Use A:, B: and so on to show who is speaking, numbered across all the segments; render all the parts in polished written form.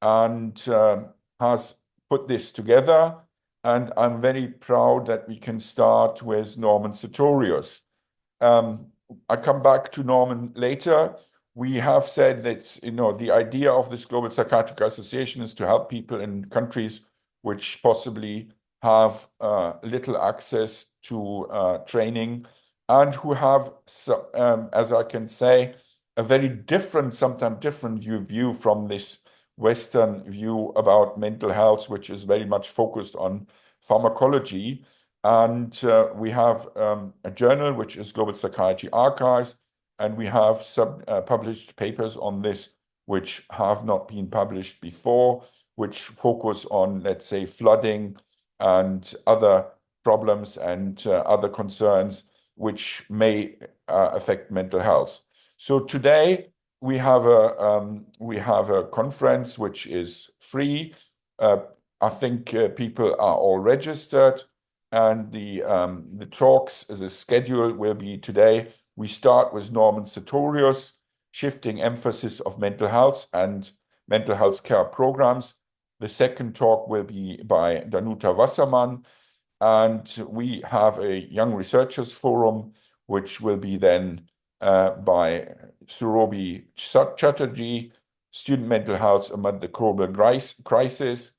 A: and has put this together. And I'm very proud that we can start with Norman Sartorius. I come back to Norman later. We have said that, the idea of this Global Psychiatric Association is to help people in countries which possibly have little access to training and who have, as I can say, a very different, sometimes different view from this Western view about mental health, which is very much focused on pharmacology. And we have a journal, which is Global Psychiatry Archives, and we have some published papers on this, which have not been published before, which focus on, let's say, flooding and other problems and other concerns which may affect mental health. So today we have a conference which is free. I think people are all registered, and the talks as a schedule will be today. We start with Norman Sartorius, shifting emphasis of mental health and mental health care programs. The second talk will be by Danuta Wasserman, and we have a Young Researchers Forum, which will be then by Surobhi Chatterjee, Student Mental Health Amid the Global Crisis,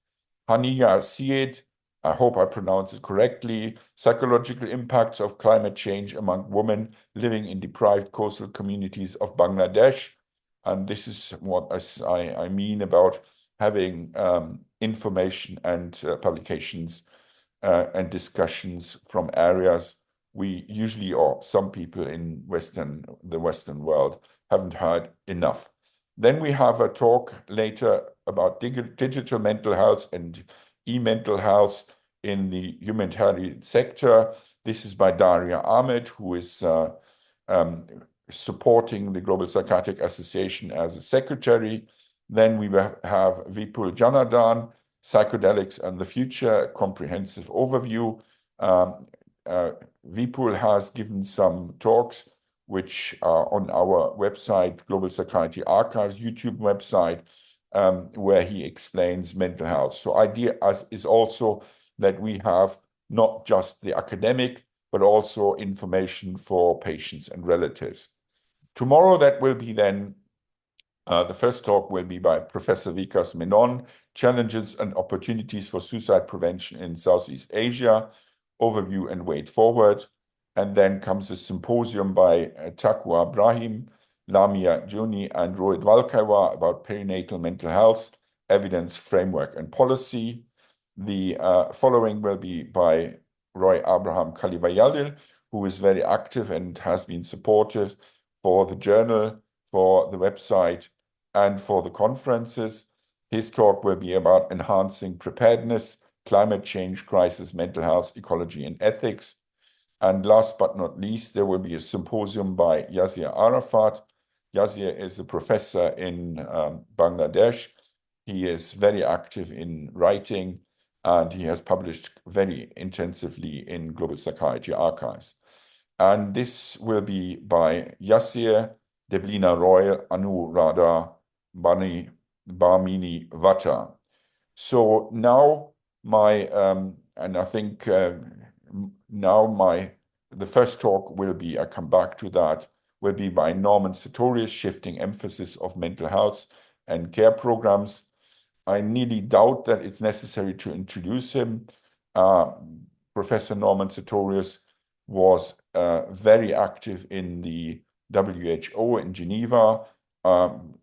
A: Haniya Syed, I hope I pronounce it correctly, Psychological Impacts of Climate Change Among Women Living in Deprived Coastal Communities of Bangladesh. And this is what I mean about having information and publications and discussions from areas we usually, or some people in the Western world, haven't heard enough. Then we have a talk later about digital mental health and e-mental health in the humanitarian sector. This is by Darya Ahmad, who is supporting the Global Psychiatric Association as a secretary. Then we have Vipul Janardan, Psychedelics and the Future, a comprehensive overview. Vipul has given some talks which are on our website, Global Psychiatry Archives YouTube website, where he explains mental health. So idea is also that we have not just the academic, but also information for patients and relatives. Tomorrow, that will be then, the first talk will be by Professor Vikas Menon, Challenges and Opportunities for Suicide Prevention in Southeast Asia, Overview and Way Forward. And then comes a symposium by Taqwa Ibrahim, Lamia Juni, and Rohit Valkaiwa about perinatal mental health, evidence, framework, and policy. The following will be by Roy Abraham Kalivayalil, who is very active and has been supportive for the journal, for the website, and for the conferences. His talk will be about enhancing preparedness, climate change, crisis, mental health, ecology, and ethics. And last but not least, there will be a symposium by Yazir Arafat. Yazir is a professor in Bangladesh. He is very active in writing, and he has published very intensively in Global Psychiatry Archives. And this will be by Yasir, Deblina Roy, Anuradha Bamini Vata. So now and I think now the first talk will be, I come back to that, will be by Norman Sartorius, Shifting Emphasis of Mental Health and Care Programs. I nearly doubt that it's necessary to introduce him. Professor Norman Sartorius was very active in the WHO in Geneva,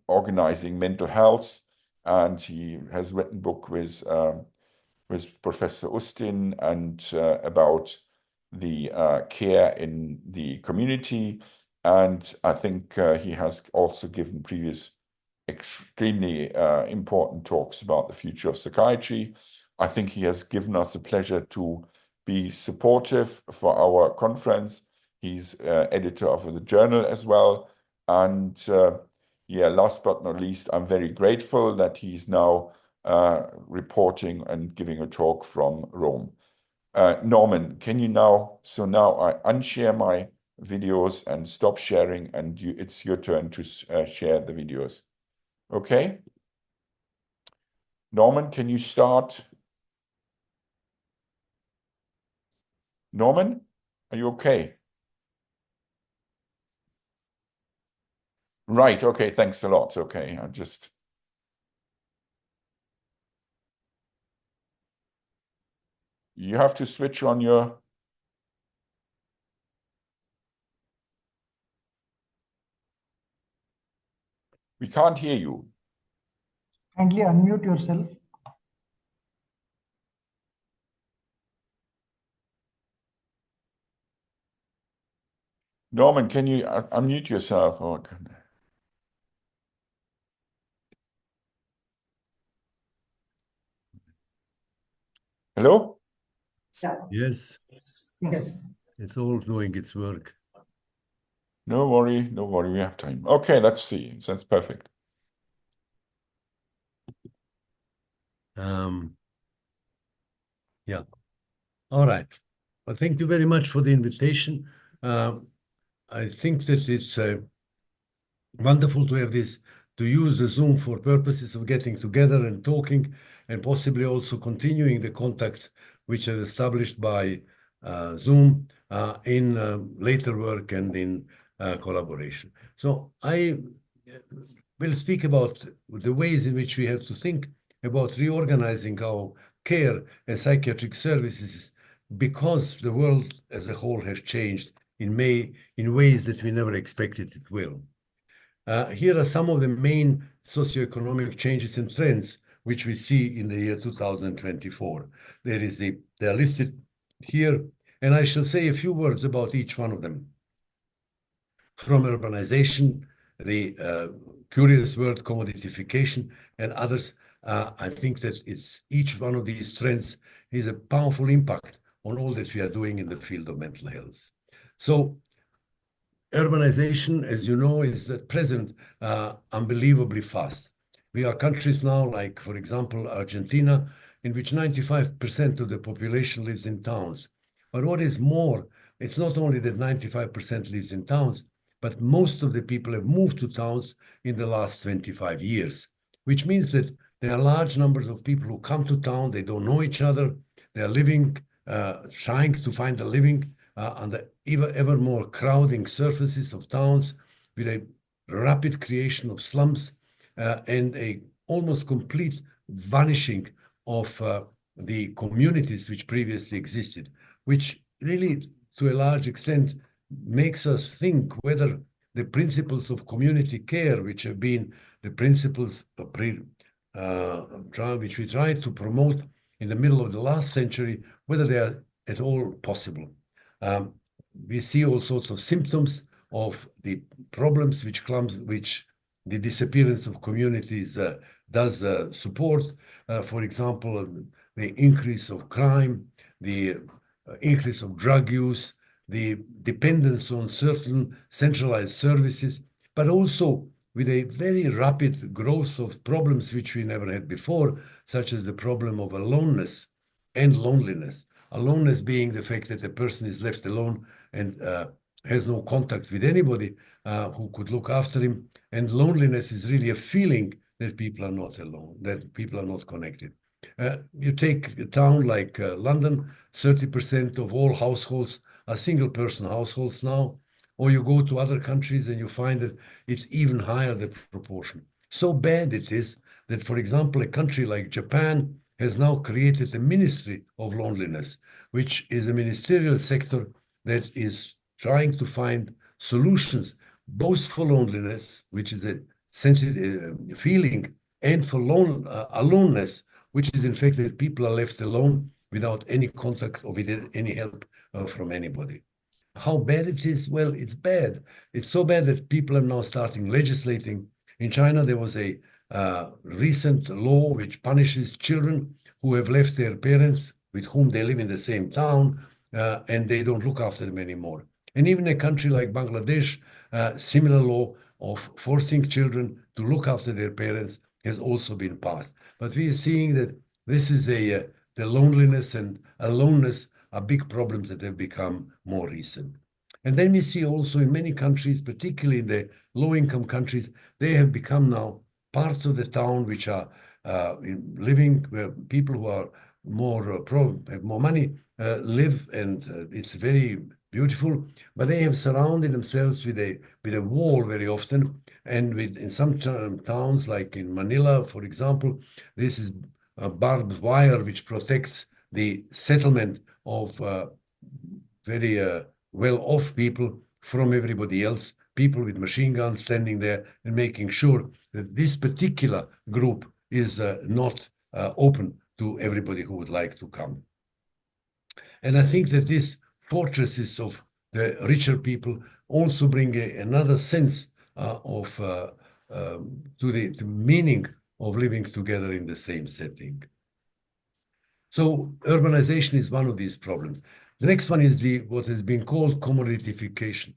A: organizing mental health, and he has written a book with Professor Ustin and about the care in the community. And I think he has also given previous extremely important talks about the future of psychiatry. I think he has given us the pleasure to be supportive for our conference. He's editor of the journal as well. And last but not least, I'm very grateful that he's now reporting and giving a talk from Rome. Norman, can you now I unshare my videos and stop sharing, and it's your turn to share the videos. Okay? Norman, can you start? Norman, are you okay? Right, okay, thanks a lot. Okay, I just... You have to switch on your... We can't hear you.
B: Kindly unmute yourself.
A: Norman, can you unmute yourself? Or... Hello?
C: Yes.
B: Yes.
C: It's all doing its work.
A: No worry, we have time. Okay, let's see. That's perfect.
C: Yeah. All right. Well, thank you very much for the invitation. I think that it's wonderful to have this, to use the Zoom for purposes of getting together and talking, and possibly also continuing the contacts which are established by Zoom in later work and in collaboration. So I will speak about the ways in which we have to think about reorganizing our care and psychiatric services, because the world as a whole has changed in ways that we never expected it will. Here are some of the main socioeconomic changes and trends which we see in the year 2024. They are listed here, and I shall say a few words about each one of them. From urbanization, the curious word commoditification, and others, I think that each one of these trends is a powerful impact on all that we are doing in the field of mental health. So urbanization, as you know, is at present unbelievably fast. We are countries now, like, for example, Argentina, in which 95% of the population lives in towns. But what is more, it's not only that 95% lives in towns, but most of the people have moved to towns in the last 25 years, which means that there are large numbers of people who come to town, they don't know each other, they are living, trying to find a living on the ever more crowding surfaces of towns, with a rapid creation of slums and a almost complete vanishing of the communities which previously existed, which really, to a large extent, makes us think whether the principles of community care, which have been the principles which we tried to promote in the middle of the last century, whether they are at all possible. We see all sorts of symptoms of the problems which the disappearance of communities does support. For example, the increase of crime, the increase of drug use, the dependence on certain centralized services, but also with a very rapid growth of problems which we never had before, such as the problem of aloneness and loneliness. Aloneness being the fact that a person is left alone and has no contact with anybody who could look after him. And loneliness is really a feeling that people are not alone, that people are not connected. You take a town like London, 30% of all households are single-person households now, or you go to other countries and you find that it's even higher, the proportion. So bad it is that, for example, a country like Japan has now created a Ministry of Loneliness, which is a ministerial sector that is trying to find solutions both for loneliness, which is a sensitive feeling, and for aloneness, which is in fact that people are left alone without any contact or with any help from anybody. How bad it is? Well, it's bad. It's so bad that people are now starting legislating. In China, there was a recent law which punishes children who have left their parents with whom they live in the same town and they don't look after them anymore. And even a country like Bangladesh, similar law of forcing children to look after their parents has also been passed. But we are seeing that this is the loneliness and aloneness are big problems that have become more recent. And then we see also in many countries, particularly in the low-income countries, they have become now parts of the town which are in living where people who are more have more money live, and it's very beautiful. But they have surrounded themselves with a wall very often, and in some towns like in Manila, for example, this is a barbed wire which protects the settlement of very well-off people from everybody else, people with machine guns standing there and making sure that this particular group is not open to everybody who would like to come. And I think that these fortresses of the richer people also bring another sense to the meaning of living together in the same setting. So urbanization is one of these problems. The next one is what has been called commoditification.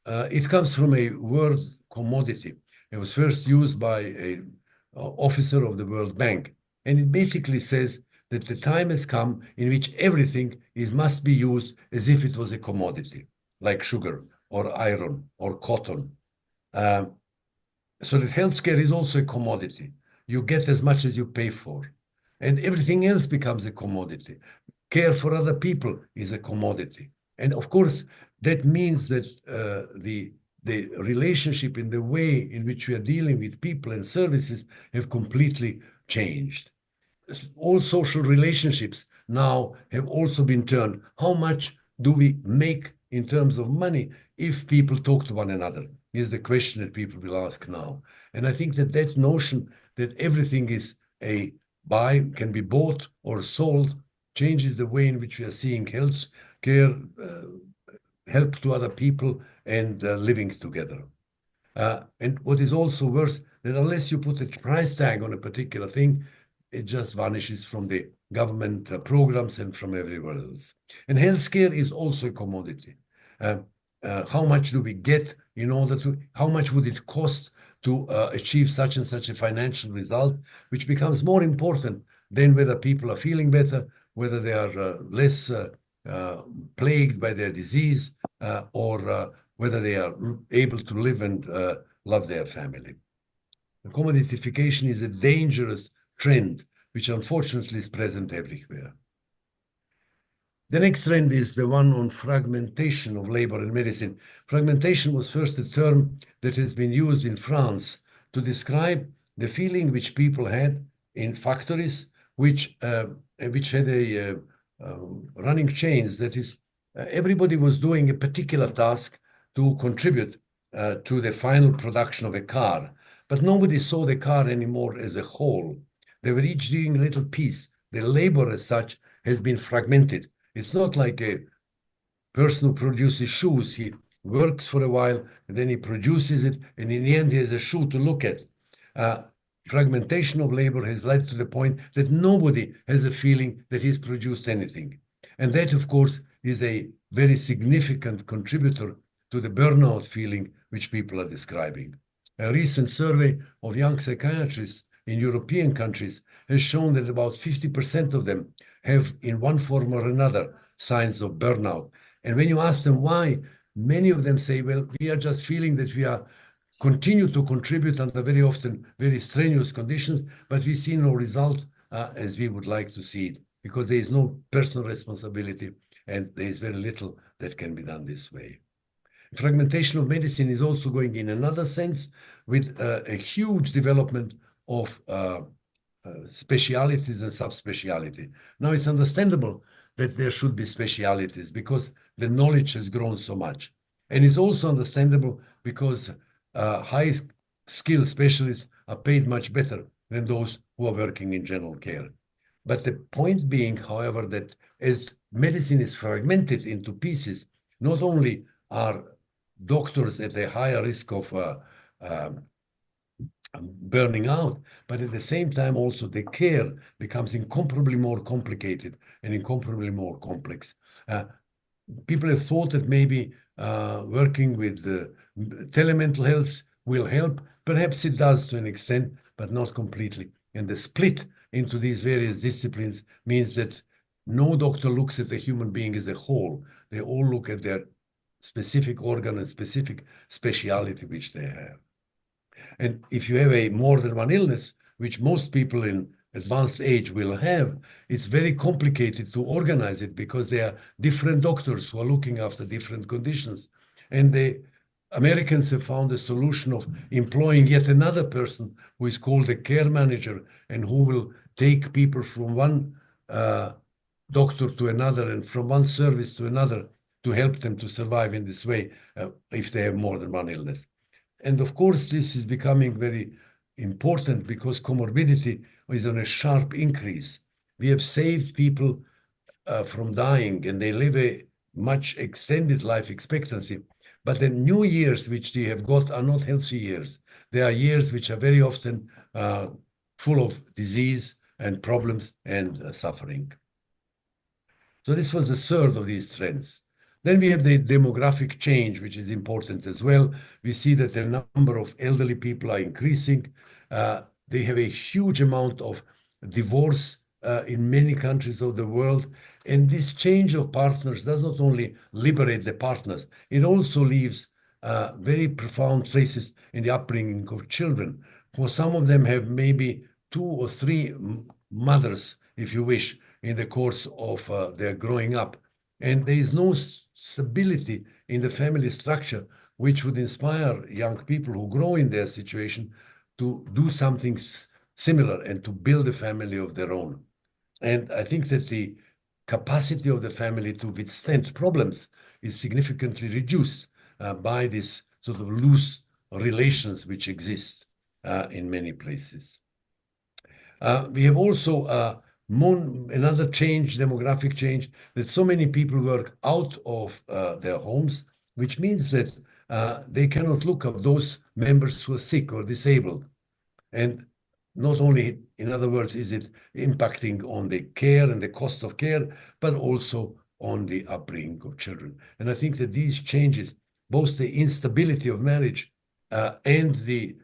C: It comes from a word commodity. It was first used by an officer of the World Bank. And it basically says that the time has come in which everything must be used as if it was a commodity, like sugar or iron or cotton. So that healthcare is also a commodity. You get as much as you pay for. And everything else becomes a commodity. Care for other people is a commodity. And of course, that means that the relationship in the way in which we are dealing with people and services have completely changed. All social relationships now have also been turned. How much do we make in terms of money if people talk to one another is the question that people will ask now. And I think that that notion that everything is can be bought or sold changes the way in which we are seeing health care, help to other people, and living together. And what is also worse, that unless you put a price tag on a particular thing, it just vanishes from the government programs and from everywhere else. And healthcare is also a commodity. How much do we get in order to, how much would it cost to achieve such and such a financial result, which becomes more important than whether people are feeling better, whether they are less plagued by their disease, or whether they are able to live and love their family. The commoditification is a dangerous trend, which unfortunately is present everywhere. The next trend is the one on fragmentation of labor and medicine. Fragmentation was first a term that has been used in France to describe the feeling which people had in factories, which had a running chains. That is, everybody was doing a particular task to contribute to the final production of a car, but nobody saw the car anymore as a whole. They were each doing a little piece. The labor as such has been fragmented. It's not like a person who produces shoes. He works for a while, and then he produces it, and in the end, he has a shoe to look at. Fragmentation of labor has led to the point that nobody has a feeling that he's produced anything. And that, of course, is a very significant contributor to the burnout feeling which people are describing. A recent survey of young psychiatrists in European countries has shown that about 50% of them have, in one form or another, signs of burnout. And when you ask them why, many of them say, well, we are just feeling that we are continue to contribute under very often very strenuous conditions, but we see no result as we would like to see it, because there is no personal responsibility and there is very little that can be done this way. Fragmentation of medicine is also going in another sense with a huge development of specialities and subspeciality. Now, it's understandable that there should be specialities because the knowledge has grown so much. And it's also understandable because high-skilled specialists are paid much better than those who are working in general care. But the point being, however, that as medicine is fragmented into pieces, not only are doctors at a higher risk of burning out, but at the same time also the care becomes incomparably more complicated and incomparably more complex. People have thought that maybe working with telemental health will help. Perhaps it does to an extent, but not completely. And the split into these various disciplines means that no doctor looks at the human being as a whole. They all look at their specific organ and specific speciality which they have. And if you have more than one illness, which most people in advanced age will have, it's very complicated to organize it because there are different doctors who are looking after different conditions. And the Americans have found a solution of employing yet another person who is called a care manager and who will take people from one doctor to another and from one service to another to help them to survive in this way if they have more than one illness. And of course, this is becoming very important because comorbidity is on a sharp increase. We have saved people from dying and they live a much extended life expectancy. But the new years which they have got are not healthy years. They are years which are very often full of disease and problems and suffering. So this was the third of these trends. Then we have the demographic change, which is important as well. We see that the number of elderly people are increasing. They have a huge amount of divorce in many countries of the world. And this change of partners does not only liberate the partners, it also leaves very profound traces in the upbringing of children. For some of them have maybe 2 or 3 mothers, if you wish, in the course of their growing up. And there is no stability in the family structure, which would inspire young people who grow in their situation to do something similar and to build a family of their own. And I think that the capacity of the family to withstand problems is significantly reduced by this sort of loose relations which exist in many places. We have also another change, demographic change, that so many people work out of their homes, which means that they cannot look at those members who are sick or disabled. And not only, in other words, is it impacting on the care and the cost of care, but also on the upbringing of children. And I think that these changes, both the instability of marriage and the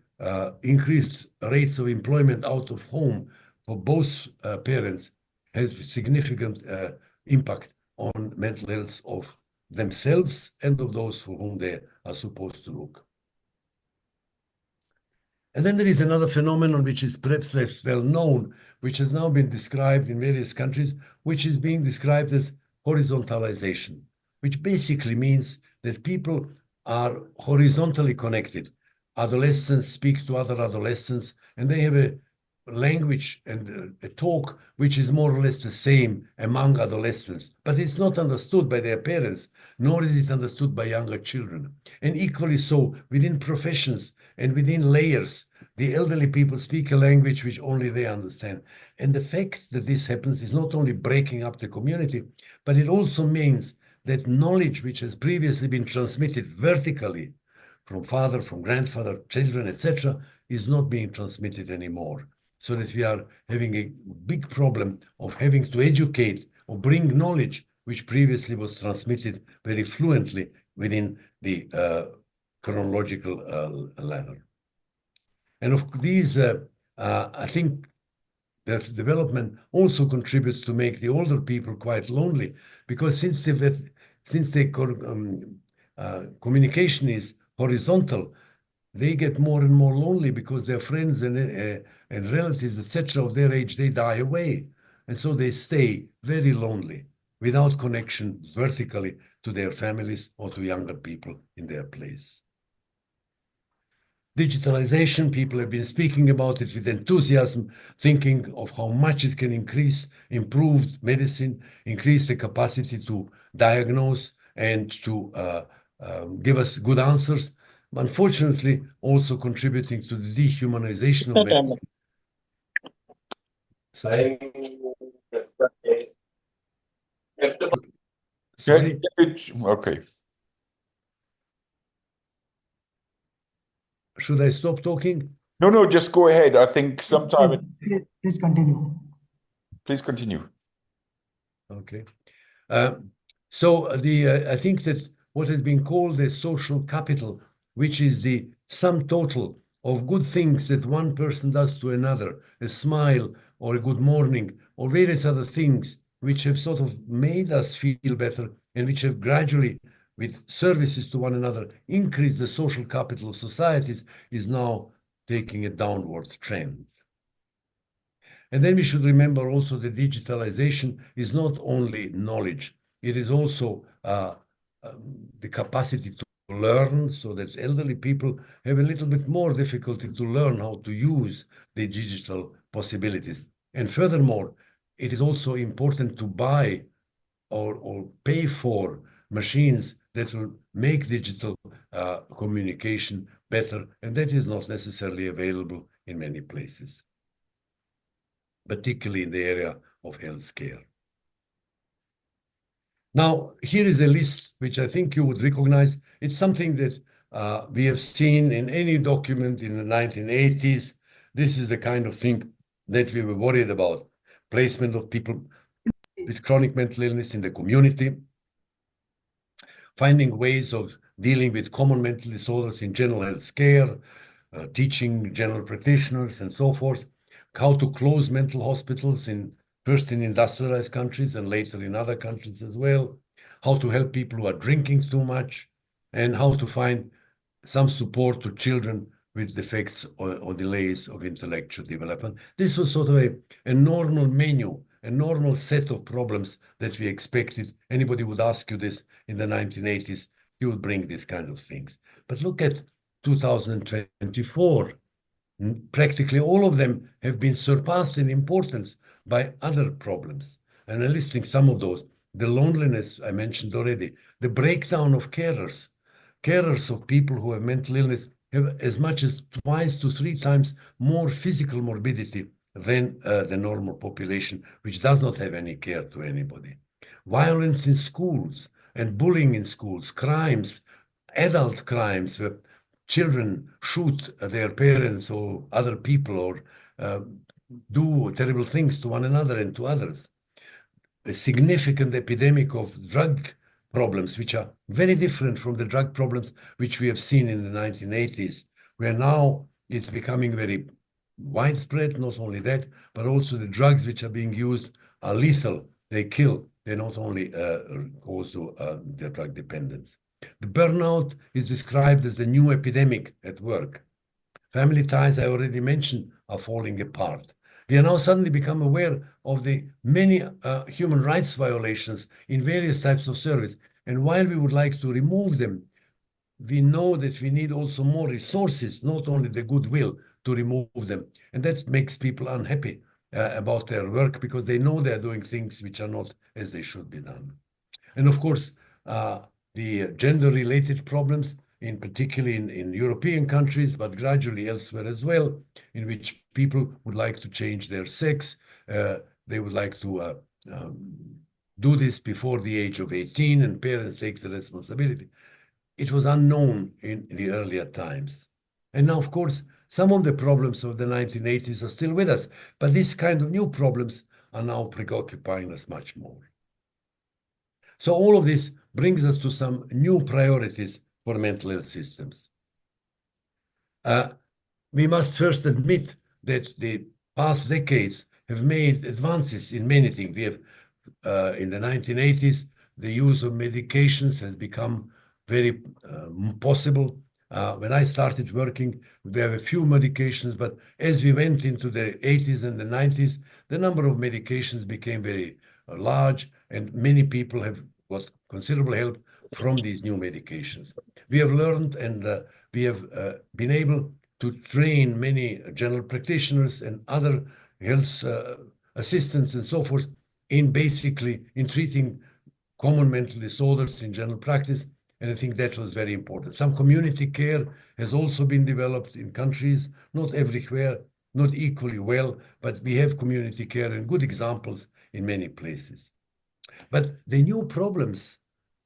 C: increased rates of employment out of home for both parents, has significant impact on mental health of themselves and of those for whom they are supposed to look. And then there is another phenomenon which is perhaps less well known, which has now been described in various countries, which is being described as horizontalization, which basically means that people are horizontally connected. Adolescents speak to other adolescents, and they have a language and a talk which is more or less the same among adolescents, but it's not understood by their parents, nor is it understood by younger children. And equally so, within professions and within layers, the elderly people speak a language which only they understand. And the fact that this happens is not only breaking up the community, but it also means that knowledge which has previously been transmitted vertically from father, from grandfather, children, etc., is not being transmitted anymore. So that we are having a big problem of having to educate or bring knowledge which previously was transmitted very fluently within the chronological ladder. And of these, I think the development also contributes to make the older people quite lonely, because since the communication is horizontal, they get more and more lonely because their friends and relatives, etc., of their age, they die away. And so they stay very lonely without connection vertically to their families or to younger people in their place. Digitalization, people have been speaking about it with enthusiasm, thinking of how much it can improve medicine, increase the capacity to diagnose and to give us good answers. Unfortunately, also contributing to the dehumanization of medicine. Sorry? Sorry?
A: Okay.
C: Should I stop talking?
A: No, just go ahead. I think sometime...
B: Please continue.
A: Please continue.
C: Okay. So I think that what has been called the social capital, which is the sum total of good things that one person does to another, a smile or a good morning or various other things which have sort of made us feel better and which have gradually, with services to one another, increased the social capital of societies, is now taking a downward trend. And then we should remember also that digitalization is not only knowledge, it is also the capacity to learn, so that elderly people have a little bit more difficulty to learn how to use the digital possibilities. And furthermore, it is also important to buy or pay for machines that will make digital communication better, and that is not necessarily available in many places, particularly in the area of healthcare. Now, here is a list which I think you would recognize. It's something that we have seen in any document in the 1980s. This is the kind of thing that we were worried about. Placement of people with chronic mental illness in the community, finding ways of dealing with common mental disorders in general health care, teaching general practitioners and so forth, how to close mental hospitals first in industrialized countries and later in other countries as well, how to help people who are drinking too much, and how to find some support to children with defects or delays of intellectual development. This was sort of a normal menu, a normal set of problems that we expected. Anybody would ask you this in the 1980s, you would bring these kind of things. But look at 2024. Practically all of them have been surpassed in importance by other problems. And I'm listing some of those. The loneliness I mentioned already, the breakdown of carers. Carers of people who have mental illness have as much as 2 to 3 times more physical morbidity than the normal population, which does not have any care to anybody. Violence in schools and bullying in schools, crimes, adult crimes where children shoot their parents or other people or do terrible things to one another and to others. A significant epidemic of drug problems, which are very different from the drug problems which we have seen in the 1980s, where now it's becoming very widespread. Not only that, but also the drugs which are being used are lethal. They kill. They not only cause their drug dependence. The burnout is described as the new epidemic at work. Family ties, I already mentioned, are falling apart. We are now suddenly become aware of the many human rights violations in various types of service. And while we would like to remove them, we know that we need also more resources, not only the goodwill to remove them. And that makes people unhappy about their work because they know they're doing things which are not as they should be done. And of course, the gender-related problems, in particularly in European countries, but gradually elsewhere as well, in which people would like to change their sex. They would like to do this before the age of 18, and parents take the responsibility. It was unknown in the earlier times. And now, of course, some of the problems of the 1980s are still with us, but these kind of new problems are now preoccupying us much more. So all of this brings us to some new priorities for mental health systems. We must first admit that the past decades have made advances in many things. We have, in the 1980s, the use of medications has become very possible. When I started working, there were a few medications, but as we went into the 80s and the 90s, the number of medications became very large, and many people have got considerable help from these new medications. We have learned and we have been able to train many general practitioners and other health assistants and so forth in treating common mental disorders in general practice. And I think that was very important. Some community care has also been developed in countries, not everywhere, not equally well, but we have community care and good examples in many places. But the new problems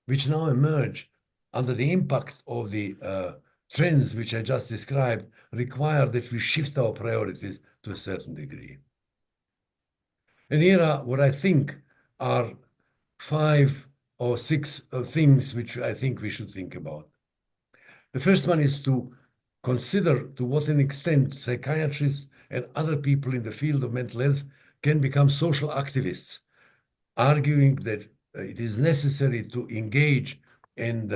C: which now emerge under the impact of the trends which I just described require that we shift our priorities to a certain degree. And here are what I think are 5 or 6 things which I think we should think about. The first one is to consider to what an extent psychiatrists and other people in the field of mental health can become social activists, arguing that it is necessary to engage and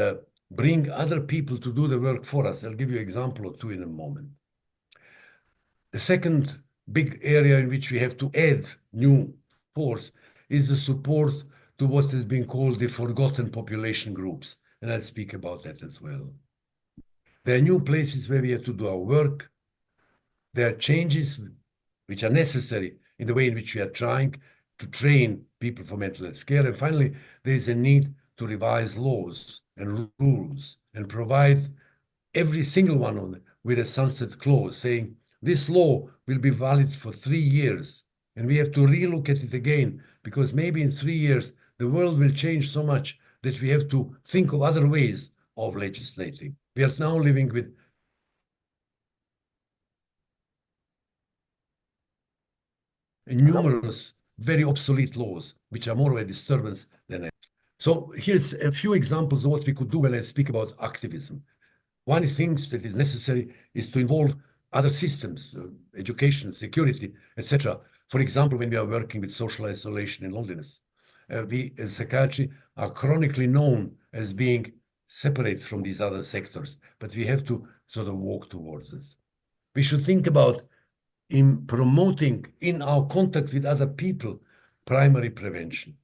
C: bring other people to do the work for us. I'll give you an example or two in a moment. The second big area in which we have to add new force is the support to what has been called the forgotten population groups. And I'll speak about that as well. There are new places where we have to do our work. There are changes which are necessary in the way in which we are trying to train people for mental health care. And finally, there is a need to revise laws and rules and provide every single one of them with a sunset clause saying this law will be valid for 3 years. And we have to relook at it again because maybe in 3 years, the world will change so much that we have to think of other ways of legislating. We are now living with numerous very obsolete laws, which are more of a disturbance than a. So here's a few examples of what we could do when I speak about activism. One of the things that is necessary is to involve other systems, education, security, etc. For example, when we are working with social isolation and loneliness, we as psychiatry are chronically known as being separate from these other sectors, but we have to sort of walk towards this. We should think about in promoting in our contact with other people primary prevention.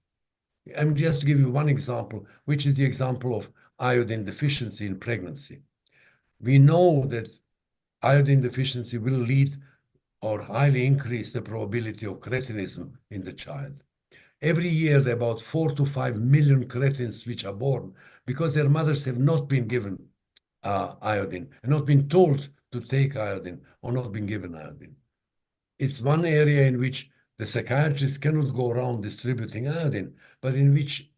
C: I'm just to give you one example, which is the example of iodine deficiency in pregnancy. We know that iodine deficiency will lead or highly increase the probability of cretinism in the child. Every year, there are about 4 to 5 million cretins which are born because their mothers have not been given iodine and not been told to take iodine or not been given iodine. It's one area in which the psychiatrist cannot go around distributing iodine, but in which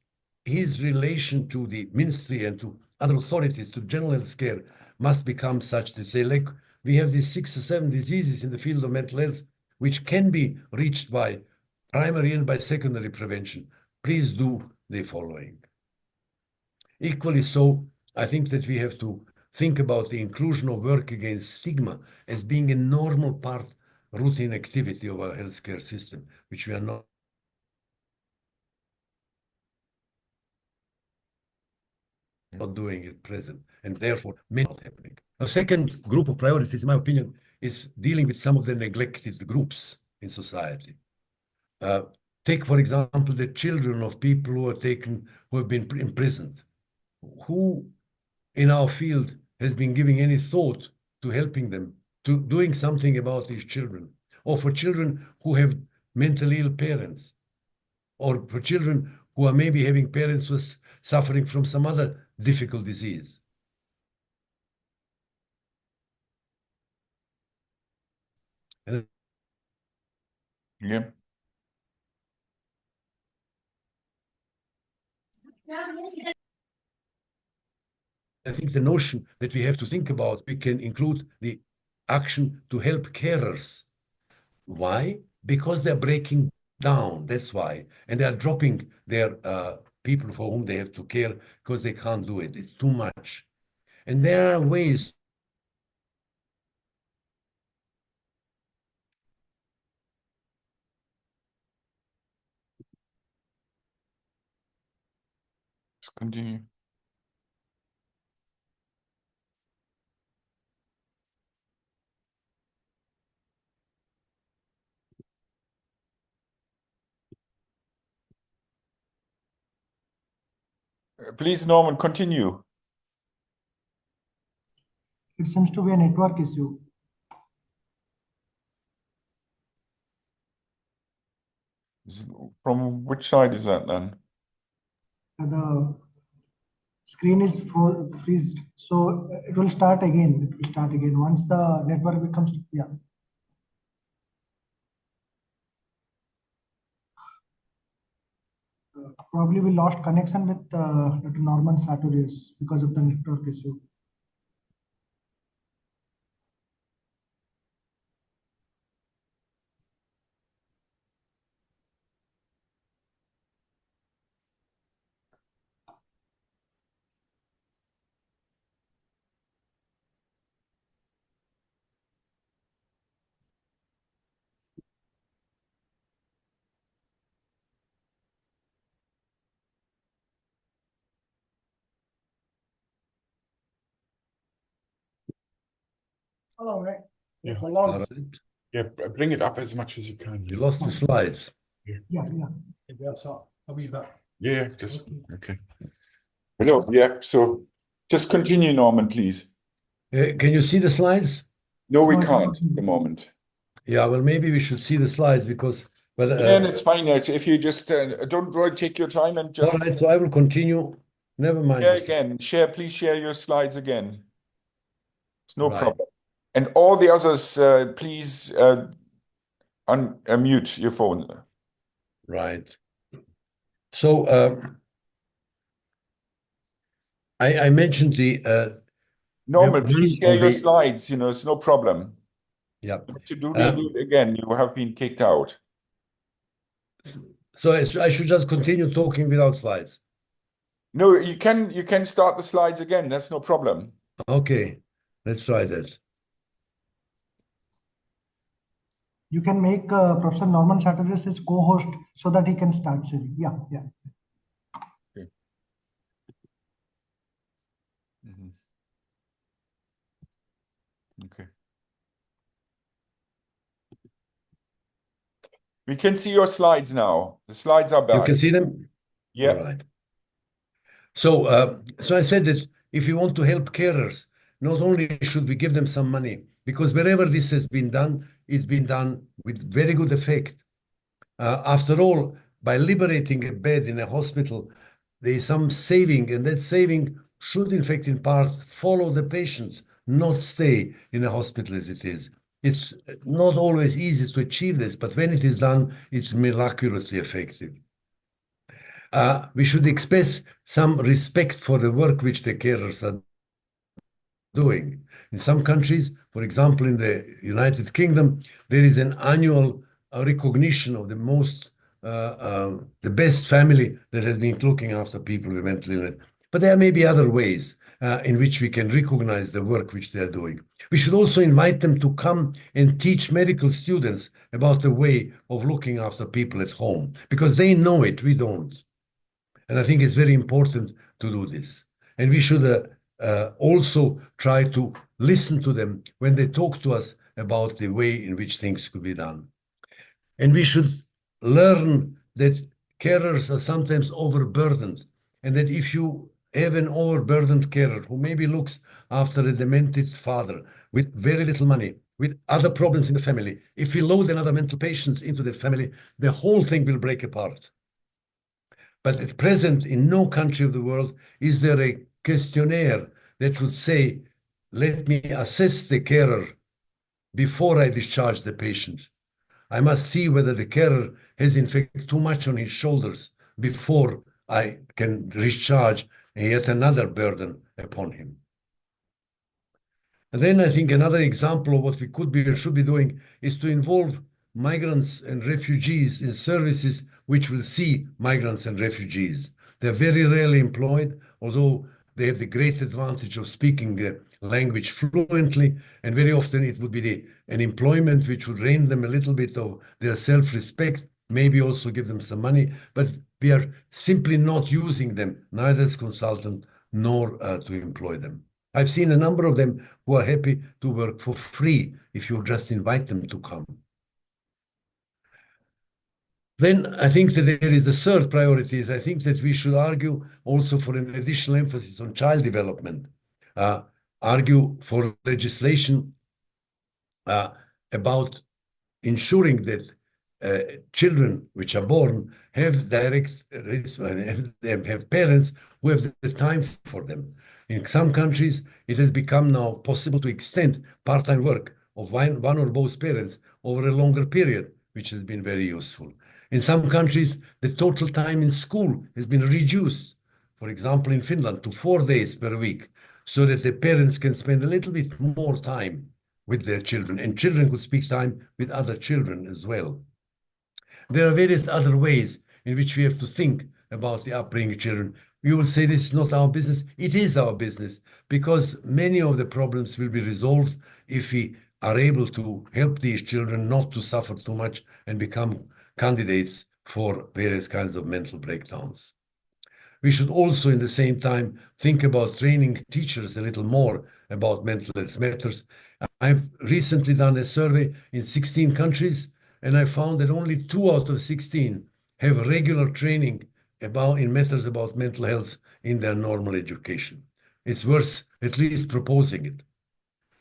C: his relation to the ministry and to other authorities, to general health care, must become such that say, like, we have these 6 or 7 diseases in the field of mental health, which can be reached by primary and by secondary prevention. Please do the following. Equally so, I think that we have to think about the inclusion of work against stigma as being a normal part, routine activity of our healthcare system, which we are not doing at present, and therefore may not happening. A second group of priorities, in my opinion, is dealing with some of the neglected groups in society. Take, for example, the children of people who have been imprisoned. Who in our field has been giving any thought to helping them, to doing something about these children, or for children who have mentally ill parents, or for children who are maybe having parents who are suffering from some other difficult disease.
A: Yeah.
C: I think the notion that we have to think about, we can include the action to help carers. Why? Because they're breaking down. That's why. And they are dropping their people for whom they have to care because they can't do it. It's too much. And there are ways.
A: Let's continue. Please, Norman, continue.
B: It seems to be a network issue.
A: From which side is that then?
B: The screen is freezed, so it will start again. It will start again once the network becomes, yeah. Probably we lost connection with Dr. Norman Sartorius because of the network issue. Hello, right? Yeah, how long?
A: Yeah, bring it up as much as you can.
C: You lost the slides.
B: Yeah.
D: I'll be back.
A: Yeah, just okay. Hello. Yeah. So just continue, Norman, please.
C: Can you see the slides?
A: No, we
B: No, it's
A: can't
B: not.
A: at the moment.
C: Yeah, well, maybe we should see the slides because, but
A: Yeah, and it's fine. If you just don't worry, take your time and
C: all
A: just
C: right, so I will continue. Never mind.
A: share
C: this.
A: again. Please share your slides again. It's no
C: Right.
A: problem. And all the others, please unmute your phone.
C: Right. So I mentioned the
A: Normal,
C: one
A: please share
C: of
A: your
C: the
A: slides. It's no problem.
C: yeah.
A: To do it again, you have been kicked out.
C: So I should just continue talking without slides.
A: No, you can start the slides again. That's no problem.
C: Okay, let's try that.
B: You can make Professor Norman Chatterjee his co-host so that he can start sharing. Yeah.
A: Okay. Okay. We can see your slides now. The slides are
C: You
A: back.
C: can see them?
A: Yeah.
C: All right. So I said that if we want to help carers, not only should we give them some money, because wherever this has been done, it's been done with very good effect. After all, by liberating a bed in a hospital, there is some saving, and that saving should, in fact, in part, follow the patients, not stay in a hospital as it is. It's not always easy to achieve this, but when it is done, it's miraculously effective. We should express some respect for the work which the carers are doing. In some countries, for example, in the United Kingdom, there is an annual recognition of the best family that has been looking after people with mental illness. But there may be other ways in which we can recognize the work which they are doing. We should also invite them to come and teach medical students about the way of looking after people at home, because they know it, we don't. And I think it's very important to do this. And we should also try to listen to them when they talk to us about the way in which things could be done. And we should learn that carers are sometimes overburdened, and that if you have an overburdened carer who maybe looks after a demented father with very little money, with other problems in the family, if we load another mental patients into the family, the whole thing will break apart. But at present, in no country of the world is there a questionnaire that would say, let me assess the carer before I discharge the patient. I must see whether the carer has in fact too much on his shoulders before I can discharge yet another burden upon him. And then I think another example of what we could be or should be doing is to involve migrants and refugees in services which will see migrants and refugees. They're very rarely employed, although they have the great advantage of speaking the language fluently, and very often it would be an employment which would drain them a little bit of their self-respect, maybe also give them some money, but we are simply not using them, neither as consultant nor to employ them. I've seen a number of them who are happy to work for free if you just invite them to come. Then I think that there is the third priority is I think that we should argue also for an additional emphasis on child development, argue for legislation about ensuring that children which are born have have parents who have the time for them. In some countries, it has become now possible to extend part-time work of one or both parents over a longer period, which has been very useful. In some countries, the total time in school has been reduced, for example, in Finland, to 4 days per week, so that the parents can spend a little bit more time with their children, and children could speak time with other children as well. There are various other ways in which we have to think about the upbringing of children. We will say this is not our business. It is our business, because many of the problems will be resolved if we are able to help these children not to suffer too much and become candidates for various kinds of mental breakdowns. We should also, in the same time, think about training teachers a little more about mental health matters. I've recently done a survey in 16 countries, and I found that only 2 out of 16 have regular training in matters about mental health in their normal education. It's worth at least proposing it.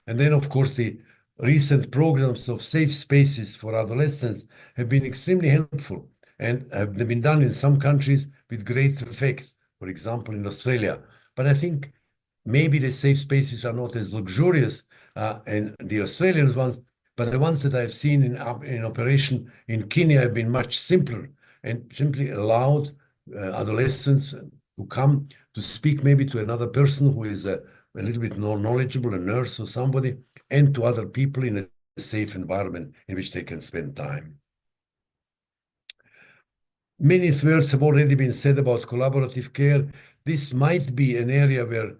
C: And then, of course, the recent programs of safe spaces for adolescents have been extremely helpful and have been done in some countries with great effect, for example, in Australia. But I think maybe the safe spaces are not as luxurious and the Australian ones, but the ones that I've seen in operation in Kenya have been much simpler and simply allowed adolescents to come to speak maybe to another person who is a little bit more knowledgeable, a nurse or somebody, and to other people in a safe environment in which they can spend time. Many words have already been said about collaborative care. This might be an area where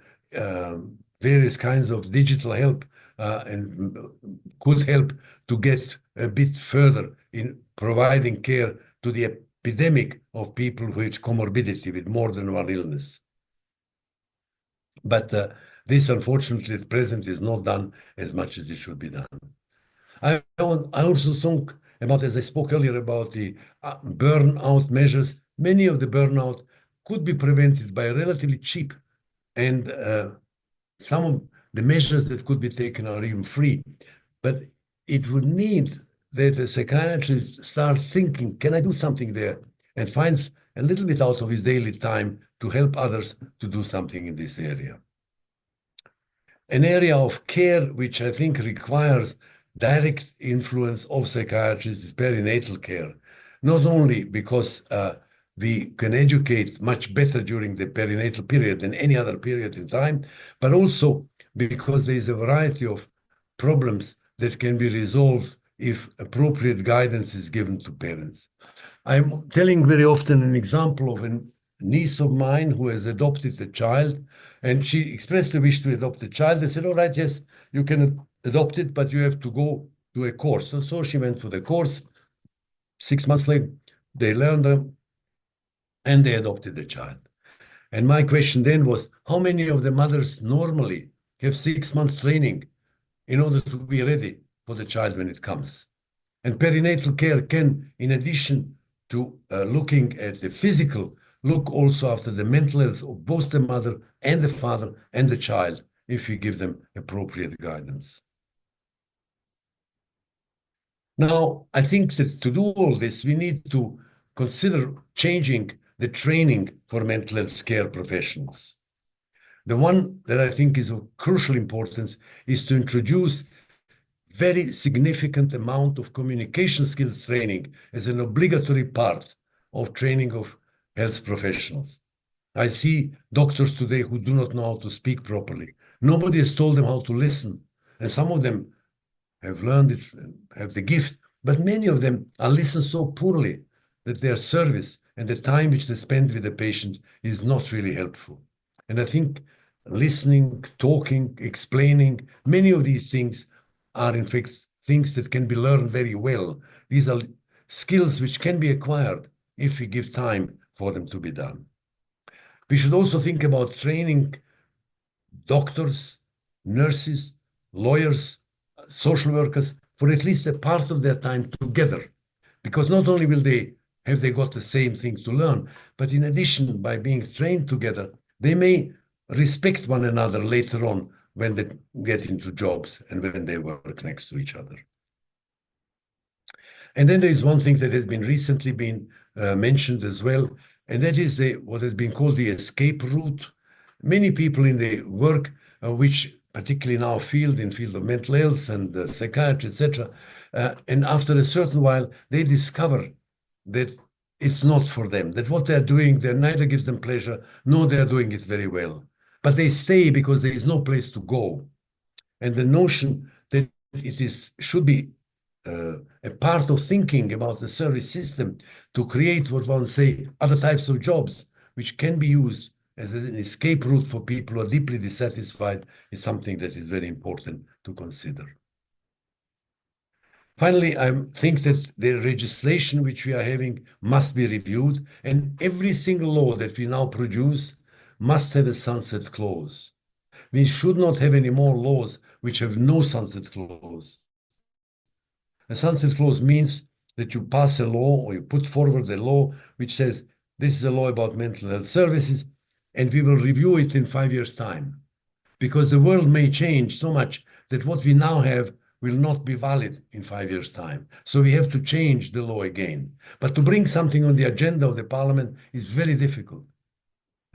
C: various kinds of digital help and could help to get a bit further in providing care to the epidemic of people with comorbidity, with more than one illness. But this, unfortunately, at present is not done as much as it should be done. I also think about, as I spoke earlier, about the burnout measures. Many of the burnout could be prevented by relatively cheap, and some of the measures that could be taken are even free. But it would need that a psychiatrist start thinking, can I do something there? And finds a little bit out of his daily time to help others to do something in this area. An area of care which I think requires direct influence of psychiatrists is perinatal care, not only because we can educate much better during the perinatal period than any other period in time, but also because there is a variety of problems that can be resolved if appropriate guidance is given to parents. I'm telling very often an example of a niece of mine who has adopted a child, and she expressed the wish to adopt a child. They said, all right, yes, you can adopt it, but you have to go to a course. So she went for the course. 6 months later, they learned them, and they adopted the child. And my question then was, how many of the mothers normally have 6 months training in order to be ready for the child when it comes? And perinatal care can, in addition to looking at the physical, look also after the mental health of both the mother and the father and the child if we give them appropriate guidance. Now, I think that to do all this, we need to consider changing the training for mental health care professionals. The one that I think is of crucial importance is to introduce very significant amount of communication skills training as an obligatory part of training of health professionals. I see doctors today who do not know how to speak properly. Nobody has told them how to listen. And some of them have learned it, have the gift, but many of them are listened so poorly that their service and the time which they spend with the patient is not really helpful. And I think listening, talking, explaining, many of these things are in fact things that can be learned very well. These are skills which can be acquired if we give time for them to be done. We should also think about training doctors, nurses, lawyers, social workers for at least a part of their time together. Because not only will they have got the same things to learn, but in addition, by being trained together, they may respect one another later on when they get into jobs and when they work next to each other. And then there is one thing that has been recently been mentioned as well, and that is what has been called the escape route. Many people in the work, which particularly in our field, in field of mental health and psychiatry, etc., and after a certain while, they discover that it's not for them, that what they're doing, they neither gives them pleasure, nor they're doing it very well. But they stay because there is no place to go. And the notion that should be a part of thinking about the service system to create what one say other types of jobs which can be used as an escape route for people who are deeply dissatisfied is something that is very important to consider. Finally, I think that the legislation which we are having must be reviewed, and every single law that we now produce must have a sunset clause. We should not have any more laws which have no sunset clause. A sunset clause means that you pass a law or you put forward a law which says this is a law about mental health services, and we will review it in 5 years' time. Because the world may change so much that what we now have will not be valid in 5 years' time. So we have to change the law again. But to bring something on the agenda of the parliament is very difficult.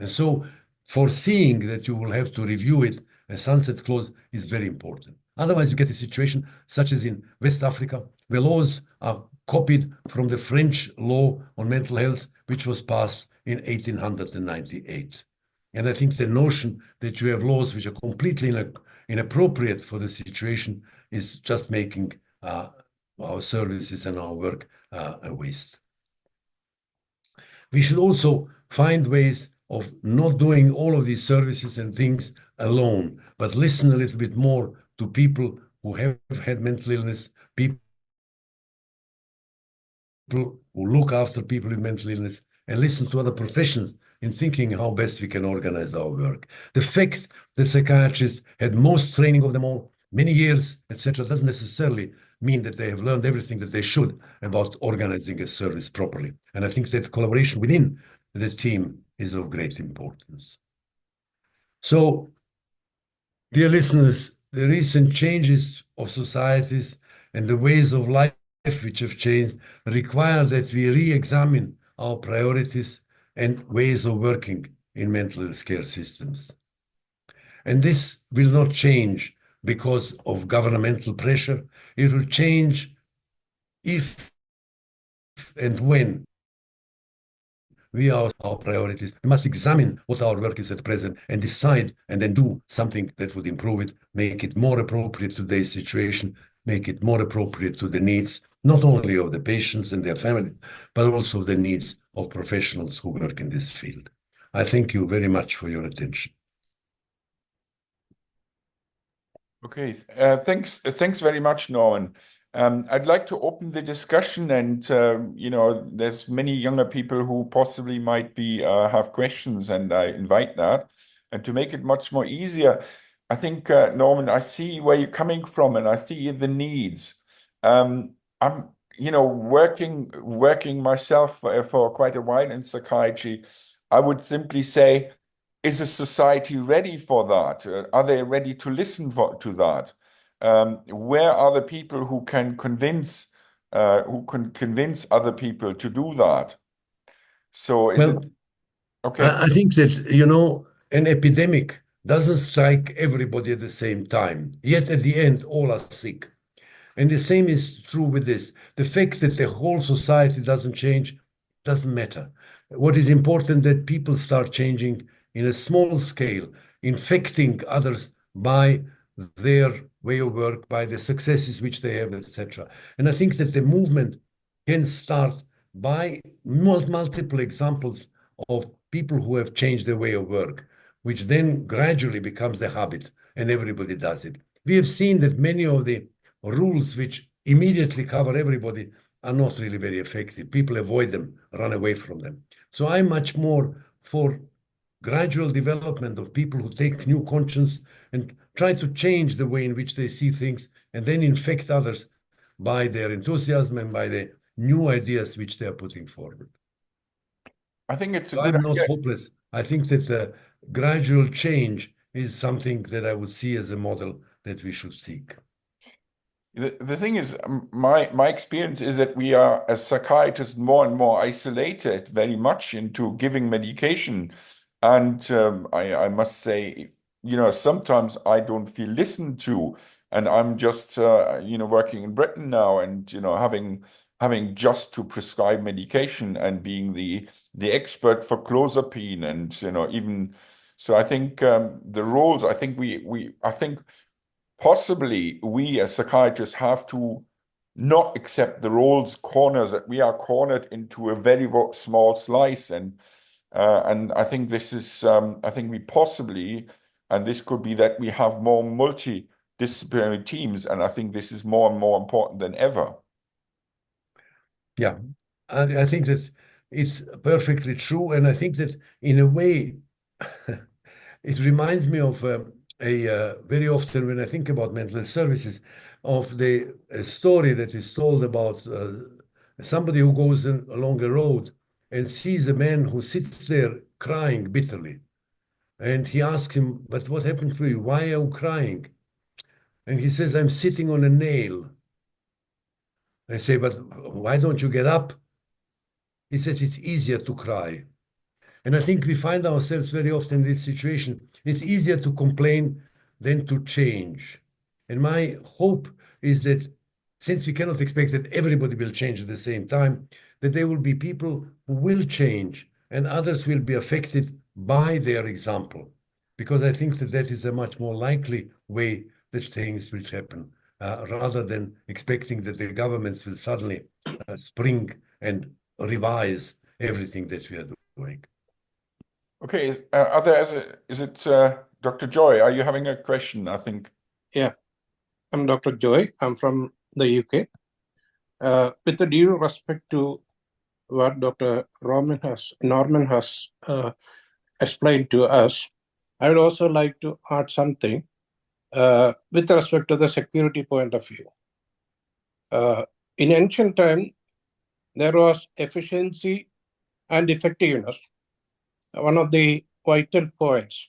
C: And so foreseeing that you will have to review it, a sunset clause is very important. Otherwise, you get a situation such as in West Africa, where laws are copied from the French law on mental health, which was passed in 1898. And I think the notion that you have laws which are completely inappropriate for the situation is just making our services and our work a waste. We should also find ways of not doing all of these services and things alone, but listen a little bit more to people who have had mental illness, people who look after people with mental illness, and listen to other professions in thinking how best we can organize our work. The fact that psychiatrists had most training of them all, many years, etc., doesn't necessarily mean that they have learned everything that they should about organizing a service properly. And I think that collaboration within the team is of great importance. So, dear listeners, the recent changes of societies and the ways of life which have changed require that we re-examine our priorities and ways of working in mental health care systems. And this will not change because of governmental pressure. It will change if and when we are our priorities. We must examine what our work is at present and decide and then do something that would improve it, make it more appropriate to today's situation, make it more appropriate to the needs, not only of the patients and their families, but also the needs of professionals who work in this field. I thank you very much for your attention.
A: Okay, thanks very much, Norman. I'd like to open the discussion, and there's many younger people who possibly might be have questions, and I invite that. And to make it much more easier, I think Norman, I see where you're coming from, and I see the needs. I'm working myself for quite a while in psychiatry. I would simply say, is a society ready for that? Are they ready to listen to that? Where are the people who can convince other people to do that? So is it okay?
C: I think that, an epidemic doesn't strike everybody at the same time. Yet at the end, all are sick. And the same is true with this. The fact that the whole society doesn't change doesn't matter. What is important that people start changing in a small scale, infecting others by their way of work, by the successes which they have, etc. And I think that the movement can start by multiple examples of people who have changed their way of work, which then gradually becomes a habit and everybody does it. We have seen that many of the rules which immediately cover everybody are not really very effective. People avoid them, run away from them. So I'm much more for gradual development of people who take new conscience and try to change the way in which they see things and then infect others by their enthusiasm and by the new ideas which they are putting forward.
A: I think it's a
C: So
A: good
C: I'm not
A: idea.
C: hopeless. I think that gradual change is something that I would see as a model that we should seek.
A: The thing is, my experience is that we are, as psychiatrists, more and more isolated very much into giving medication. And I must say, sometimes I don't feel listened to. And I'm just, working in Britain now and, having just to prescribe medication and being the expert for clozapine and, even, so I think the roles, I think I think possibly we as psychiatrists have to not accept the roles corners that we are cornered into a very small slice, and I think this is I think we possibly, and this could be that we have more multidisciplinary teams, and I think this is more and more important than ever.
C: Yeah, I think that it's perfectly true, and I think that in a way it reminds me of very often when I think about mental health services, of the story that is told about somebody who goes along a road and sees a man who sits there crying bitterly. And he asks him, "But what happened to you? Why are you crying?" And he says, "I'm sitting on a nail." I say, "But why don't you get up?" He says, "It's easier to cry." And I think we find ourselves very often in this situation. It's easier to complain than to change. And my hope is that since we cannot expect that everybody will change at the same time, that there will be people who will change and others will be affected by their example. Because I think that that is a much more likely way that things will happen, rather than expecting that the governments will suddenly spring and revise everything that we are doing.
A: Okay, is it Dr. Joy? Are you having a question? I think.
E: Yeah, I'm Dr. Joy. I'm from the UK. With the due respect to what Dr. Norman has explained to us, I would also like to add something with respect to the security point of view. In ancient time, there was efficiency and effectiveness, one of the vital points,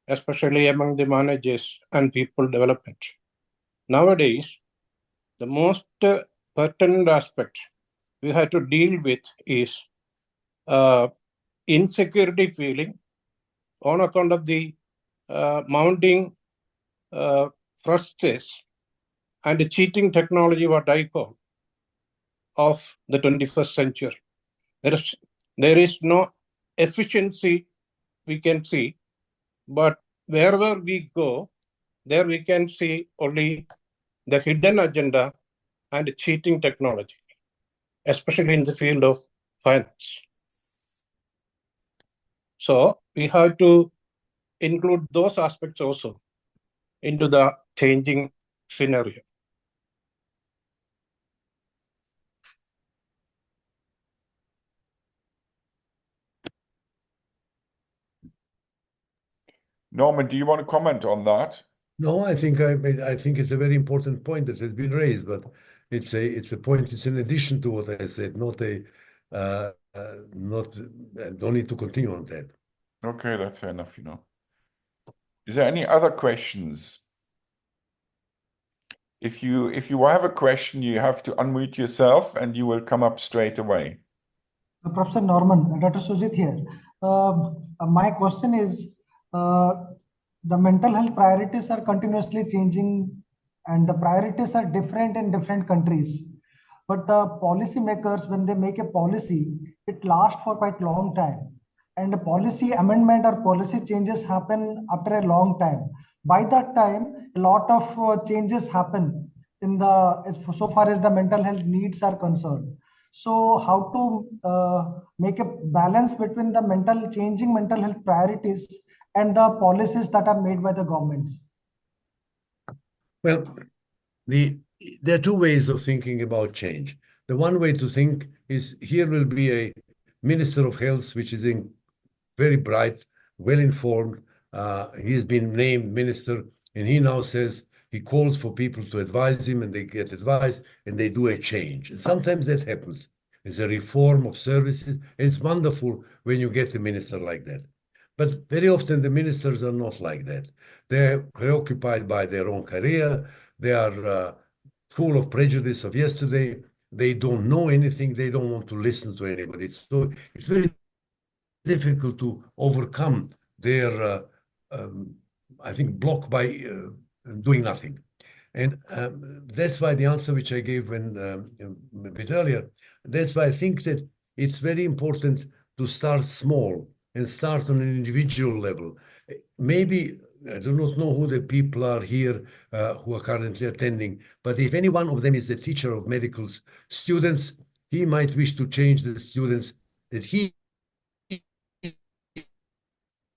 E: especially among the managers and people development. Nowadays, the most pertinent aspect we have to deal with is insecurity feeling on account of the mounting frustration and the cheating technology, what I call, of the 21st century. There is no efficiency we can see, but wherever we go, there we can see only the hidden agenda and cheating technology, especially in the field of finance. So we have to include those aspects also into the changing scenario.
A: Norman, do you want to comment on that?
C: No, I think it's a very important point that has been raised, but it's a point. It's in addition to what I said, not don't need to continue on that.
A: Okay, that's fair enough, Is there any other questions? If you have a question, you have to unmute yourself and you will come up straight away.
B: Professor Norman, Dr. Sujit here. My question is, the mental health priorities are continuously changing and the priorities are different in different countries. But the policymakers, when they make a policy, it lasts for quite a long time. And the policy amendment or policy changes happen after a long time. By that time, a lot of changes happen so far as the mental health needs are concerned. So how to make a balance between the changing mental health priorities and the policies that are made by the governments?
C: Well, there are two ways of thinking about change. The one way to think is here will be a Minister of Health, which is very bright, well-informed. He has been named minister, and he now says he calls for people to advise him, and they get advice, and they do a change. And sometimes that happens. It's a reform of services, and it's wonderful when you get a minister like that. But very often the ministers are not like that. They're preoccupied by their own career. They are full of prejudice of yesterday. They don't know anything. They don't want to listen to anybody. So it's very difficult to overcome their, I think, block by doing nothing. And that's why the answer which I gave a bit earlier, that's why I think that it's very important to start small and start on an individual level. Maybe, I do not know who the people are here who are currently attending, but if any one of them is a teacher of medical students, he might wish to change the students that he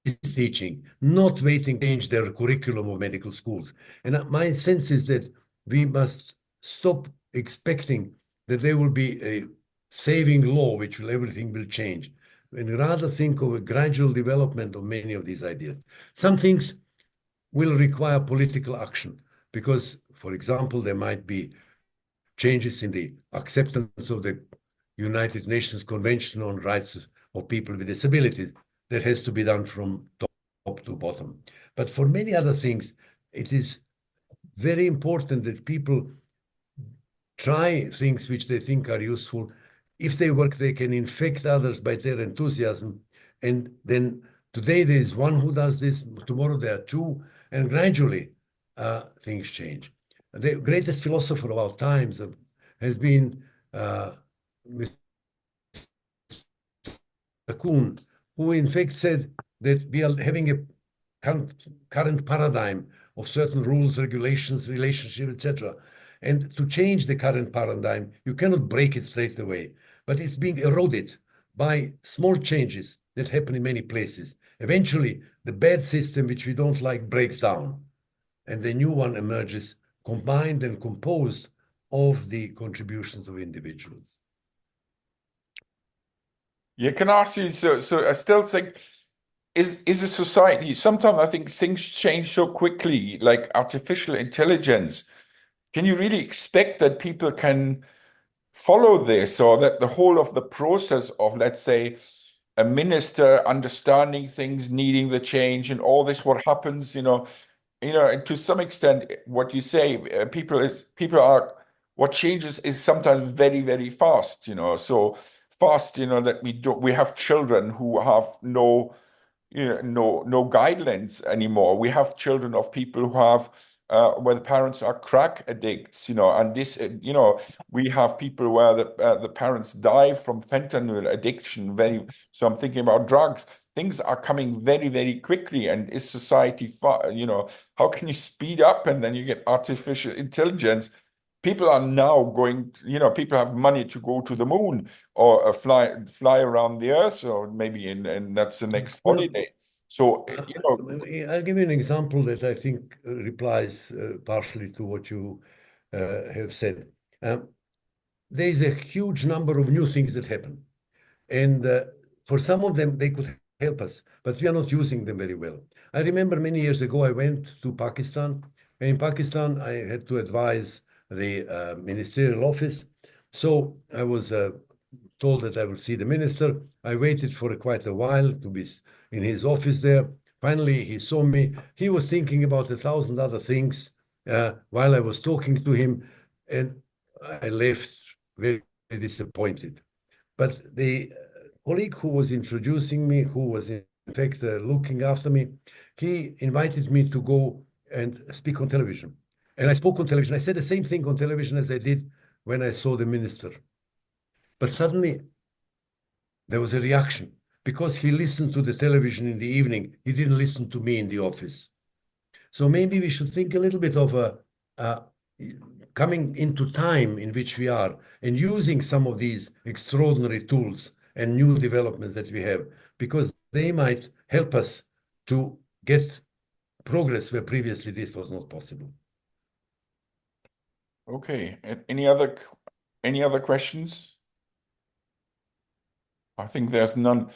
C: is teaching, not waiting to change their curriculum of medical schools. And my sense is that we must stop expecting that there will be a saving law which everything will change, and rather think of a gradual development of many of these ideas. Some things will require political action because, for example, there might be changes in the acceptance of the United Nations Convention on Rights of People with Disabilities. That has to be done from top to bottom. But for many other things, it is very important that people try things which they think are useful. If they work, they can infect others by their enthusiasm. And then today there is one who does this, tomorrow there are two, and gradually things change. The greatest philosopher of our times has been Mr. Kuhn, who in fact said that we are having a current paradigm of certain rules, regulations, relationships, etc. And to change the current paradigm, you cannot break it straight away, but it's being eroded by small changes that happen in many places. Eventually, the bad system, which we don't like, breaks down, and the new one emerges, combined and composed of the contributions of individuals.
A: Yeah, can I ask you, so I still think, is a society, sometimes I think things change so quickly, like artificial intelligence. Can you really expect that people can follow this, or that the whole of the process of, let's say, a minister understanding things, needing the change and all this, what happens, to some extent, what you say, what changes is sometimes very, very fast, so fast, that we have children who have no guidelines anymore. We have children of people who have where the parents are crack addicts, and this, we have people where the parents die from fentanyl addiction. So I'm thinking about drugs. Things are coming very, very quickly, and is society, how can you speed up and then you get artificial intelligence? People are now going, people have money to go to the moon or fly around the earth, or maybe and that's the next holiday. So,
C: I'll give you an example that I think replies partially to what you have said. There is a huge number of new things that happen. And for some of them, they could help us, but we are not using them very well. I remember many years ago, I went to Pakistan. And in Pakistan, I had to advise the ministerial office. So I was told that I would see the minister. I waited for quite a while to be in his office there. Finally, he saw me. He was thinking about 1,000 other things while I was talking to him, and I left very disappointed. But the colleague who was introducing me, who was in fact looking after me, he invited me to go and speak on television. And I spoke on television. I said the same thing on television as I did when I saw the minister. But suddenly there was a reaction because he listened to the television in the evening. He didn't listen to me in the office. So maybe we should think a little bit of coming into time in which we are and using some of these extraordinary tools and new developments that we have, because they might help us to get progress where previously this was not possible.
A: Okay. Any other questions? I think there's none.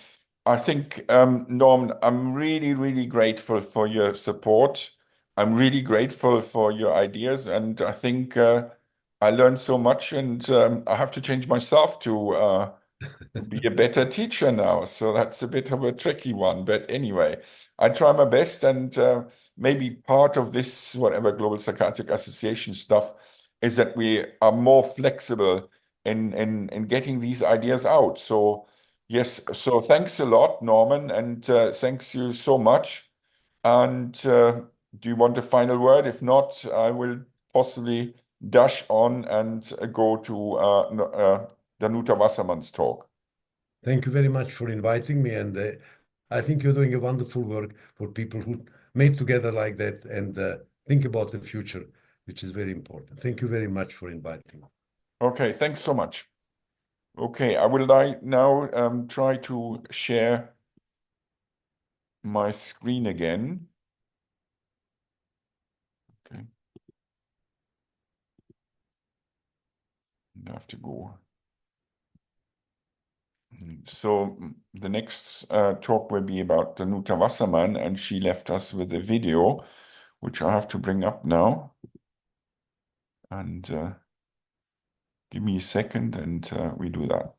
A: I think, Norman, I'm really, really grateful for your support. I'm really grateful for your ideas, and I think I learned so much, and I have to change myself to be a better teacher now. So that's a bit of a tricky one. But anyway, I try my best, and maybe part of this, whatever Global Psychiatric Association stuff, is that we are more flexible in getting these ideas out. So yes, so thanks a lot, Norman, and thanks you so much. And do you want a final word? If not, I will possibly dash on and go to Danuta Wasserman's talk.
C: Thank you very much for inviting me. And I think you're doing a wonderful work for people who made together like that and think about the future, which is very important. Thank you very much for inviting me.
A: Okay, thanks so much. Okay, I will now try to share my screen again. Okay. I have to go. So the next talk will be about Danuta Wasserman, and she left us with a video which I have to bring up now. And give me a second and we do that.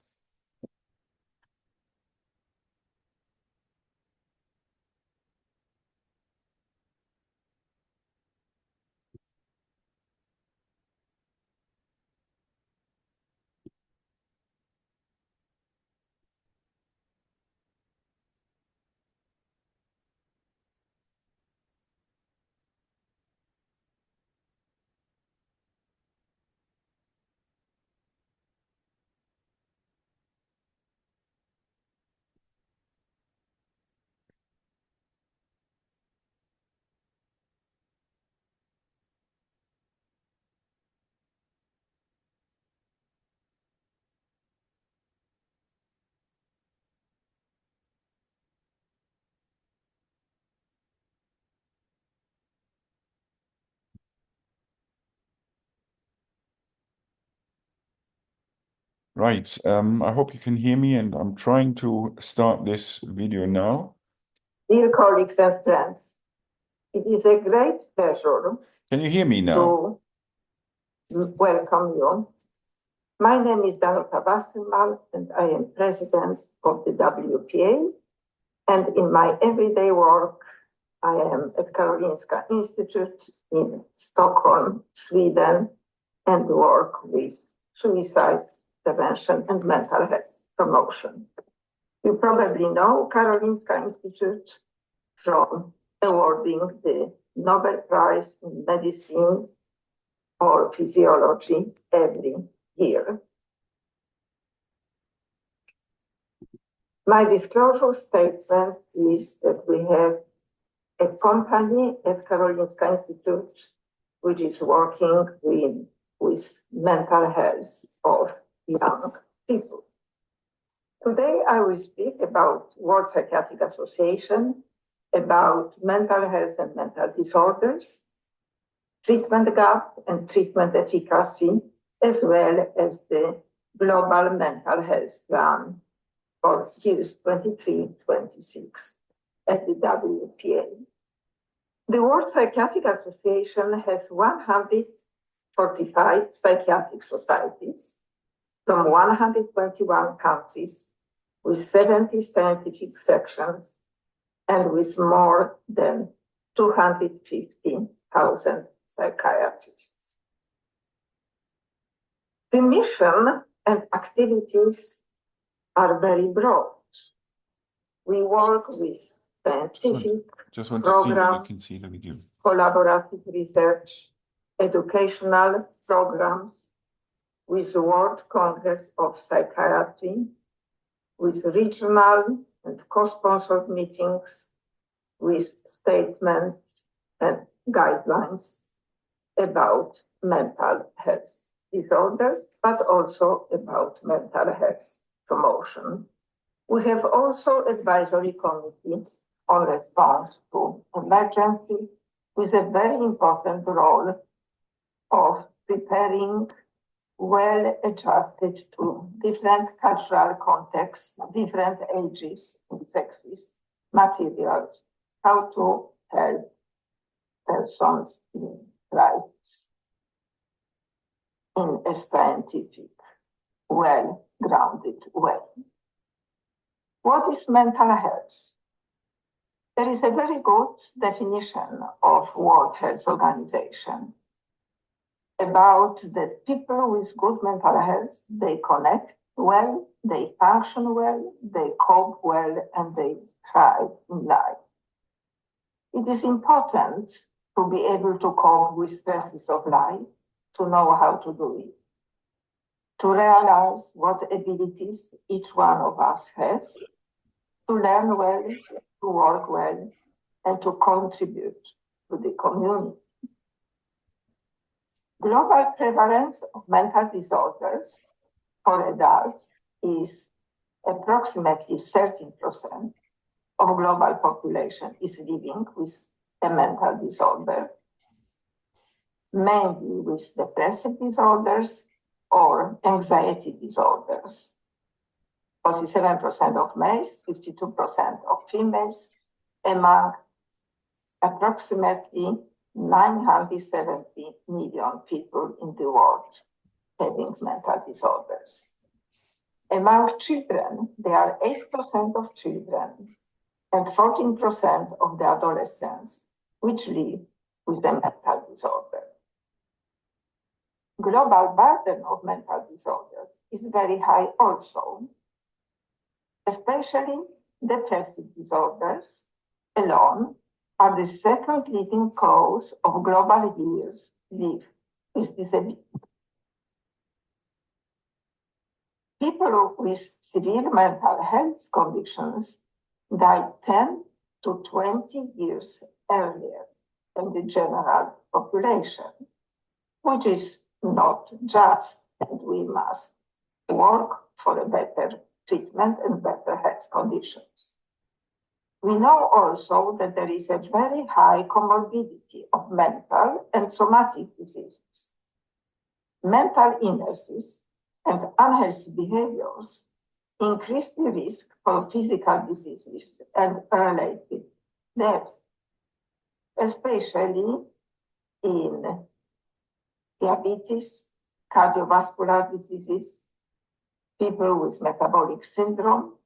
A: Right, I hope you can hear me, and I'm trying to start this video now.
F: Dear colleagues and friends, it is a great pleasure
A: Can you hear me now?
F: to welcome you. My name is Danuta Wasserman, and I am president of the WPA. And in my everyday work, I am at Karolinska Institute in Stockholm, Sweden, and work with suicide prevention and mental health promotion. You probably know Karolinska Institute from awarding the Nobel Prize in Medicine or Physiology every year. My disclosure statement is that we have a company at Karolinska Institute which is working with mental health of young people. Today I will speak about World Psychiatric Association, about mental health and mental disorders, treatment gap and treatment efficacy, as well as the Global Mental Health Plan for years 23-26 at the WPA. The World Psychiatric Association has 145 psychiatric societies from 121 countries with 70 scientific sections and with more than 250,000 psychiatrists. The mission and activities are very broad. We work with scientific
A: Just want to see if
F: program,
A: you can see the video.
F: collaborative research, educational programs, with the World Congress of Psychiatry, with regional and co-sponsored meetings, with statements and guidelines about mental health disorders, but also about mental health promotion. We have also advisory committee on response to emergencies with a very important role of preparing well-adjusted to different cultural contexts, different ages and sexes, materials, how to help persons in crisis in a scientific, well-grounded way. What is mental health? There is a very good definition of World Health Organization about that people with good mental health, they connect well, they function well, they cope well, and they thrive in life. It is important to be able to cope with stresses of life, to know how to do it, to realize what abilities each one of us has, to learn well, to work well, and to contribute to the community. Global prevalence of mental disorders for adults is approximately 13% of global population is living with a mental disorder, mainly with depressive disorders or anxiety disorders. 47% of males, 52% of females, among approximately 970 million people in the world having mental disorders. Among children, there are 8% of children and 14% of the adolescents which live with a mental disorder. Global burden of mental disorders is very high also, especially depressive disorders alone are the second leading cause of global years lived with disability. People with severe mental health conditions die 10 to 20 years earlier than the general population, which is not just, and we must work for a better treatment and better health conditions. We know also that there is a very high comorbidity of mental and somatic diseases. Mental illnesses and unhealthy behaviors increase the risk for physical diseases and related deaths, especially in diabetes, cardiovascular diseases, people with metabolic syndrome,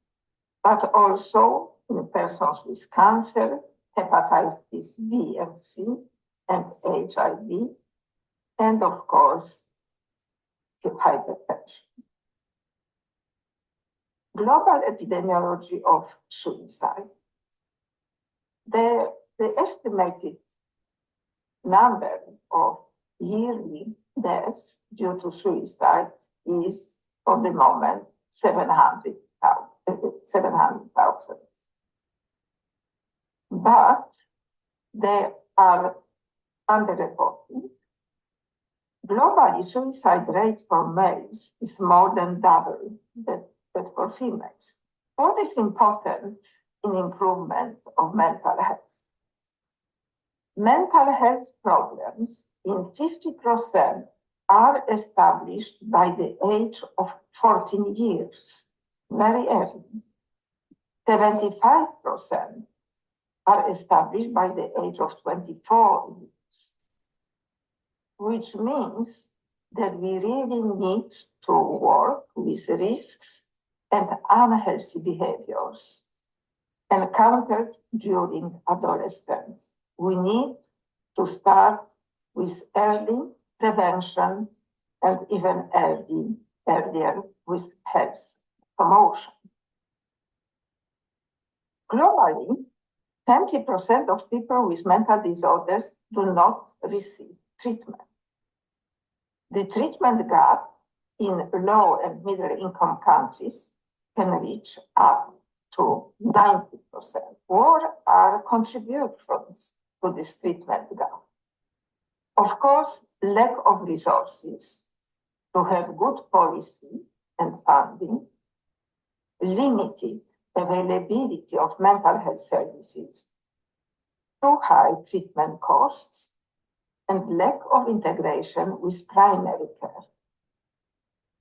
F: but also in persons with cancer, hepatitis B and C, and HIV, and of course, hypertension. Global epidemiology of suicide. The estimated number of yearly deaths due to suicide is, for the moment, 700,000. But they are underreported. Globally, suicide rate for males is more than double that for females. What is important in improvement of mental health? Mental health problems in 50% are established by the age of 14 years, very early. 75% are established by the age of 24 years, which means that we really need to work with risks and unhealthy behaviors encountered during adolescence. We need to start with early prevention and even earlier with health promotion. Globally, 20% of people with mental disorders do not receive treatment. The treatment gap in low and middle income countries can reach up to 90%. What are contributions to this treatment gap? Of course, lack of resources to have good policy and funding, limited availability of mental health services, too high treatment costs, and lack of integration with primary care.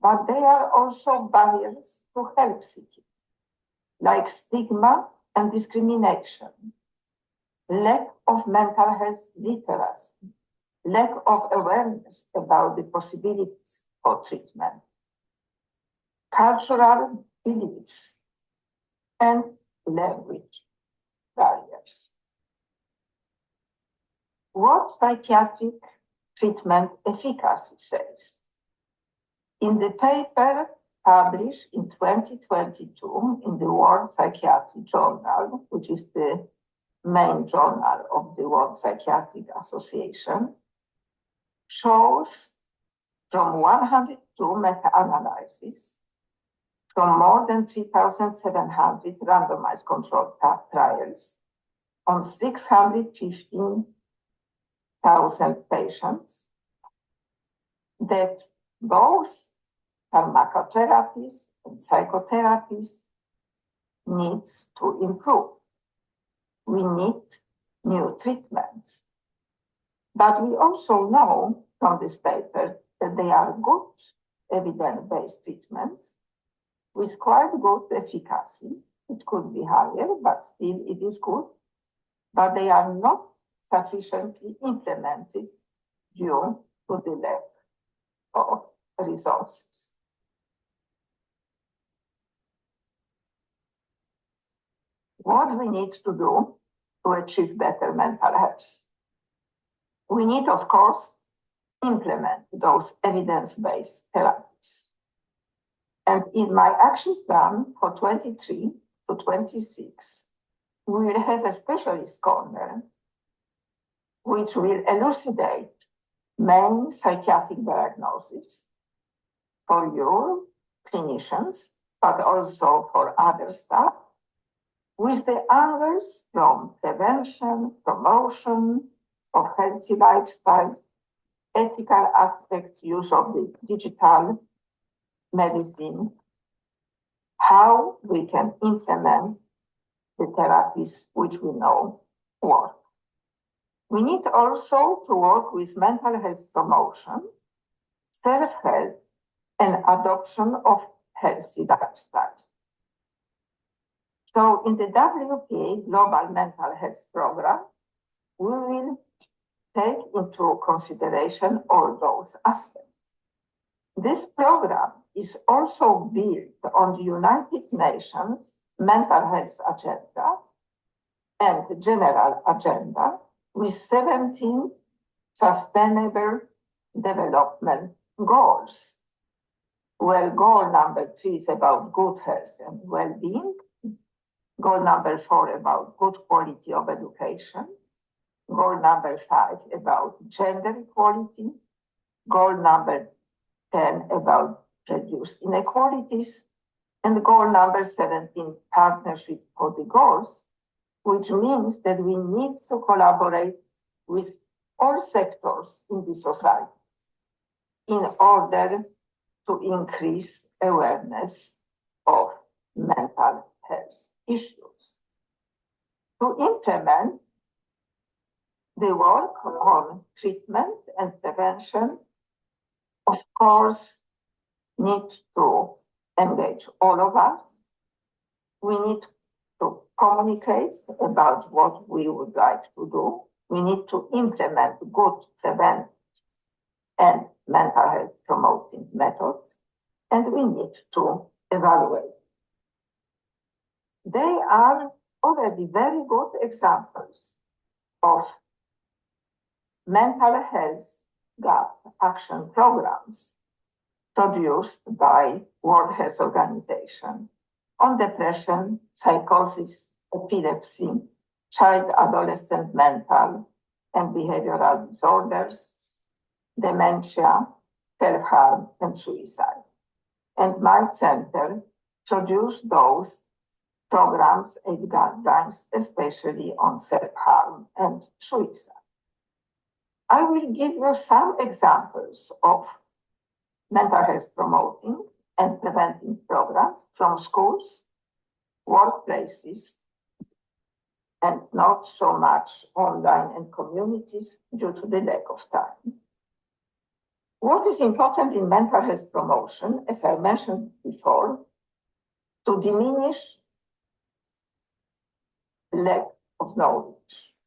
F: But there are also barriers to help seeking, like stigma and discrimination, lack of mental health literacy, lack of awareness about the possibilities for treatment, cultural beliefs, and language barriers. What psychiatric treatment efficacy says? In the paper published in 2022 in the World Psychiatry Journal, which is the main journal of the World Psychiatric Association, shows from 102 meta-analyses from more than 3,700 randomized controlled trials on 615,000 patients that both pharmacotherapies and psychotherapies needs to improve. We need new treatments. But we also know from this paper that they are good evidence-based treatments with quite good efficacy. It could be higher, but still it is good. But they are not sufficiently implemented due to the lack of resources. What we need to do to achieve better mental health? We need, of course, implement those evidence-based therapies. And in my action plan for 23 to 26, we will have a specialist corner which will elucidate main psychiatric diagnoses for you clinicians, but also for other staff, with the angles from prevention, promotion of healthy lifestyles, ethical aspects, use of the digital medicine, how we can implement the therapies which we know work. We need also to work with mental health promotion, self-help, and adoption of healthy lifestyles. So in the WPA Global Mental Health Program, we will take into consideration all those aspects. This program is also built on the United Nations Mental Health Agenda and the General Agenda with 17 Sustainable Development Goals, where goal number 3 is about good health and well-being, goal number 4 about good quality of education, goal number 5 about gender equality, goal number 10 about reduced inequalities, and goal number 17, partnership for the goals, which means that we need to collaborate with all sectors in the society in order to increase awareness of mental health issues. To implement the work on treatment and prevention, of course, need to engage all of us. We need to communicate about what we would like to do. We need to implement good preventive and mental health promoting methods, and we need to evaluate. They are already very good examples of mental health gap action programs produced by World Health Organization on depression, psychosis, epilepsy, child adolescent mental and behavioral disorders, dementia, self-harm, and suicide. And my center produced those programs and guidelines, especially on self-harm and suicide. I will give you some examples of mental health promoting and preventing programs from schools, workplaces, and not so much online and communities due to the lack of time. What is important in mental health promotion, as I mentioned before, to diminish lack of knowledge.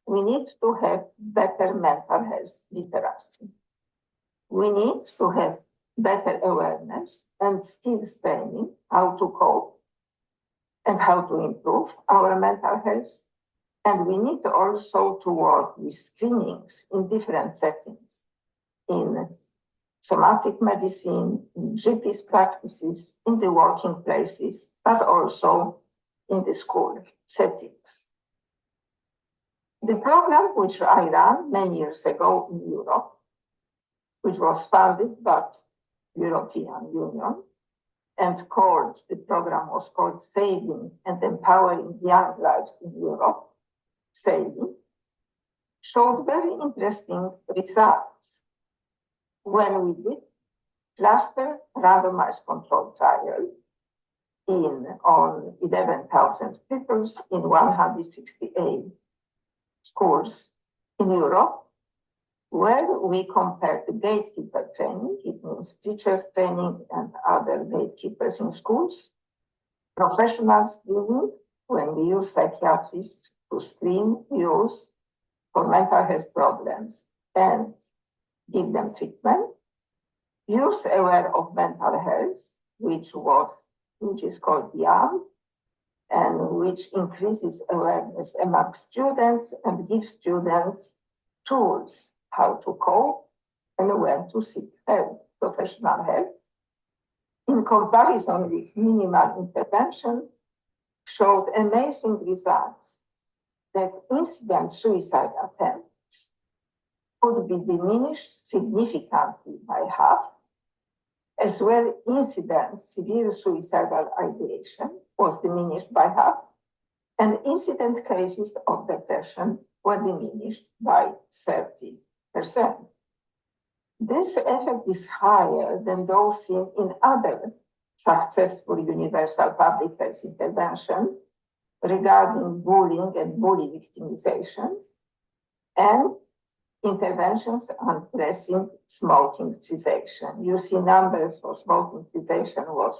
F: We need to have better mental health literacy. We need to have better awareness and skills training, how to cope and how to improve our mental health. And we need also to work with screenings in different settings, in somatic medicine, in GP's practices, in the working places, but also in the school settings. The program which I ran many years ago in Europe, which was funded by the European Union, and the program was called Saving and Empowering Young Lives in Europe, Saving, showed very interesting results when we did cluster randomized control trial on 11,000 people in 168 schools in Europe, where we compared the gatekeeper training, it means teachers training and other gatekeepers in schools, professional screening, when we use psychiatrists to screen youth for mental health problems and give them treatment. Youth aware of mental health, which is called YAM, and which increases awareness among students and gives students tools how to cope and when to seek help, professional help. In comparison with minimal intervention, showed amazing results that incident suicide attempts could be diminished significantly by half, as well incident severe suicidal ideation was diminished by half, and incident cases of depression were diminished by 30%. This effect is higher than those seen in other successful universal public health intervention regarding bullying and bully victimization, and interventions addressing smoking cessation. You see numbers for smoking cessation was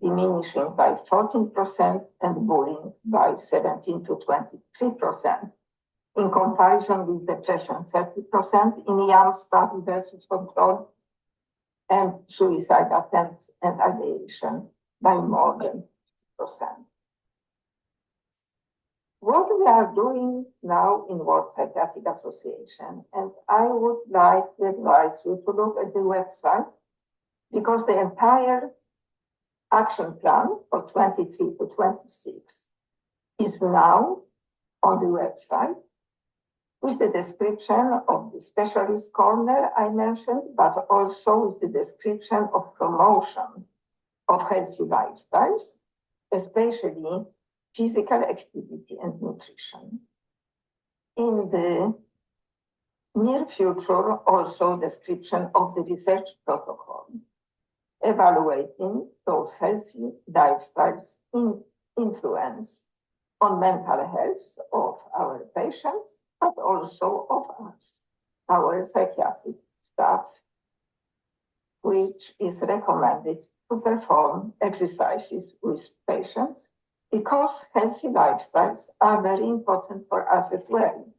F: diminishing by 14% and bullying by 17 to 23%. In comparison with depression, 30% in YAM study versus control, and suicide attempts and ideation by more than 50%. What we are doing now in World Psychiatric Association, and I would like to advise you to look at the website, because the entire action plan for 23 to 26 is now on the website, with the description of the specialist corner I mentioned, but also with the description of promotion of healthy lifestyles, especially physical activity and nutrition. In the near future, also description of the research protocol, evaluating those healthy lifestyles influence on mental health of our patients, but also of us, our psychiatric staff, which is recommended to perform exercises with patients, because healthy lifestyles are very important for us as well.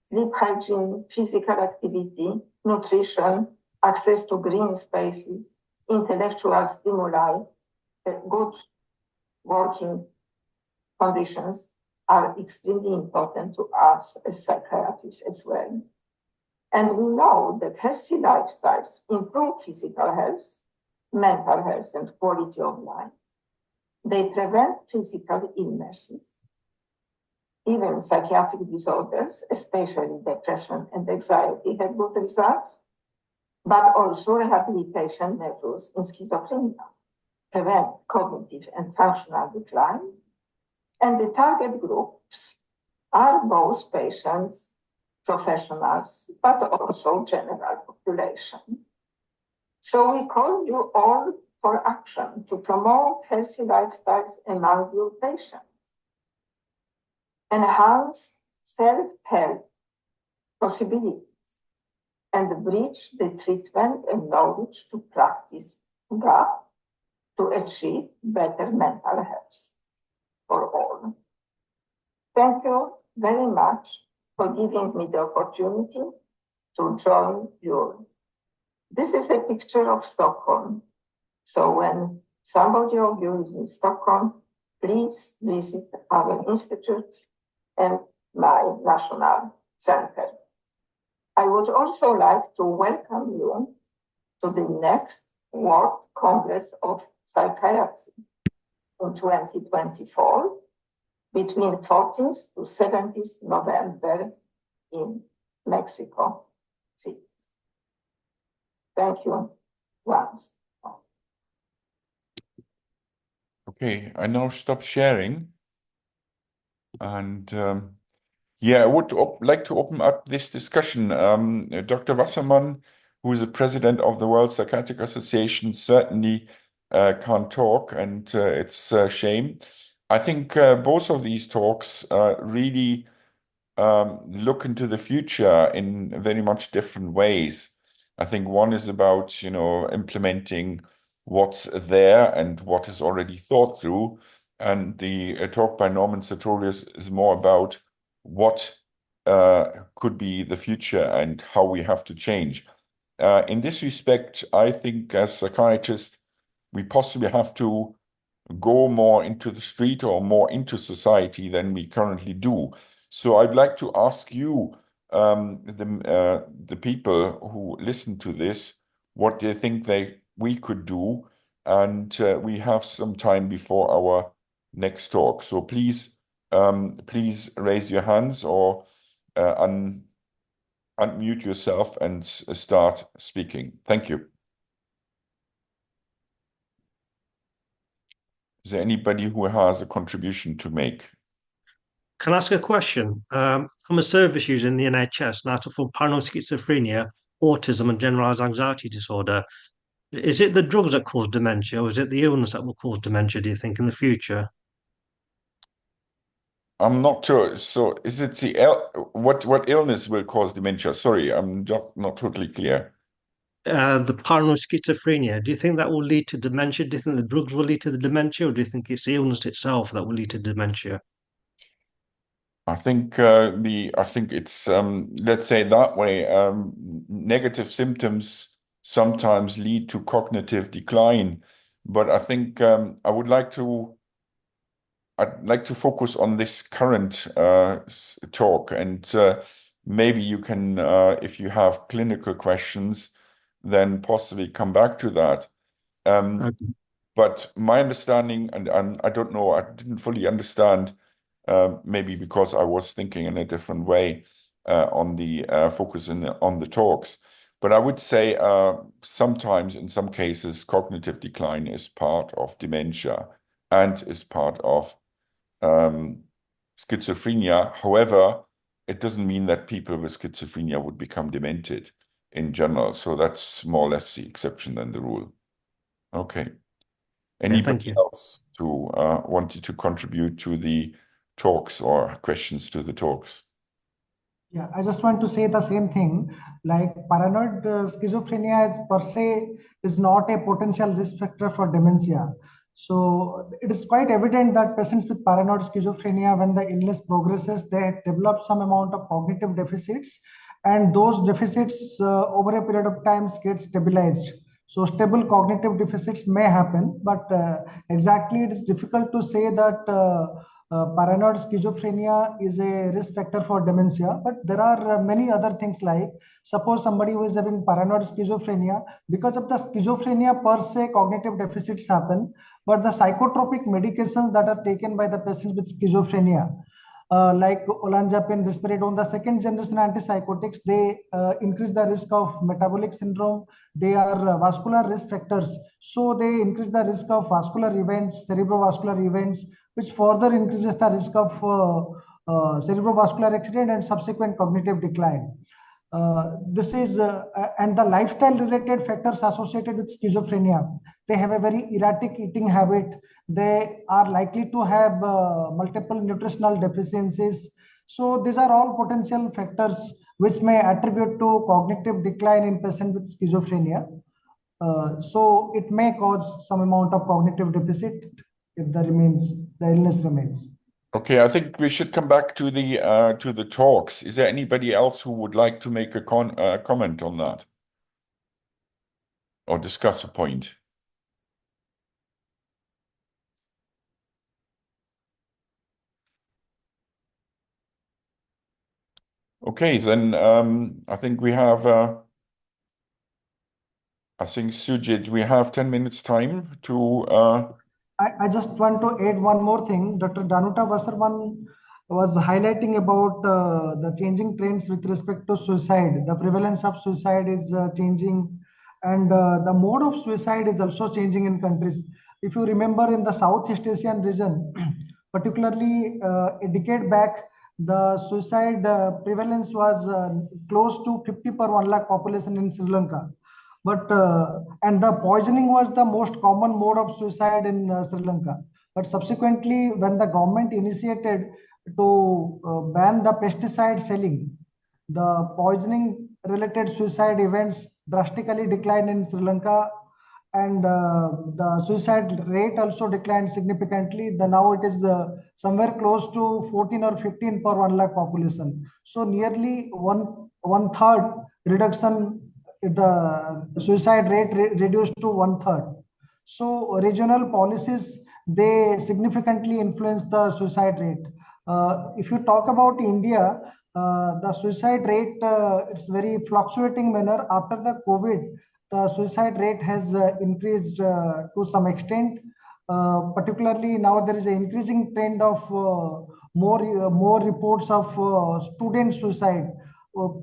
F: Sleep hygiene, physical activity, nutrition, access to green spaces, intellectual stimuli, good working conditions are extremely important to us as psychiatrists as well. And we know that healthy lifestyles improve physical health, mental health, and quality of life. They prevent physical illnesses, even psychiatric disorders, especially depression and anxiety, have good results, but also rehabilitation measures in schizophrenia prevent cognitive and functional decline. And the target groups are both patients, professionals, but also general population. So we call you all for action to promote healthy lifestyles among your patients, enhance self-help possibilities, and bridge the treatment and knowledge to practice gap to achieve better mental health for all. Thank you very much for giving me the opportunity to join you. This is a picture of Stockholm. So when somebody of you is in Stockholm, please visit our institute and my national center. I would also like to welcome you to the next World Congress of Psychiatry in 2024, between 14th to 17th November in Mexico City. Thank you once.
A: Okay, I now stop sharing. And yeah, I would like to open up this discussion. Dr. Wasserman, who is the president of the World Psychiatric Association, certainly can't talk, and it's a shame. I think both of these talks really look into the future in very much different ways. I think one is about, implementing what's there and what is already thought through. And the talk by Norman Sartorius is more about what could be the future and how we have to change. In this respect, I think as psychiatrists, we possibly have to go more into the street or more into society than we currently do. So I'd like to ask you, the people who listen to this, what they think we could do, and we have some time before our next talk. So please raise your hands or unmute yourself and start speaking. Thank you. Is there anybody who has a contribution to make?
G: Can I ask a question? I'm a service user in the NHS, and I suffer from paranoid schizophrenia, autism, and generalized anxiety disorder. Is it the drugs that cause dementia, or is it the illness that will cause dementia, do you think, in the future?
A: I'm not sure. So is it what illness will cause dementia? Sorry, I'm just not totally clear.
G: The paranoid schizophrenia, do you think that will lead to dementia? Do you think the drugs will lead to the dementia, or do you think it's the illness itself that will lead to dementia?
A: I think it's let's say that way. Negative symptoms sometimes lead to cognitive decline, but I think I'd like to focus on this current talk, and maybe you can, if you have clinical questions, then possibly come back to that.
G: Okay.
A: But my understanding, and I don't know, I didn't fully understand. Maybe because I was thinking in a different way on the focus on the talks. But I would say sometimes, in some cases, cognitive decline is part of dementia and is part of schizophrenia. However, it doesn't mean that people with schizophrenia would become demented in general. So that's more or less the exception than the rule. Okay. Anybody else who wanted to contribute to the talks or questions to the talks?
B: Yeah, I just want to say the same thing. Like paranoid schizophrenia per se is not a potential risk factor for dementia. So it is quite evident that patients with paranoid schizophrenia, when the illness progresses, they develop some amount of cognitive deficits, and those deficits over a period of time get stabilized. So stable cognitive deficits may happen, but exactly it is difficult to say that paranoid schizophrenia is a risk factor for dementia. But there are many other things, like suppose somebody who is having paranoid schizophrenia, because of the schizophrenia per se, cognitive deficits happen, but the psychotropic medications that are taken by the patient with schizophrenia, like olanzapine, risperidone, the second generation antipsychotics, they increase the risk of metabolic syndrome. They are vascular risk factors. So they increase the risk of vascular events, cerebrovascular events, which further increases the risk of cerebrovascular accident and subsequent cognitive decline. And the lifestyle related factors associated with schizophrenia. They have a very erratic eating habit. They are likely to have multiple nutritional deficiencies. So these are all potential factors which may attribute to cognitive decline in patients with schizophrenia. So it may cause some amount of cognitive deficit if the illness remains.
A: Okay, I think we should come back to the talks. Is there anybody else who would like to make a comment on that or discuss a point? Okay, then I think we have. I think Sujit, we have 10 minutes time to.
B: I just want to add one more thing. Dr. Danuta Wasserman was highlighting about the changing trends with respect to suicide. The prevalence of suicide is changing, and the mode of suicide is also changing in countries. If you remember, in the Southeast Asian region, particularly a decade back, the suicide prevalence was close to 50 per 1 lakh population in Sri Lanka. But and the poisoning was the most common mode of suicide in Sri Lanka. But subsequently, when the government initiated to ban the pesticide selling, the poisoning related suicide events drastically declined in Sri Lanka, and the suicide rate also declined significantly. Now it is somewhere close to 14 or 15 per 1 lakh population. So nearly one third reduction. The suicide rate reduced to one third. So regional policies, they significantly influence the suicide rate. If you talk about India, the suicide rate, it's very fluctuating manner. After the COVID, the suicide rate has increased to some extent. Particularly now there is an increasing trend of more reports of student suicide.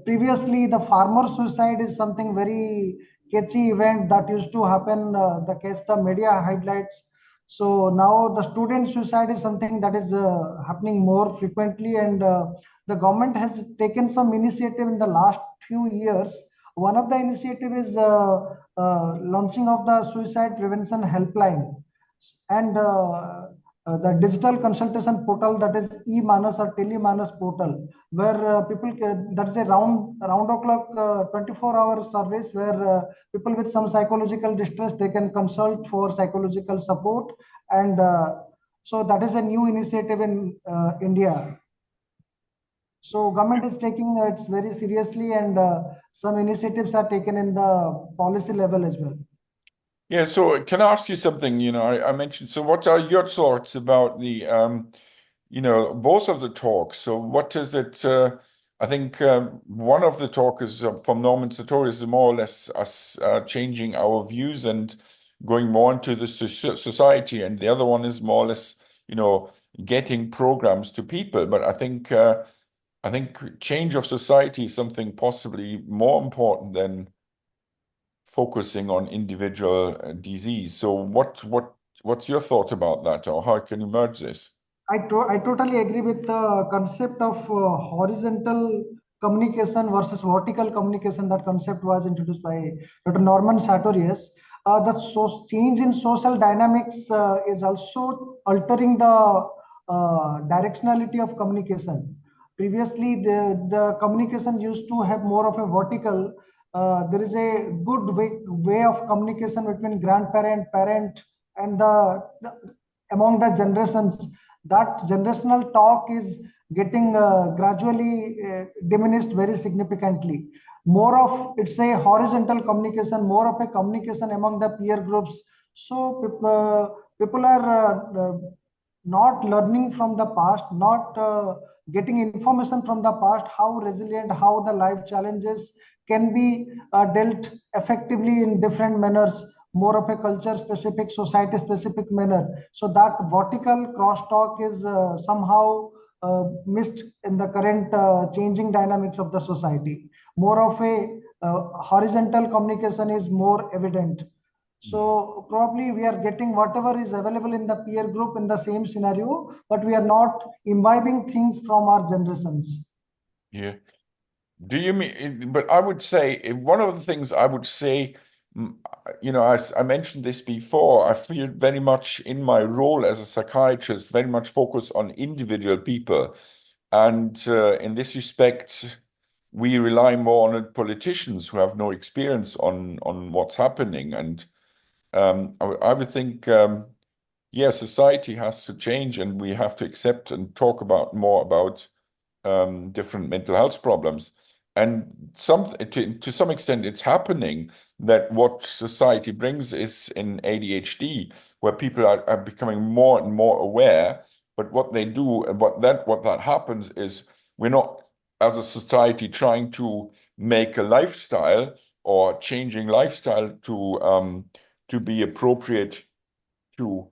B: Previously, the farmer suicide is something very catchy event that used to happen, the catch the media highlights. So now the student suicide is something that is happening more frequently, and the government has taken some initiative in the last few years. One of the initiative is launching of the suicide prevention helpline, and the digital consultation portal, that is eManas or Telemanas portal, where people that is a round the clock 24-hour service where people with some psychological distress, they can consult for psychological support, and so that is a new initiative in India. So government is taking it very seriously, and some initiatives are taken in the policy level as well.
A: Yeah, so can I ask you something? I mentioned, so what are your thoughts about the, both of the talks? So what is it? I think one of the talk is from Norman Sartorius, more or less us changing our views and going more into the society, and the other one is more or less, getting programs to people. But I think change of society is something possibly more important than focusing on individual disease. So what's your thought about that, or how can you merge this?
B: I totally agree with the concept of horizontal communication versus vertical communication. That concept was introduced by Dr. Norman Sartorius. The change in social dynamics is also altering the directionality of communication. Previously, the communication used to have more of a vertical. There is a good way of communication between grandparent, parent, and among the generations. That generational talk is getting gradually diminished very significantly. More of it's a horizontal communication, more of a communication among the peer groups. So people are not learning from the past, not getting information from the past, how resilient, how the life challenges can be dealt effectively in different manners, more of a culture specific, society specific manner. So that vertical crosstalk is somehow missed in the current changing dynamics of the society. More of a horizontal communication is more evident. So probably we are getting whatever is available in the peer group in the same scenario, but we are not imbibing things from our generations.
A: Yeah. Do you mean, but I would say, one of the things I would say, as I mentioned this before, I feel very much in my role as a psychiatrist, very much focused on individual people. And in this respect, we rely more on politicians who have no experience on what's happening. And I would think, society has to change, and we have to accept and talk more about different mental health problems. And to some extent, it's happening that what society brings is in ADHD, where people are becoming more and more aware. But what they do and what that happens is, we're not, as a society, trying to make a lifestyle or changing lifestyle to be appropriate to.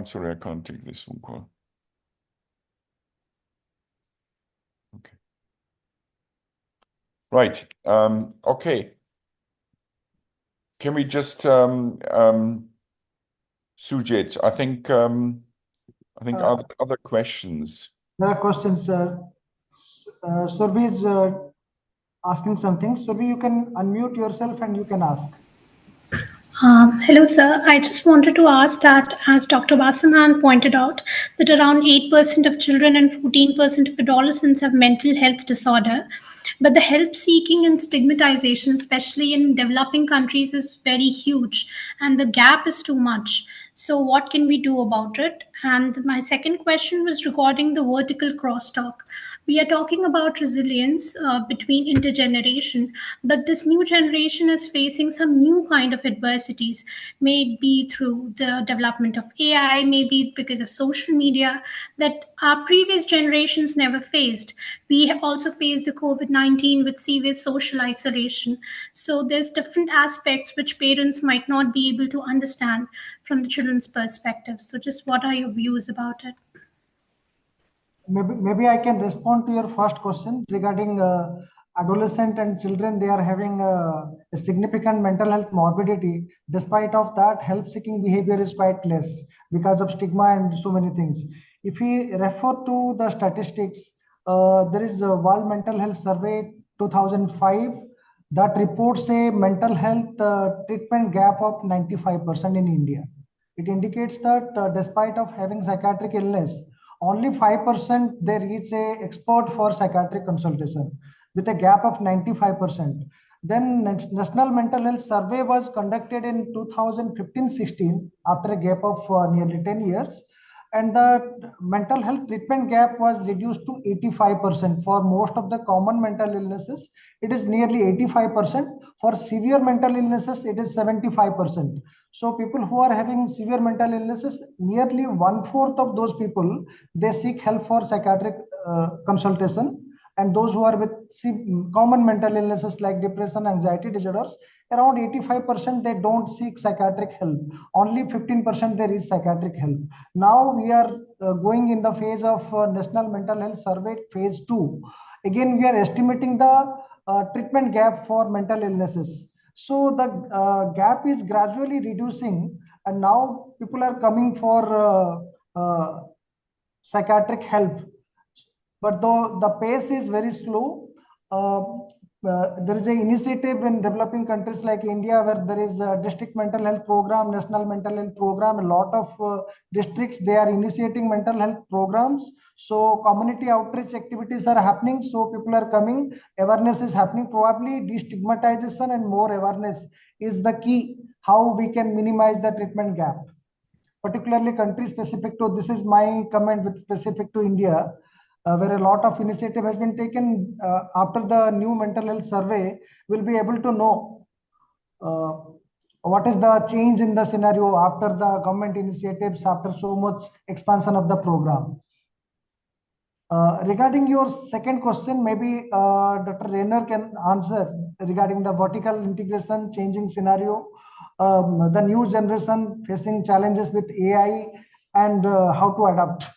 A: Sorry, I can't take this phone call. Okay. Right. Okay. Can we just Sujit? I think other questions.
B: There are questions. Surabhi is asking something. Surabhi, you can unmute yourself and you can ask.
H: Hello, sir. I just wanted to ask that, as Dr. Wasserman pointed out, that around 8% of children and 14% of adolescents have mental health disorder. But the help seeking and stigmatization, especially in developing countries, is very huge, and the gap is too much. So, what can we do about it? And my second question was regarding the vertical crosstalk. We are talking about resilience between intergeneration, but this new generation is facing some new kind of adversities, may it be through the development of AI, maybe because of social media, that our previous generations never faced. We also faced the COVID-19 with severe social isolation. So there's different aspects which parents might not be able to understand from the children's perspective. So just what are your views about it?
B: Maybe I can respond to your first question regarding adolescent and children. They are having a significant mental health morbidity. Despite of that, help-seeking behavior is quite less because of stigma and so many things. If we refer to the statistics, there is a World Mental Health Survey 2005 that reports a mental health treatment gap of 95% in India. It indicates that despite of having psychiatric illness, only 5% they reach a expert for psychiatric consultation with a gap of 95%. Then National Mental Health Survey was conducted in 2015-16 after a gap of nearly 10 years. And the mental health treatment gap was reduced to 85% for most of the common mental illnesses. It is nearly 85%. For severe mental illnesses, it is 75%. So people who are having severe mental illnesses, nearly 1/4 of those people, they seek help for psychiatric consultation. And those who are with common mental illnesses like depression, anxiety disorders, around 85% they don't seek psychiatric help. Only 15% they reach psychiatric help. Now we are going in the phase of National Mental Health Survey phase 2. Again, we are estimating the treatment gap for mental illnesses. So the gap is gradually reducing, and now people are coming for psychiatric help. But though the pace is very slow, there is an initiative in developing countries like India where there is a district mental health program, national mental health program. A lot of districts, they are initiating mental health programs. So community outreach activities are happening. So people are coming, awareness is happening. Probably destigmatization and more awareness is the key how we can minimize the treatment gap. Particularly country specific to, this is my comment with specific to India. Where a lot of initiative has been taken after the new mental health survey, we'll be able to know what is the change in the scenario after the government initiatives, after so much expansion of the program. Regarding your second question, maybe Dr. Rayner can answer regarding the vertical integration, changing scenario, the new generation facing challenges with AI, and how to adapt.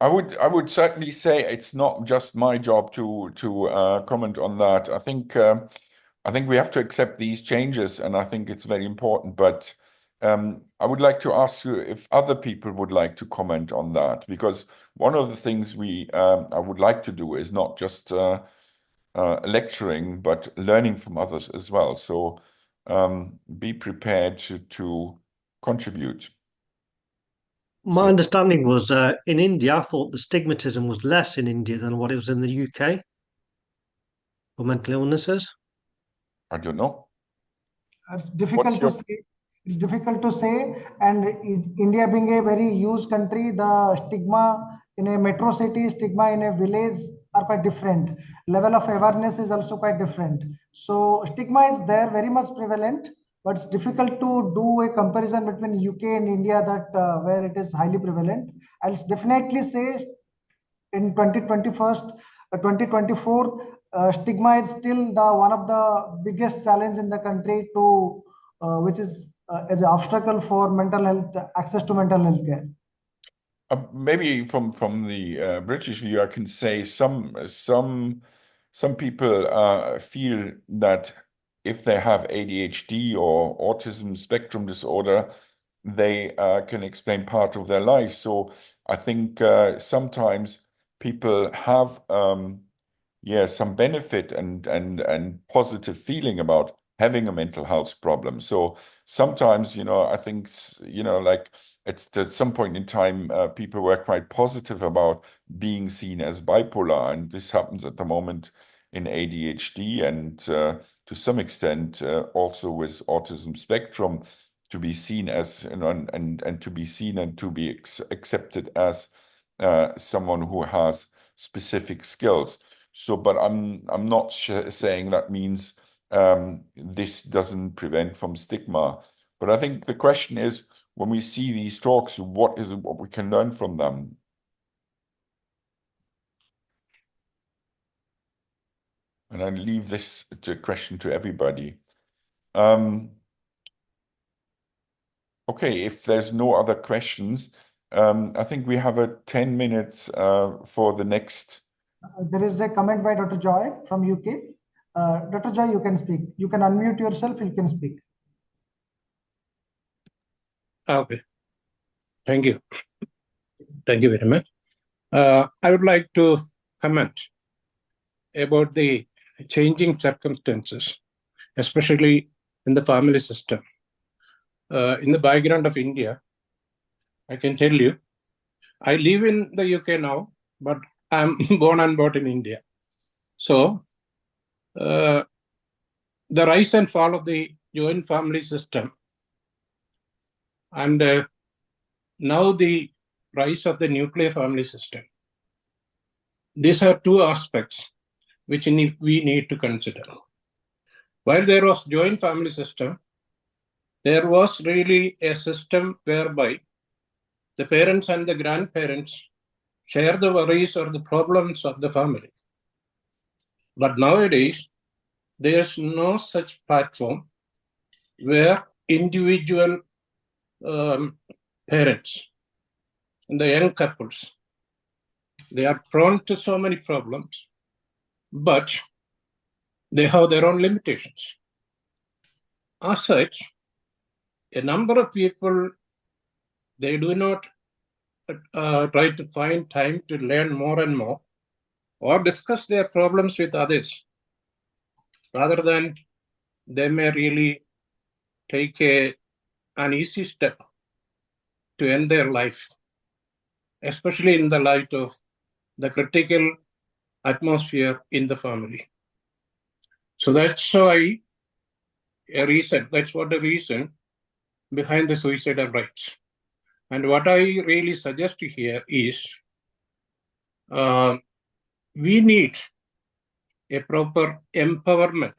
A: I would certainly say it's not just my job to comment on that. I think we have to accept these changes, and I think it's very important. But I would like to ask you if other people would like to comment on that, because one of the things I would like to do is not just lecturing, but learning from others as well. So be prepared to contribute.
G: My understanding was in India, I thought the stigmatism was less in India than what it was in the UK for mental illnesses.
A: I don't know.
B: It's difficult to say. It's difficult to say. And India being a very huge country, the stigma in a metro city, stigma in a village are quite different. Level of awareness is also quite different. So stigma is there, very much prevalent. But it's difficult to do a comparison between UK and India that where it is highly prevalent. I'll definitely say in 2024, stigma is still the one of the biggest challenge in the country to which is as an obstacle for mental health, access to mental health care.
A: Maybe from the British view, I can say some people feel that if they have ADHD or autism spectrum disorder, they can explain part of their life. So I think sometimes people have some benefit and positive feeling about having a mental health problem. So sometimes, I think, like at some point in time, people were quite positive about being seen as bipolar. And this happens at the moment in ADHD and to some extent also with autism spectrum, to be seen as, and to be seen and to be accepted as someone who has specific skills. So, but I'm not saying that means this doesn't prevent from stigma. But I think the question is, when we see these talks, what is it, what we can learn from them? And I leave this question to everybody. Okay, if there's no other questions, I think we have 10 minutes for the next.
B: There is a comment by Dr. Joy from UK. Dr. Joy, you can speak. You can unmute yourself, you can speak.
E: Okay. Thank you. Thank you very much. I would like to comment about the changing circumstances, especially in the family system. In the background of India, I can tell you, I live in the UK now, but I'm born and brought in India. So the rise and fall of the joint family system and now the rise of the nuclear family system. These are two aspects which we need to consider. While there was joint family system, there was really a system whereby the parents and the grandparents share the worries or the problems of the family. But nowadays, there's no such platform where individual parents and the young couples, they are prone to so many problems, but they have their own limitations. As such, a number of people, they do not try to find time to learn more and more or discuss their problems with others. Rather than they may really take an easy step to end their life, especially in the light of the critical atmosphere in the family. So that's why that's what the reason behind the suicidal rates. And what I really suggest here is we need a proper empowerment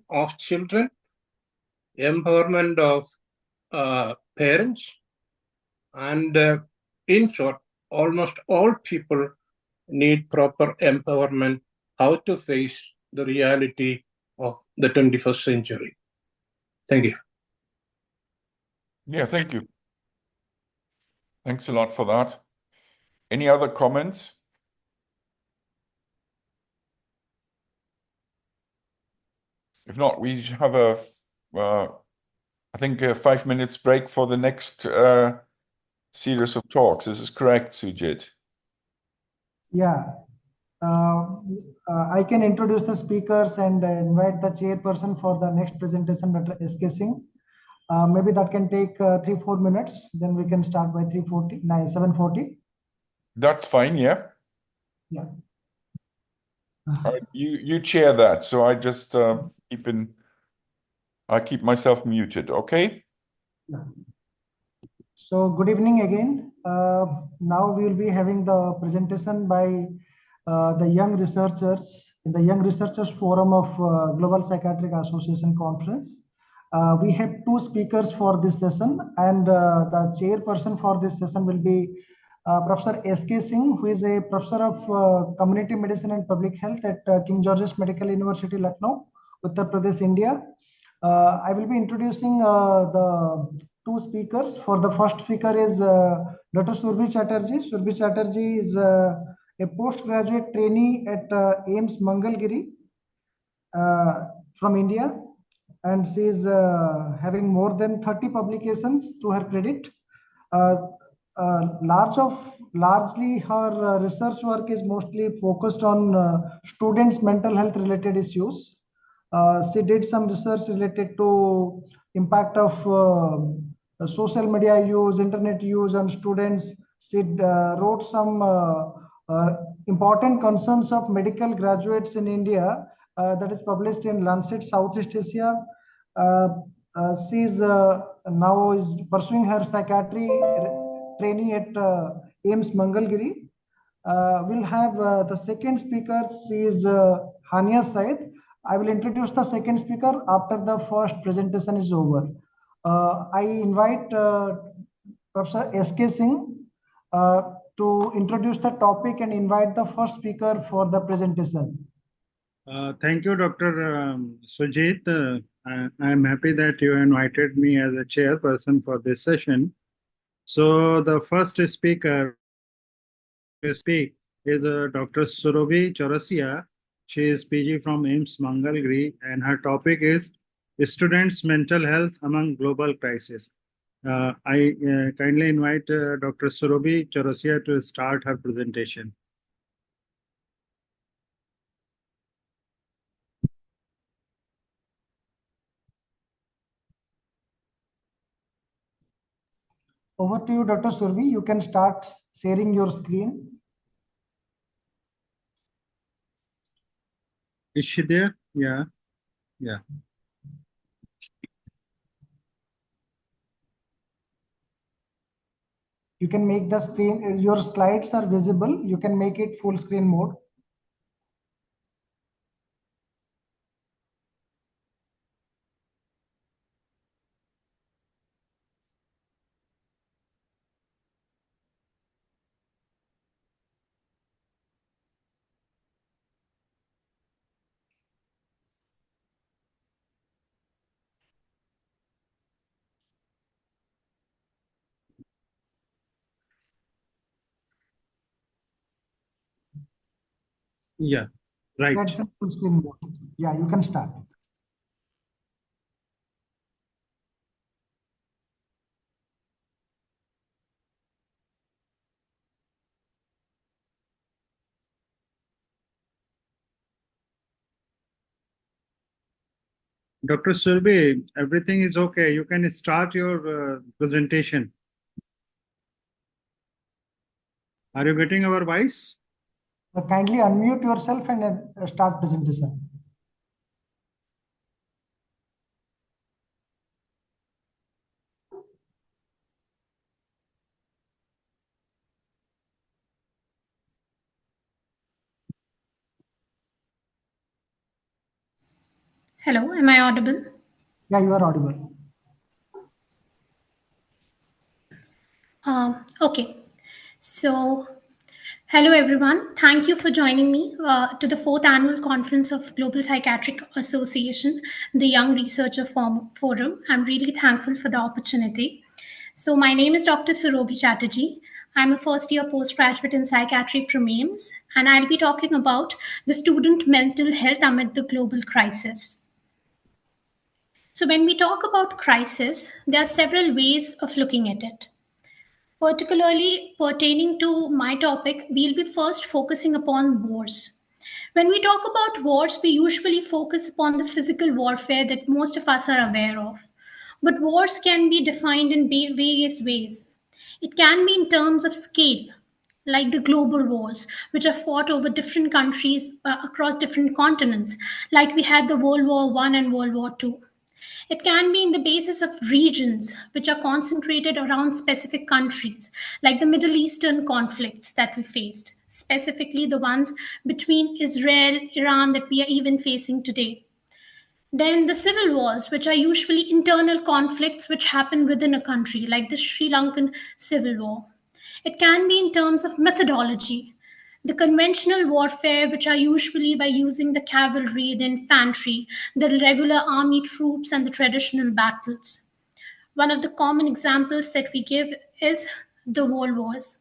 E: of children, empowerment of parents, and in short, almost all people need proper empowerment how to face the reality of the 21st century. Thank you.
A: Yeah, thank you. Thanks a lot for that. Any other comments? If not, we have I think a 5 minutes break for the next series of talks. This is correct, Sujit?
B: Yeah. I can introduce the speakers and invite the chairperson for the next presentation, Dr. S.K. Singh. Maybe that can take 3-4 minutes. Then we can start by 7:40.
A: That's fine, yeah.
B: Yeah.
A: You chair that, so I just keep myself muted, okay?
B: Yeah. So good evening again. Now we will be having the presentation by the young researchers in the Young Researchers Forum of Global Psychiatric Association Conference. We have 2 speakers for this session, and the chairperson for this session will be Professor S.K. Singh, who is a professor of community medicine and public health at King George's Medical University, Lucknow, Uttar Pradesh, India. I will be introducing the 2 speakers. For the first speaker is Dr. Surobhi Chatterjee. Surobhi Chatterjee is a postgraduate trainee at AIIMS Mangalgiri from India, and she is having more than 30 publications to her credit. Largely her research work is mostly focused on students' mental health related issues. She did some research related to impact of social media use, internet use on students. She wrote some important concerns of medical graduates in India that is published in Lancet Southeast Asia. She is now is pursuing her psychiatry training at AIMS Mangalgiri. We'll have the second speaker. She is Haniya Syed. I will introduce the second speaker after the first presentation is over. I invite Professor S.K. Singh to introduce the topic and invite the first speaker for the presentation.
I: Thank you, Dr. Sujit. I'm happy that you invited me as a chairperson for this session. So the first speaker to speak is Dr. Surobhi Chatterjee. She is PG from AIMS Mangalgiri, and her topic is Students' Mental Health Among Global Crises. I kindly invite Dr. Surobhi Chatterjee to start her presentation.
B: Over to you, Dr. Survi. You can start sharing your screen.
I: Is she there? Yeah. Yeah.
B: You can make the screen, your slides are visible. You can make it full screen mode.
I: Yeah, right.
B: That's a full screen mode. Yeah, you can start.
I: Dr. Surbi, everything is okay. You can start your presentation. Are you getting our voice?
B: Kindly unmute yourself and start presentation.
H: Hello, am I audible?
B: Yeah, you are audible.
H: Okay, so hello everyone. Thank you for joining me to the 4th annual conference of Global Psychiatric Association, the Young Researcher Forum. I'm really thankful for the opportunity. So my name is Dr. Surobhi Chatterjee. I'm a first-year postgraduate in psychiatry from AIMS, and I'll be talking about the student mental health amid the global crisis. So when we talk about crisis, there are several ways of looking at it. Particularly pertaining to my topic, we'll be first focusing upon wars. When we talk about wars, we usually focus upon the physical warfare that most of us are aware of. But wars can be defined in various ways. It can be in terms of scale, like the global wars, which are fought over different countries across different continents, like we had the World War I and World War II. It can be in the basis of regions which are concentrated around specific countries, like the Middle Eastern conflicts that we faced, specifically the ones between Israel, Iran that we are even facing today. Then the civil wars, which are usually internal conflicts which happen within a country, like the Sri Lankan civil war. It can be in terms of methodology, the conventional warfare, which are usually by using the cavalry, the infantry, the regular army troops, and the traditional battles. One of the common examples that we give is the world wars.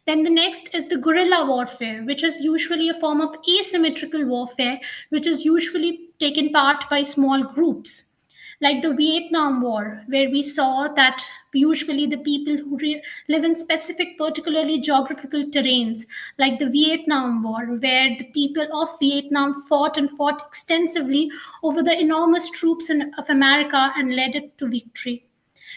H: Then the next is the guerrilla warfare, which is usually a form of asymmetrical warfare, which is usually taken part by small groups. like the Vietnam War, where we saw that usually the people who live in specific, particularly geographical terrains, like the Vietnam War, where the people of Vietnam fought and fought extensively over the enormous troops of America and led it to victory.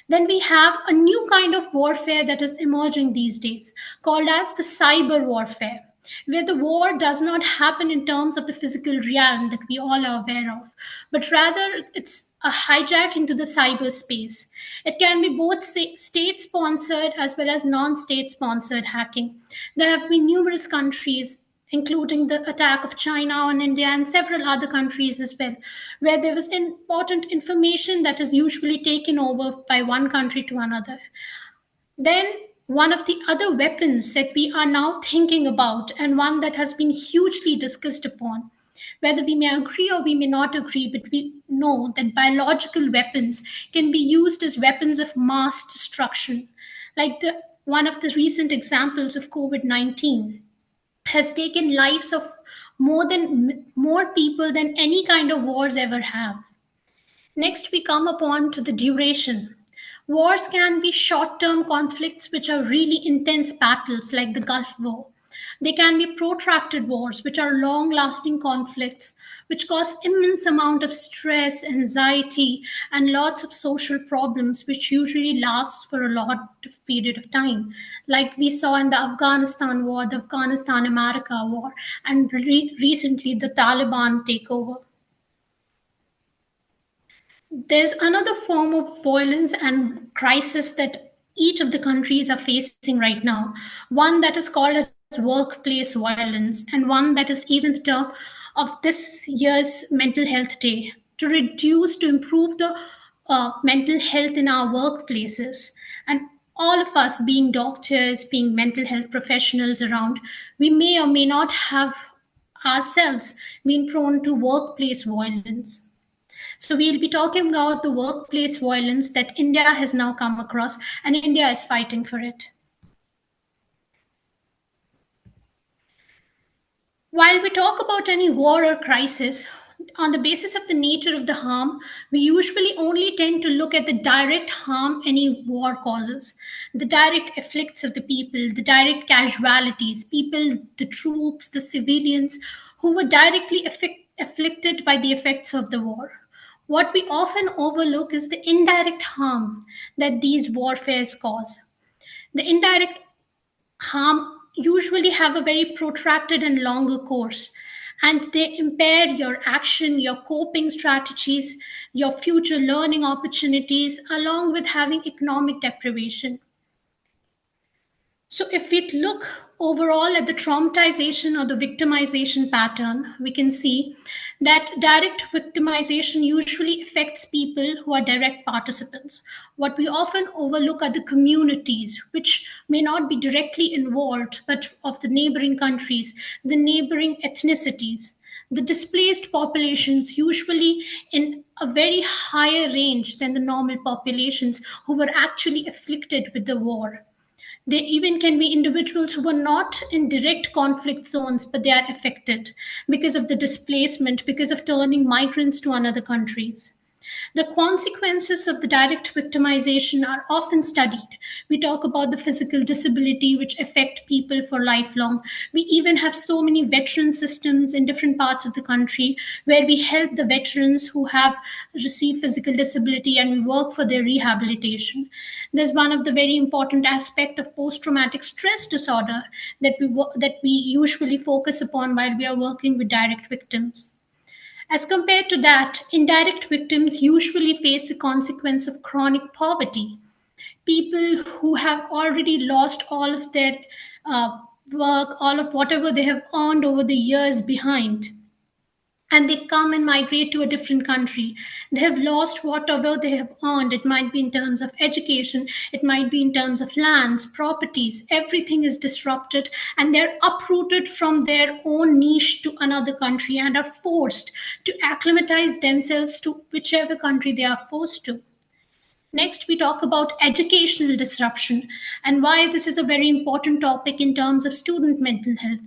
H: Then we have a new kind of warfare that is emerging these days called as the cyber warfare, where the war does not happen in terms of the physical realm that we all are aware of, but rather it's a hijack into the cyberspace. It can be both state sponsored as well as non state sponsored hacking. There have been numerous countries, including the attack of China on India and several other countries as well, where there was important information that is usually taken over by one country to another. Then, one of the other weapons that we are now thinking about, and one that has been hugely discussed upon, whether we may agree or we may not agree, but we know that biological weapons can be used as weapons of mass destruction. Like one of the recent examples of COVID-19 has taken lives of more people than any kind of wars ever have. Next, we come upon to the duration. Wars can be short-term conflicts which are really intense battles like the Gulf War. They can be protracted wars which are long-lasting conflicts which cause immense amount of stress, anxiety, and lots of social problems which usually last for a lot of period of time. Like we saw in the Afghanistan war, the Afghanistan-America war, and recently the Taliban takeover. There's another form of violence and crisis that each of the countries are facing right now, one that is called as workplace violence, and one that is even the term of this year's Mental Health Day, to improve the mental health in our workplaces. And all of us, being doctors, being mental health professionals around, we may or may not have ourselves been prone to workplace violence. So we'll be talking about the workplace violence that India has now come across, and India is fighting for it. While we talk about any war or crisis, on the basis of the nature of the harm, we usually only tend to look at the direct harm any war causes, the direct effects of the people, the direct casualties, people, the troops, the civilians who were directly afflicted by the effects of the war. What we often overlook is the indirect harm that these warfares cause. The indirect harm usually have a very protracted and longer course, and they impair your action, your coping strategies, your future learning opportunities, along with having economic deprivation. So if we look overall at the traumatization or the victimization pattern, we can see that direct victimization usually affects people who are direct participants. What we often overlook are the communities, which may not be directly involved, but of the neighboring countries, the neighboring ethnicities, the displaced populations, usually in a very higher range than the normal populations who were actually afflicted with the war. They even can be individuals who are not in direct conflict zones, but they are affected because of the displacement, because of turning migrants to another countries. The consequences of the direct victimization are often studied. We talk about the physical disability which affect people for lifelong. We even have so many veteran systems in different parts of the country where we help the veterans who have received physical disability and we work for their rehabilitation. There's one of the very important aspect of post-traumatic stress disorder that we usually focus upon while we are working with direct victims. As compared to that, indirect victims usually face the consequence of chronic poverty. People who have already lost all of their work, all of whatever they have earned over the years behind, and they come and migrate to a different country. They have lost whatever they have earned. It might be in terms of education, it might be in terms of lands, properties, everything is disrupted, and they're uprooted from their own niche to another country and are forced to acclimatize themselves to whichever country they are forced to. Next, we talk about educational disruption and why this is a very important topic in terms of student mental health.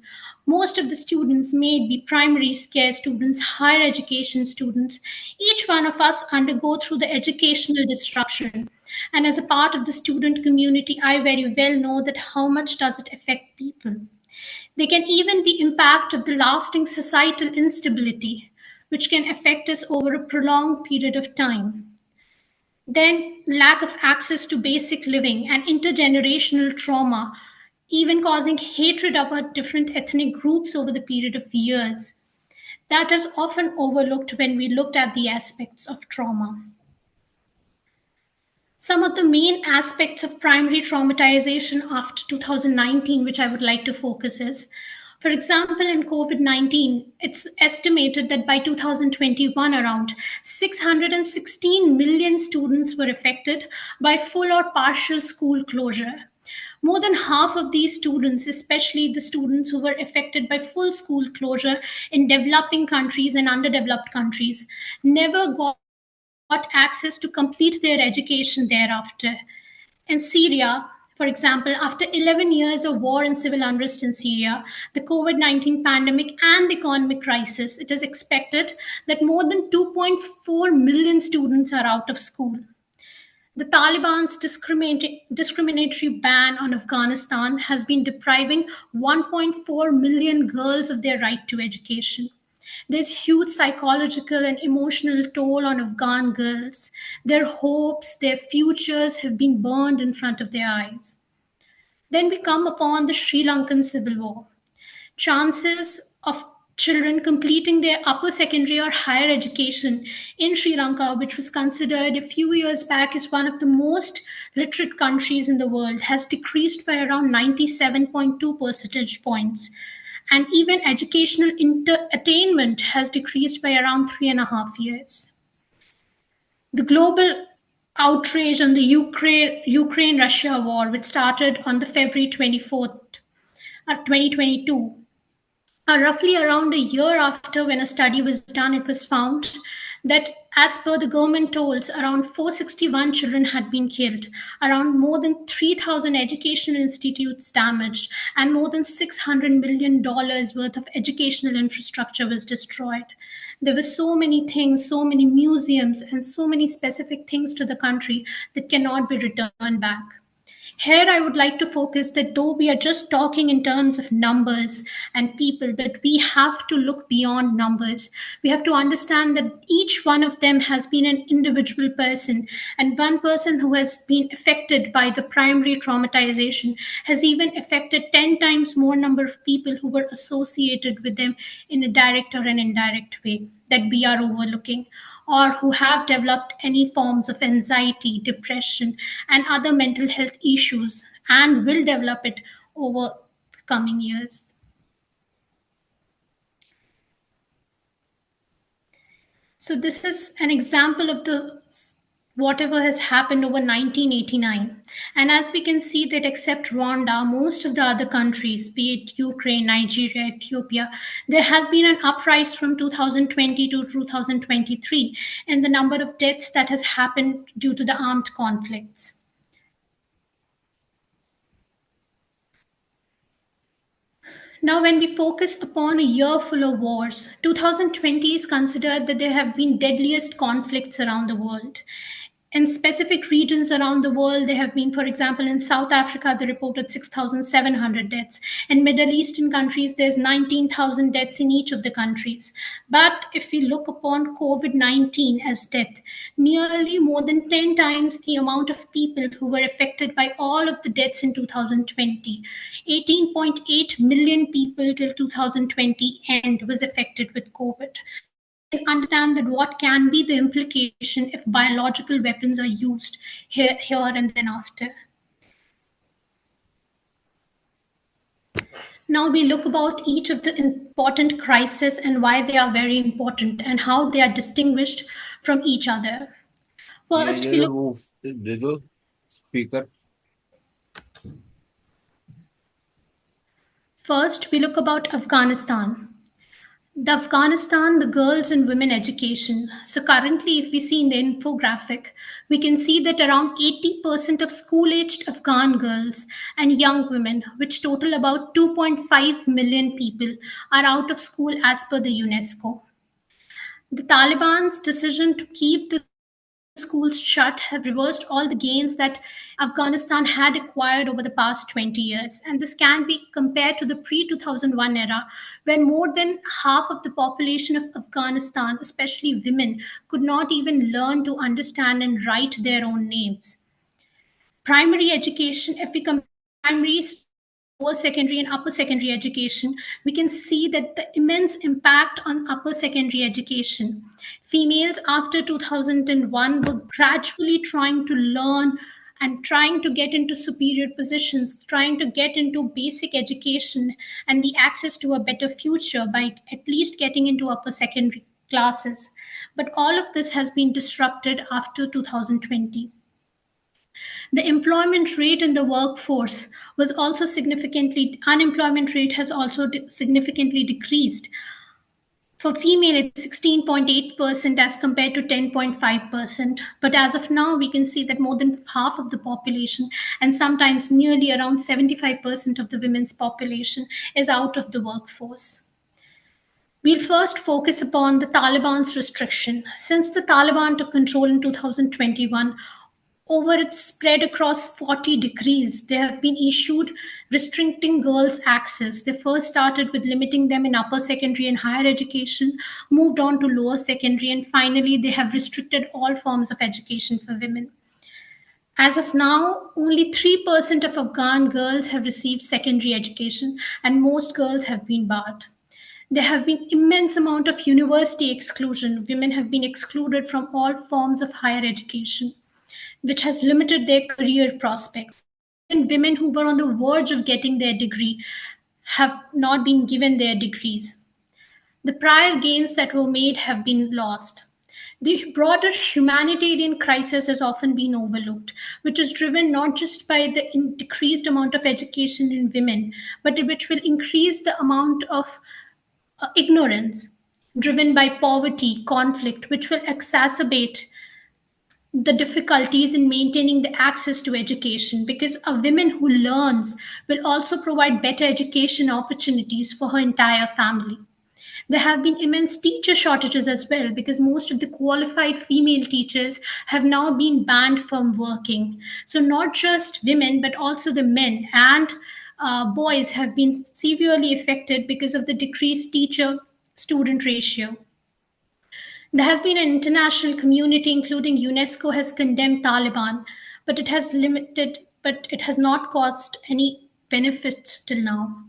H: Most of the students may be primary care students, higher education students. Each one of us undergo through the educational disruption. And as a part of the student community, I very well know that how much does it affect people. They can even be impact of the lasting societal instability, which can affect us over a prolonged period of time. Then lack of access to basic living and intergenerational trauma, even causing hatred about different ethnic groups over the period of years. That is often overlooked when we looked at the aspects of trauma. Some of the main aspects of primary traumatization after 2019, which I would like to focus is, for example, in COVID-19, it's estimated that by 2021, around 616 million students were affected by full or partial school closure. More than half of these students, especially the students who were affected by full school closure in developing countries and underdeveloped countries, never got access to complete their education thereafter. In Syria, for example, after 11 years of war and civil unrest in Syria, the COVID-19 pandemic and the economic crisis, it is expected that more than 2.4 million students are out of school. The Taliban's discriminatory ban on Afghanistan has been depriving 1.4 million girls of their right to education. There's huge psychological and emotional toll on Afghan girls. Their hopes, their futures have been burned in front of their eyes. Then we come upon the Sri Lankan civil war. Chances of children completing their upper secondary or higher education in Sri Lanka, which was considered a few years back as one of the most literate countries in the world, has decreased by around 97.2 percentage points. And even educational attainment has decreased by around 3.5 years. The global outrage on the Ukraine-Russia war, which started on the February 24th, 2022, roughly around a year after when a study was done, it was found that as per the government tolls, around 461 children had been killed, around more than 3,000 educational institutes damaged, and more than $600 million worth of educational infrastructure was destroyed. There were so many things, so many museums, and so many specific things to the country that cannot be returned back. Here, I would like to focus that though we are just talking in terms of numbers and people, but we have to look beyond numbers. We have to understand that each one of them has been an individual person, and one person who has been affected by the primary traumatization has even affected 10 times more number of people who were associated with them in a direct or an indirect way that we are overlooking, or who have developed any forms of anxiety, depression, and other mental health issues, and will develop it over the coming years. So this is an example of the whatever has happened over 1989. And as we can see that except Rwanda, most of the other countries, be it Ukraine, Nigeria, Ethiopia, there has been an uprise from 2020 to 2023 in the number of deaths that has happened due to the armed conflicts. Now, when we focus upon a year full of wars, 2020 is considered that there have been deadliest conflicts around the world. In specific regions around the world, there have been, for example, in South Africa, they reported 6,700 deaths. In Middle Eastern countries, there's 19,000 deaths in each of the countries. But if we look upon COVID-19 as death, nearly more than 10 times the amount of people who were affected by all of the deaths in 2020. 18.8 million people till 2020 end was affected with COVID. Understand that what can be the implication if biological weapons are used here and then after. Now we look about each of the important crises and why they are very important and how they are distinguished from each other. First, we look
J: little speaker.
H: First, we look about Afghanistan. The Afghanistan, the girls and women education. So currently, if we see in the infographic, we can see that around 80% of school-aged Afghan girls and young women, which total about 2.5 million people, are out of school as per the UNESCO. The Taliban's decision to keep the schools shut have reversed all the gains that Afghanistan had acquired over the past 20 years. And this can be compared to the pre-2001 era, when more than half of the population of Afghanistan, especially women, could not even learn to understand and write their own names. Primary education, if we compare primary, lower secondary and upper secondary education, we can see that the immense impact on upper secondary education. Females after 2001 were gradually trying to learn and trying to get into superior positions, trying to get into basic education and the access to a better future by at least getting into upper secondary classes. But all of this has been disrupted after 2020. The employment rate in the workforce was also unemployment rate has also significantly decreased. For female, it's 16.8% as compared to 10.5%. But as of now, we can see that more than half of the population, and sometimes nearly around 75% of the women's population, is out of the workforce. We'll first focus upon the Taliban's restriction. Since the Taliban took control in 2021, over its spread across 40 decrees, they have been issued restricting girls' access. They first started with limiting them in upper secondary and higher education, moved on to lower secondary, and finally they have restricted all forms of education for women. As of now, only 3% of Afghan girls have received secondary education, and most girls have been barred. There have been immense amount of university exclusion. Women have been excluded from all forms of higher education, which has limited their career prospects. And women who were on the verge of getting their degree have not been given their degrees. The prior gains that were made have been lost. The broader humanitarian crisis has often been overlooked, which is driven not just by the decreased amount of education in women, but which will increase the amount of ignorance, driven by poverty, conflict, which will exacerbate the difficulties in maintaining the access to education, because a woman who learns will also provide better education opportunities for her entire family. There have been immense teacher shortages as well, because most of the qualified female teachers have now been banned from working. So not just women, but also the men and boys have been severely affected because of the decreased teacher-student ratio. There has been an international community, including UNESCO, has condemned Taliban, but it has not caused any benefits till now.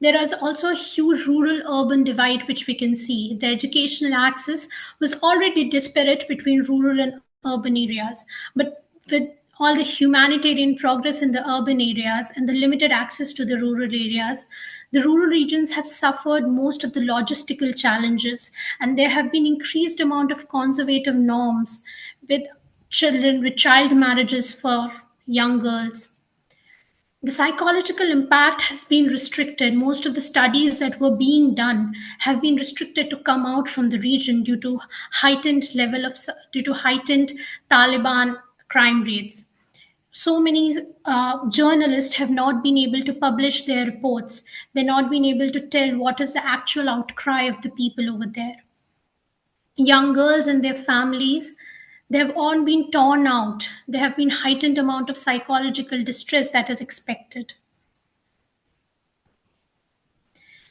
H: There is also a huge rural-urban divide, which we can see. The educational access was already disparate between rural and urban areas, but with all the humanitarian progress in the urban areas and the limited access to the rural areas, the rural regions have suffered most of the logistical challenges, and there have been increased amount of conservative norms with child marriages for young girls. The psychological impact has been restricted. Most of the studies that were being done have been restricted to come out from the region due to heightened Taliban crime rates. So many journalists have not been able to publish their reports. They've not been able to tell what is the actual outcry of the people over there. Young girls and their families, they have all been torn out. There have been heightened amount of psychological distress that is expected.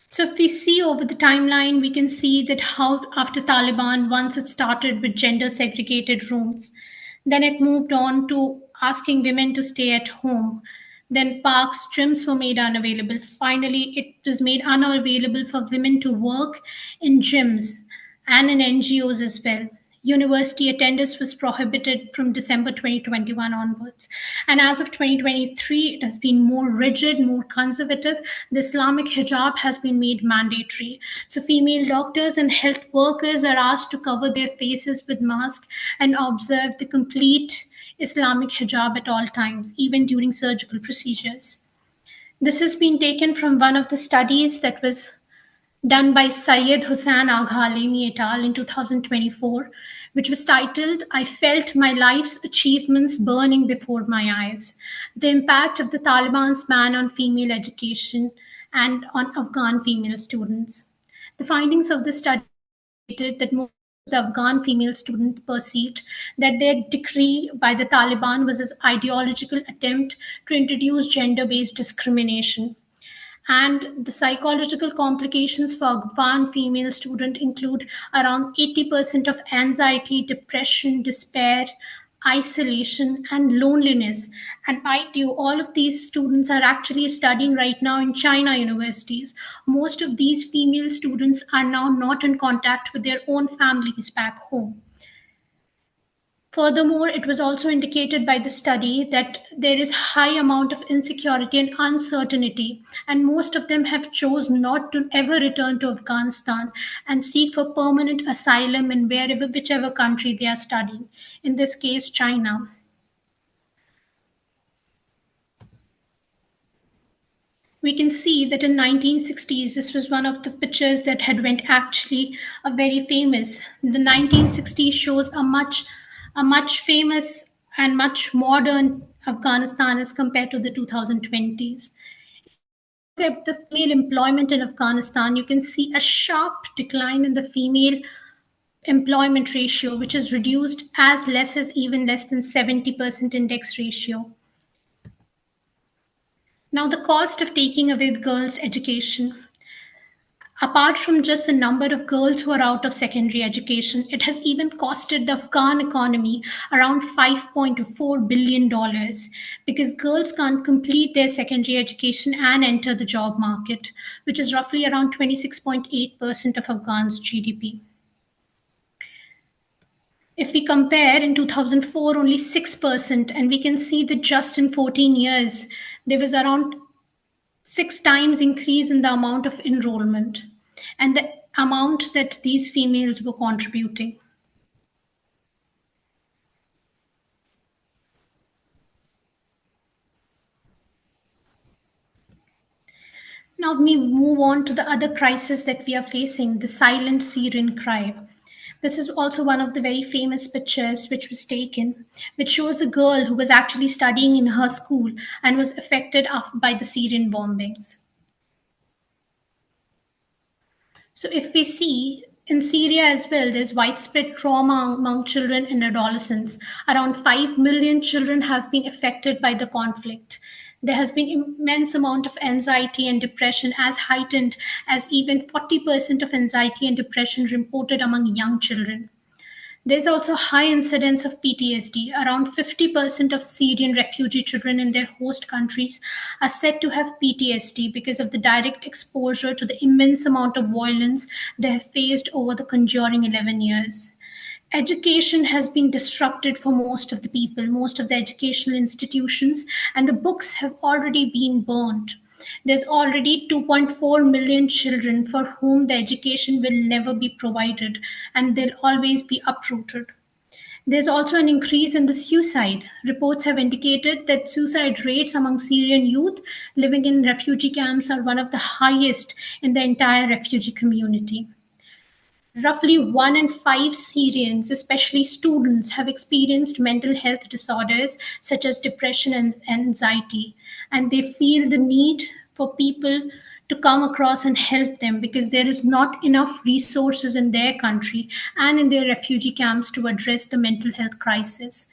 H: So if we see over the timeline, we can see that how after Taliban, once it started with gender segregated rooms, then it moved on to asking women to stay at home. Then parks, gyms were made unavailable. Finally, it was made unavailable for women to work in gyms and in NGOs as well. University attendance was prohibited from December 2021 onwards. And as of 2023, it has been more rigid, more conservative. The Islamic hijab has been made mandatory. So female doctors and health workers are asked to cover their faces with masks and observe the complete Islamic hijab at all times, even during surgical procedures. This has been taken from one of the studies that was done by Syed Hussain Aghalemi et al. In 2024, which was titled, "I Felt My Life's Achievements Burning Before My Eyes: The Impact of the Taliban's Ban on Female Education and on Afghan Female Students." The findings of the study indicated that most of the Afghan female students perceived that their decree by the Taliban was an ideological attempt to introduce gender-based discrimination. And the psychological complications for Afghan female students include around 80% of anxiety, depression, despair, isolation, and loneliness. And mind you, all of these students are actually studying right now in China universities. Most of these female students are now not in contact with their own families back home. Furthermore, it was also indicated by the study that there is high amount of insecurity and uncertainty, and most of them have chosen not to ever return to Afghanistan and seek for permanent asylum in whichever country they are studying, in this case, China. We can see that in 1960s, this was one of the pictures that had went actually very famous. The 1960s shows a much famous and much modern Afghanistan as compared to the 2020s. If the female employment in Afghanistan, you can see a sharp decline in the female employment ratio, which is reduced as less than 70% index ratio. Now, the cost of taking away the girls' education. Apart from just the number of girls who are out of secondary education, it has even costed the Afghan economy around $5.4 billion because girls can't complete their secondary education and enter the job market, which is roughly around 26.8% of Afghan's GDP. If we compare, in 2004, only 6%, and we can see that just in 14 years, there was around 6 times increase in the amount of enrollment and the amount that these females were contributing. Now we move on to the other crisis that we are facing, the silent Syrian cry. This is also one of the very famous pictures which was taken, which shows a girl who was actually studying in her school and was affected by the Syrian bombings. So if we see in Syria as well, there's widespread trauma among children and adolescents. Around 5 million children have been affected by the conflict. There has been immense amount of anxiety and depression, as heightened as even 40% of anxiety and depression reported among young children. There's also high incidence of PTSD. Around 50% of Syrian refugee children in their host countries are said to have PTSD because of the direct exposure to the immense amount of violence they have faced over the conjuring 11 years. Education has been disrupted for most of the people, most of the educational institutions, and the books have already been burned. There's already 2.4 million children for whom the education will never be provided, and they'll always be uprooted. There's also an increase in the suicide. Reports have indicated that suicide rates among Syrian youth living in refugee camps are one of the highest in the entire refugee community. Roughly 1 in 5 Syrians, especially students, have experienced mental health disorders such as depression and anxiety, and they feel the need for people to come across and help them because there is not enough resources in their country and in their refugee camps to address the mental health crisis.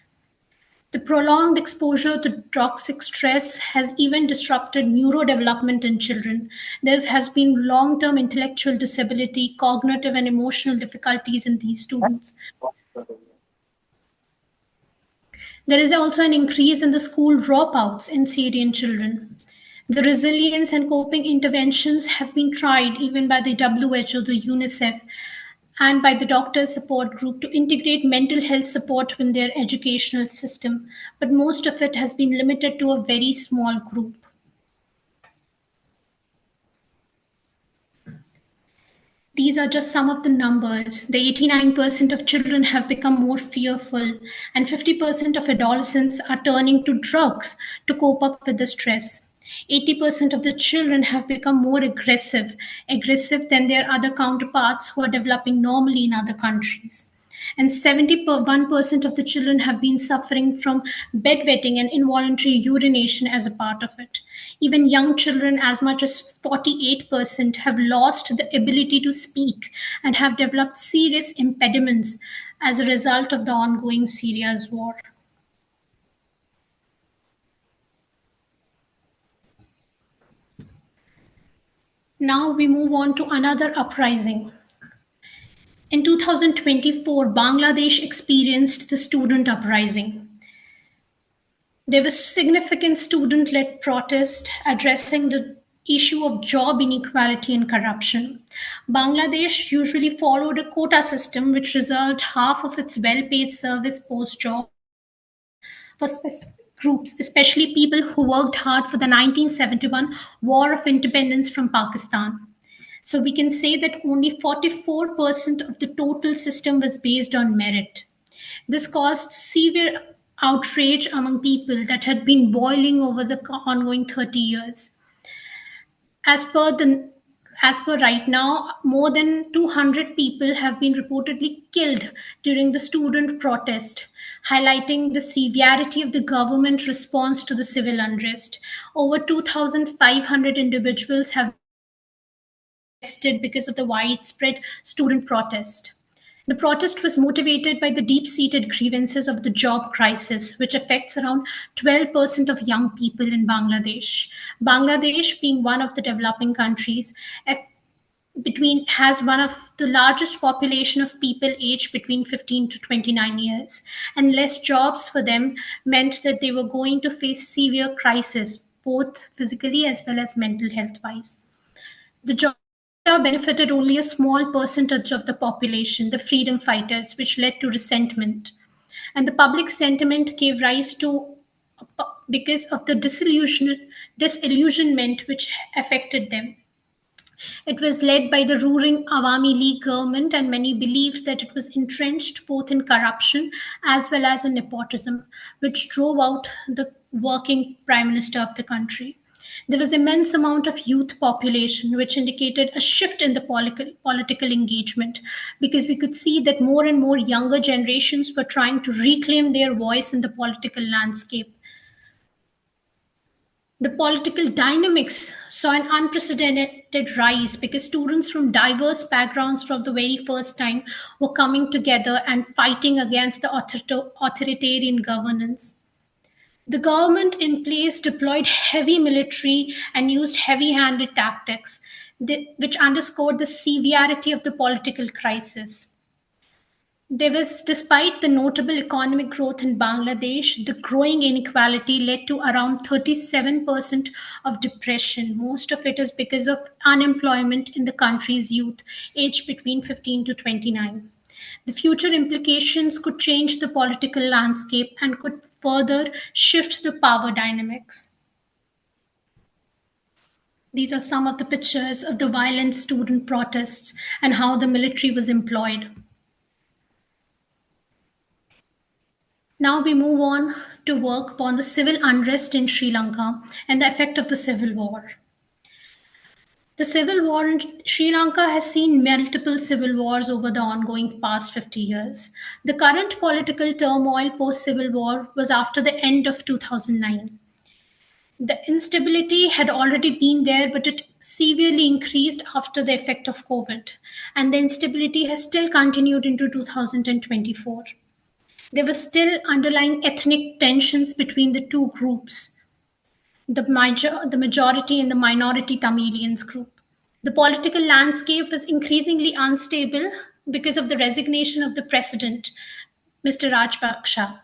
H: The prolonged exposure to toxic stress has even disrupted neurodevelopment in children. There has been long-term intellectual disability, cognitive and emotional difficulties in these students. There is also an increase in the school dropouts in Syrian children. The resilience and coping interventions have been tried even by the WHO, the UNICEF, and by the doctor support group to integrate mental health support in their educational system, but most of it has been limited to a very small group. These are just some of the numbers. The 89% of children have become more fearful, and 50% of adolescents are turning to drugs to cope up with the stress. 80% of the children have become more aggressive than their other counterparts who are developing normally in other countries. And 71% of the children have been suffering from bedwetting and involuntary urination as a part of it. Even young children, as much as 48%, have lost the ability to speak and have developed serious impediments as a result of the ongoing Syria's war. Now we move on to another uprising. In 2024, Bangladesh experienced the student uprising. There was significant student-led protest addressing the issue of job inequality and corruption. Bangladesh usually followed a quota system which reserved half of its well-paid service post-job for specific groups, especially people who worked hard for the 1971 War of Independence from Pakistan. So we can say that only 44% of the total system was based on merit. This caused severe outrage among people that had been boiling over the ongoing 30 years. As per right now, more than 200 people have been reportedly killed during the student protest, highlighting the severity of the government response to the civil unrest. Over 2,500 individuals have arrested because of the widespread student protest. The protest was motivated by the deep-seated grievances of the job crisis, which affects around 12% of young people in Bangladesh. Bangladesh, being one of the developing countries, has one of the largest population of people aged between 15 to 29 years, and less jobs for them meant that they were going to face severe crisis, both physically as well as mental health-wise. The job benefited only a small percentage of the population, the freedom fighters, which led to resentment. And the public sentiment gave rise to, because of the disillusionment which affected them. It was led by the ruling Awami League government, and many believed that it was entrenched both in corruption as well as in nepotism, which drove out the working prime minister of the country. There was immense amount of youth population, which indicated a shift in the political engagement, because we could see that more and more younger generations were trying to reclaim their voice in the political landscape. The political dynamics saw an unprecedented rise because students from diverse backgrounds from the very first time were coming together and fighting against the authoritarian governance. The government in place deployed heavy military and used heavy-handed tactics, which underscored the severity of the political crisis. Despite the notable economic growth in Bangladesh, the growing inequality led to around 37% of depression. Most of it is because of unemployment in the country's youth, aged between 15 to 29. The future implications could change the political landscape and could further shift the power dynamics. These are some of the pictures of the violent student protests and how the military was employed. Now we move on to work upon the civil unrest in Sri Lanka and the effect of the civil war. The civil war in Sri Lanka has seen multiple civil wars over the ongoing past 50 years. The current political turmoil post-civil war was after the end of 2009. The instability had already been there, but it severely increased after the effect of COVID, and the instability has still continued into 2024. There were still underlying ethnic tensions between the two groups, the majority and the minority Tamilians group. The political landscape was increasingly unstable because of the resignation of the president, Mr. Rajpaksha.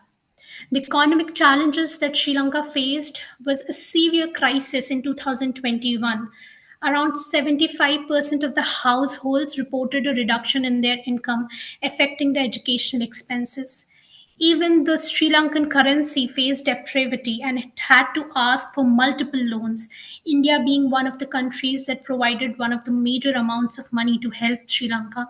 H: The economic challenges that Sri Lanka faced was a severe crisis in 2021. Around 75% of the households reported a reduction in their income, affecting their educational expenses. Even the Sri Lankan currency faced depravity and it had to ask for multiple loans, India being one of the countries that provided one of the major amounts of money to help Sri Lanka.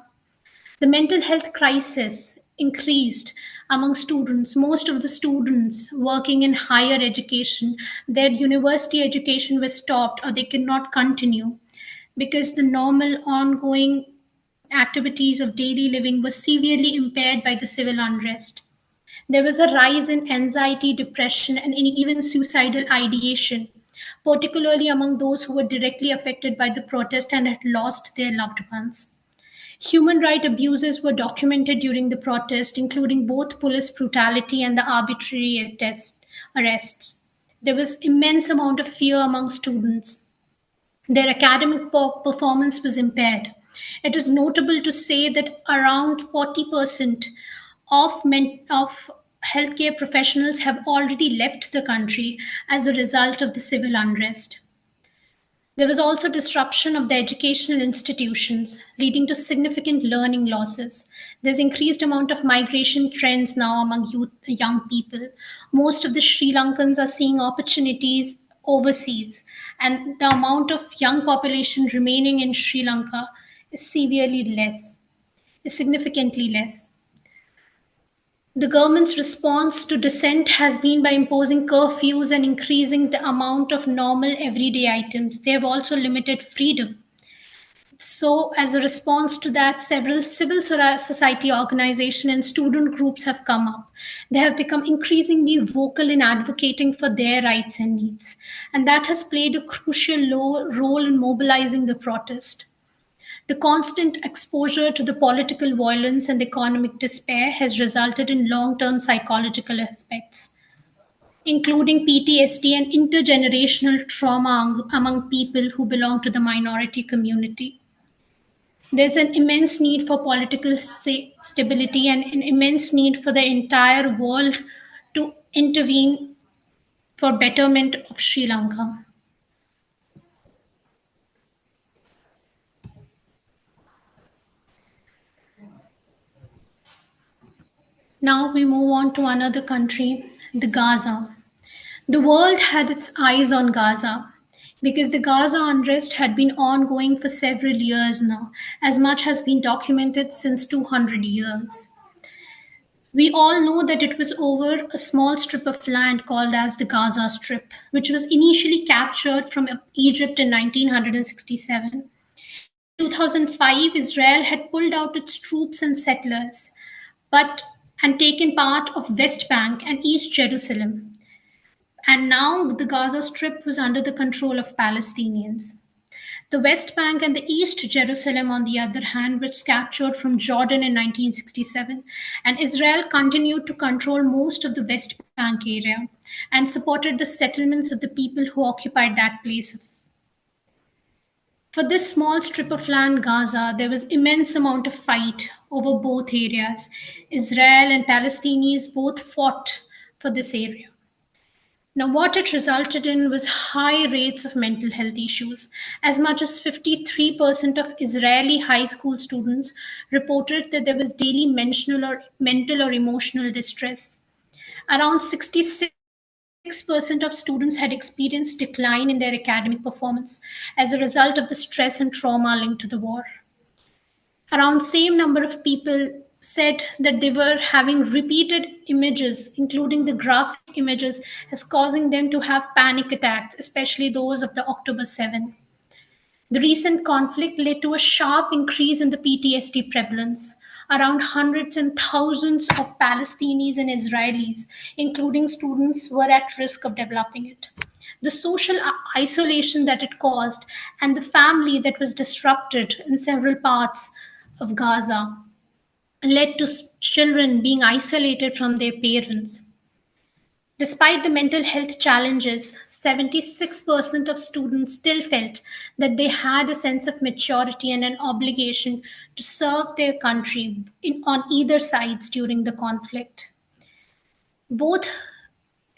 H: The mental health crisis increased among students. Most of the students working in higher education, their university education was stopped or they cannot continue because the normal ongoing activities of daily living were severely impaired by the civil unrest. There was a rise in anxiety, depression, and even suicidal ideation, particularly among those who were directly affected by the protest and had lost their loved ones. Human rights abuses were documented during the protest, including both police brutality and the arbitrary arrests. There was immense amount of fear among students. Their academic performance was impaired. It is notable to say that around 40% of healthcare professionals have already left the country as a result of the civil unrest. There was also disruption of the educational institutions, leading to significant learning losses. There's increased amount of migration trends now among young people. Most of the Sri Lankans are seeing opportunities overseas, and the amount of young population remaining in Sri Lanka is significantly less. The government's response to dissent has been by imposing curfews and increasing the amount of normal everyday items. They have also limited freedom. So, as a response to that, several civil society organizations and student groups have come up. They have become increasingly vocal in advocating for their rights and needs. And that has played a crucial role in mobilizing the protest. The constant exposure to the political violence and economic despair has resulted in long-term psychological aspects, including PTSD and intergenerational trauma among people who belong to the minority community. There's an immense need for political stability and an immense need for the entire world to intervene for betterment of Sri Lanka. Now we move on to another country, the Gaza. The world had its eyes on Gaza because the Gaza unrest had been ongoing for several years now. As much has been documented since 200 years. We all know that it was over a small strip of land called as the Gaza Strip, which was initially captured from Egypt in 1967. In 2005, Israel had pulled out its troops and settlers, and taken part of West Bank and East Jerusalem. And now the Gaza Strip was under the control of Palestinians. The West Bank and the East Jerusalem, on the other hand, was captured from Jordan in 1967, and Israel continued to control most of the West Bank area and supported the settlements of the people who occupied that place. For this small strip of land, Gaza, there was immense amount of fight over both areas. Israel and Palestinians both fought for this area. Now, what it resulted in was high rates of mental health issues. As much as 53% of Israeli high school students reported that there was daily mental or emotional distress. Around 66% of students had experienced decline in their academic performance as a result of the stress and trauma linked to the war. Around the same number of people said that they were having repeated images, including the graphic images, as causing them to have panic attacks, especially those of the October 7. The recent conflict led to a sharp increase in the PTSD prevalence. Around hundreds and thousands of Palestinians and Israelis, including students, were at risk of developing it. The social isolation that it caused and the family that was disrupted in several parts of Gaza led to children being isolated from their parents. Despite the mental health challenges, 76% of students still felt that they had a sense of maturity and an obligation to serve their country on either sides during the conflict. Both,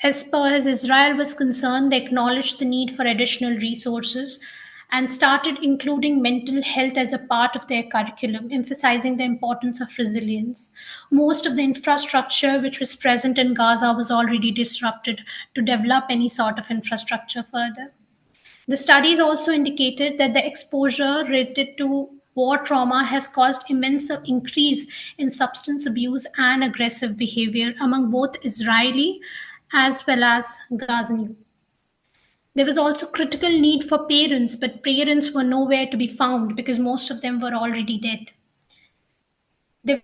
H: as far as Israel was concerned, they acknowledged the need for additional resources and started including mental health as a part of their curriculum, emphasizing the importance of resilience. Most of the infrastructure which was present in Gaza was already disrupted to develop any sort of infrastructure further. The studies also indicated that the exposure related to war trauma has caused immense increase in substance abuse and aggressive behavior among both Israeli as well as Ghazni. There was also critical need for parents, but parents were nowhere to be found because most of them were already dead. There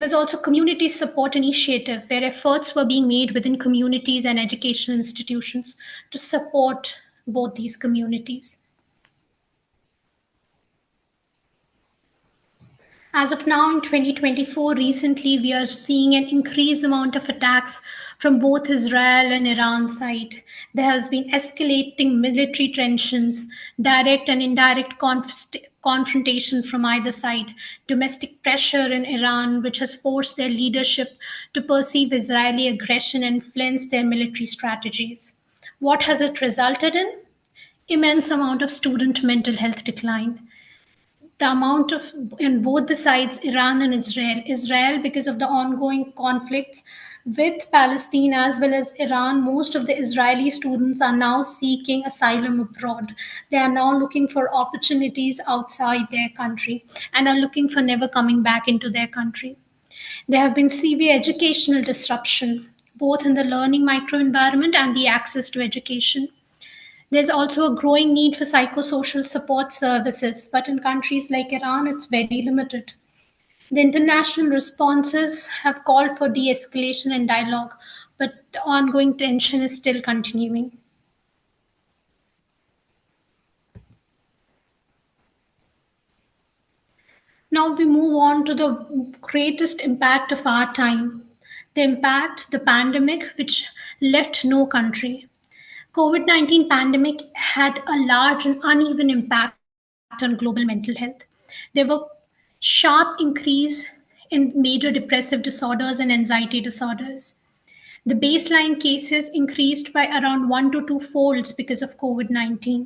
H: was also community support initiative where efforts were being made within communities and educational institutions to support both these communities. As of now, in 2024, recently, we are seeing an increased amount of attacks from both Israel and Iran side. There has been escalating military tensions, direct and indirect confrontation from either side, domestic pressure in Iran, which has forced their leadership to perceive Israeli aggression and influence their military strategies. What has it resulted in? Immense amount of student mental health decline. The amount of, in both the sides, Iran and Israel, because of the ongoing conflicts with Palestine as well as Iran, most of the Israeli students are now seeking asylum abroad. They are now looking for opportunities outside their country and are looking for never coming back into their country. There have been severe educational disruption, both in the learning microenvironment and the access to education. There's also a growing need for psychosocial support services, but in countries like Iran, it's very limited. The international responses have called for de escalation and dialogue, but the ongoing tension is still continuing. Now we move on to the greatest impact of our time, the impact, the pandemic, which left no country. COVID-19 pandemic had a large and uneven impact on global mental health. There were sharp increase in major depressive disorders and anxiety disorders. The baseline cases increased by around 1 to 2 folds because of COVID-19.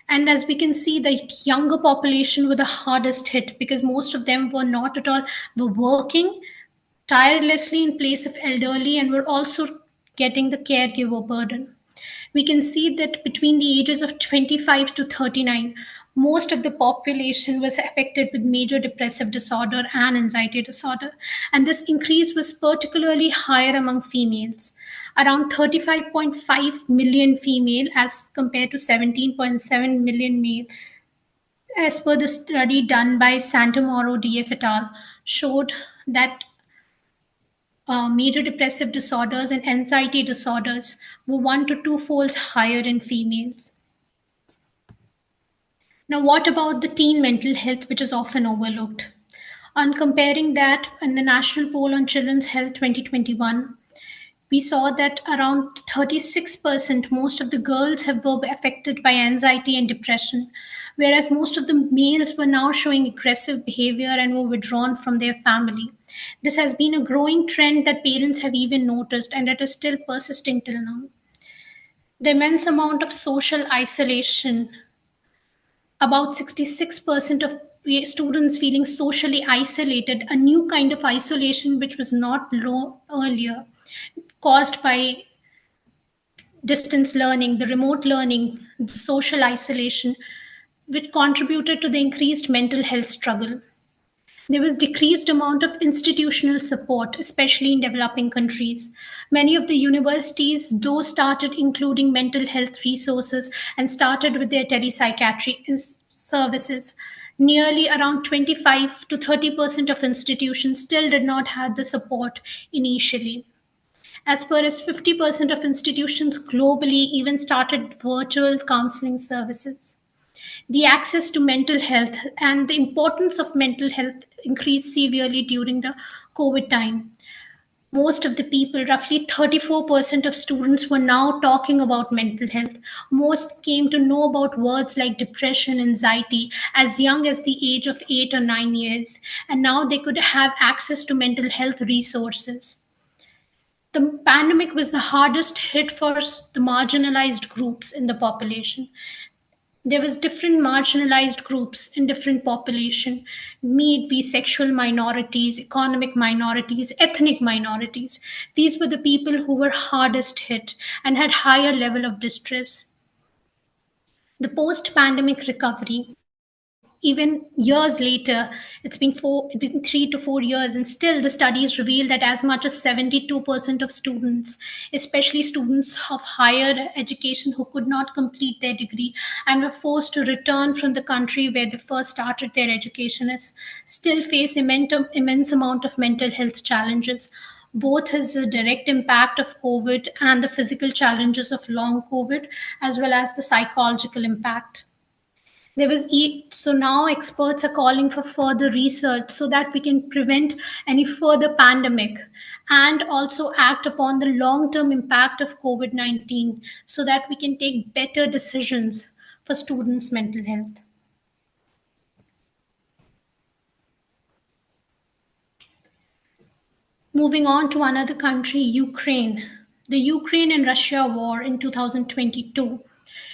H: And as we can see, the younger population were the hardest hit because most of them were not at all, were working tirelessly in place of elderly and were also getting the caregiver burden. We can see that between the ages of 25 to 39, most of the population was affected with major depressive disorder and anxiety disorder. And this increase was particularly higher among females, around 35.5 million female as compared to 17.7 million male. As per the study done by Santamoro DF et al., showed that major depressive disorders and anxiety disorders were 1 to 2 folds higher in females. Now, what about the teen mental health, which is often overlooked? On comparing that in the National Poll on Children's Health 2021, we saw that around 36%, most of the girls were affected by anxiety and depression, whereas most of the males were now showing aggressive behavior and were withdrawn from their family. This has been a growing trend that parents have even noticed, and it is still persisting till now. The immense amount of social isolation, about 66% of students feeling socially isolated, a new kind of isolation which was not low earlier, caused by distance learning, the remote learning, the social isolation, which contributed to the increased mental health struggle. There was decreased amount of institutional support, especially in developing countries. Many of the universities, though, started including mental health resources and started with their telepsychiatry services. Nearly around 25 to 30% of institutions still did not have the support initially. As far as 50% of institutions globally even started virtual counseling services. The access to mental health and the importance of mental health increased severely during the COVID time. Most of the people, roughly 34% of students, were now talking about mental health. Most came to know about words like depression, anxiety, as young as the age of 8 or 9 years. And now they could have access to mental health resources. The pandemic was the hardest hit for the marginalized groups in the population. There was different marginalized groups in different population, may it be sexual minorities, economic minorities, ethnic minorities. These were the people who were hardest hit and had higher level of distress. The post-pandemic recovery. even years later, it's been 3 to 4 years, and still the studies reveal that as much as 72% of students, especially students of higher education who could not complete their degree and were forced to return from the country where they first started their education, still face immense amount of mental health challenges, both as a direct impact of COVID and the physical challenges of long COVID, as well as the psychological impact. So now experts are calling for further research so that we can prevent any further pandemic and also act upon the long-term impact of COVID-19 so that we can take better decisions for students' mental health. Moving on to another country, Ukraine. The Ukraine and Russia war in 2022.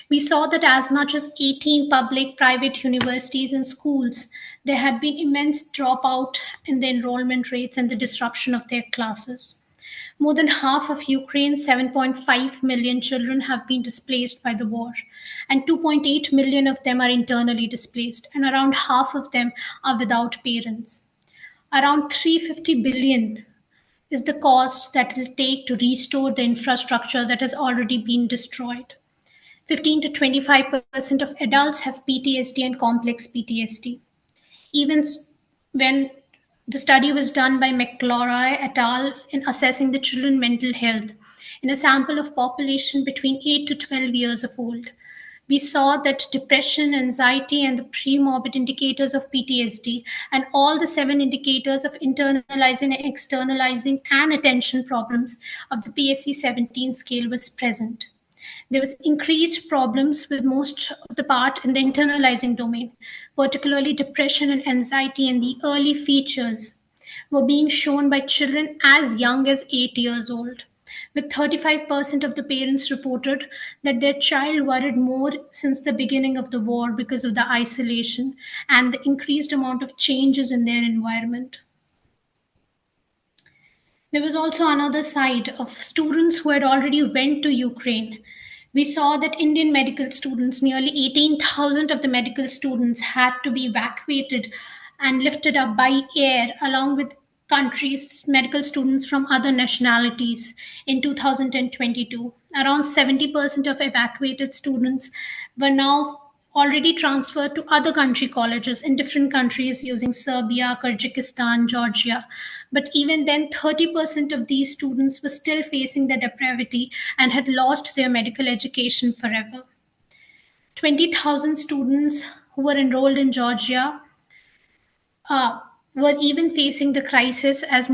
H: We saw that as much as 18 public, private universities and schools, there had been immense dropout in the enrollment rates and the disruption of their classes. More than half of Ukraine's 7.5 million children have been displaced by the war, and 2.8 million of them are internally displaced, and around half of them are without parents. Around 350 billion is the cost that it will take to restore the infrastructure that has already been destroyed. 15 to 25% of adults have PTSD and complex PTSD. Even when the study was done by McClory et al. In assessing the children's mental health in a sample of population between 8 to 12 years of old, we saw that depression, anxiety, and the pre-morbid indicators of PTSD and all the 7 indicators of internalizing and externalizing and attention problems of the PSC-17 scale was present. There was increased problems with most of the part in the internalizing domain, particularly depression and anxiety, and the early features were being shown by children as young as 8 years old, with 35% of the parents reported that their child worried more since the beginning of the war because of the isolation and the increased amount of changes in their environment. There was also another side of students who had already went to Ukraine. We saw that Indian medical students, nearly 18,000 of the medical students had to be evacuated and lifted up by air along with medical students from other nationalities in 2022. Around 70% of evacuated students were now already transferred to other country colleges in different countries using Serbia, Kyrgyzstan, Georgia. But even then, 30% of these students were still facing the depravity and had lost their medical education forever. 20,000 students who were enrolled in Georgia were even facing the crisis, as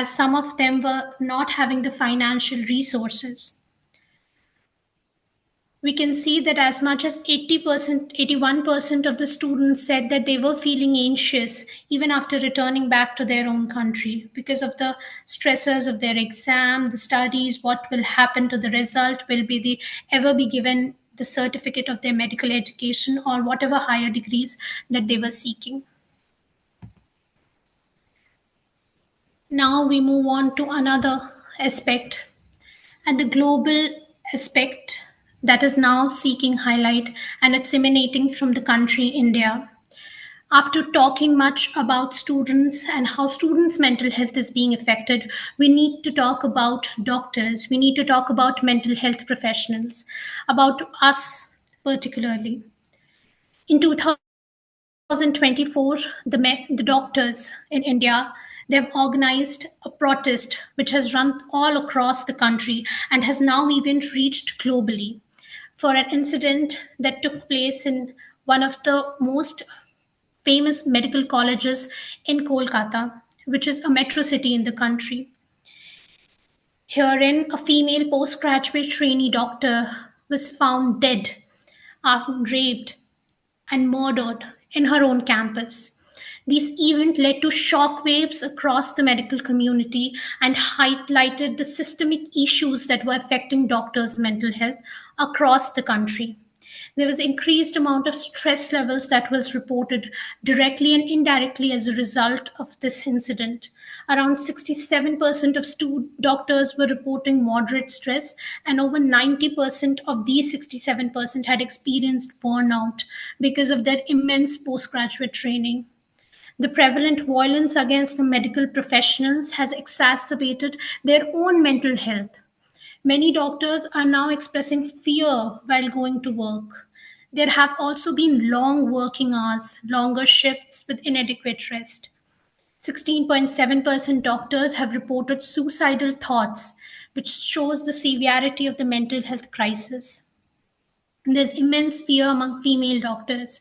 H: some of them were not having the financial resources. We can see that as much as 81% of the students said that they were feeling anxious even after returning back to their own country because of the stressors of their exam, the studies, what will happen to the result, will be ever be given the certificate of their medical education or whatever higher degrees that they were seeking. Now we move on to another aspect, and the global aspect that is now seeking highlight, and it's emanating from the country India. After talking much about students and how students' mental health is being affected, we need to talk about doctors. We need to talk about mental health professionals, about us particularly. In 2024, the doctors in India, they've organized a protest which has run all across the country and has now even reached globally for an incident that took place in one of the most famous medical colleges in Kolkata, which is a metro city in the country. Herein, a female postgraduate trainee doctor was found dead, raped, and murdered in her own campus. This event led to shockwaves across the medical community and highlighted the systemic issues that were affecting doctors' mental health across the country. There was increased amount of stress levels that was reported directly and indirectly as a result of this incident. Around 67% of doctors were reporting moderate stress, and over 90% of these 67% had experienced burnout because of their immense postgraduate training. The prevalent violence against the medical professionals has exacerbated their own mental health. Many doctors are now expressing fear while going to work. There have also been long working hours, longer shifts with inadequate rest. 16.7% doctors have reported suicidal thoughts, which shows the severity of the mental health crisis. There's immense fear among female doctors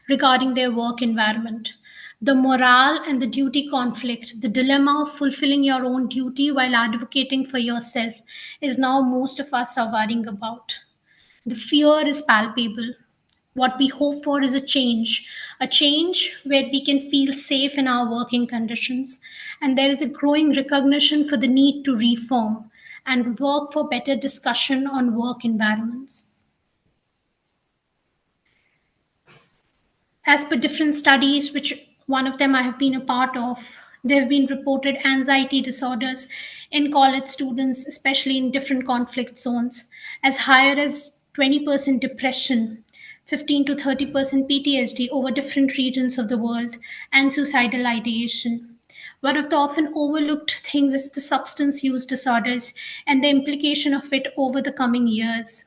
H: regarding their work environment. The morale and the duty conflict, the dilemma of fulfilling your own duty while advocating for yourself, is now most of us are worrying about. The fear is palpable. What we hope for is a change where we can feel safe in our working conditions. And there is a growing recognition for the need to reform and work for better discussion on work environments. As per different studies, which one of them I have been a part of, there have been reported anxiety disorders in college students, especially in different conflict zones, as higher as 20% depression, 15 to 30% PTSD over different regions of the world, and suicidal ideation. One of the often overlooked things is the substance use disorders and the implication of it over the coming years,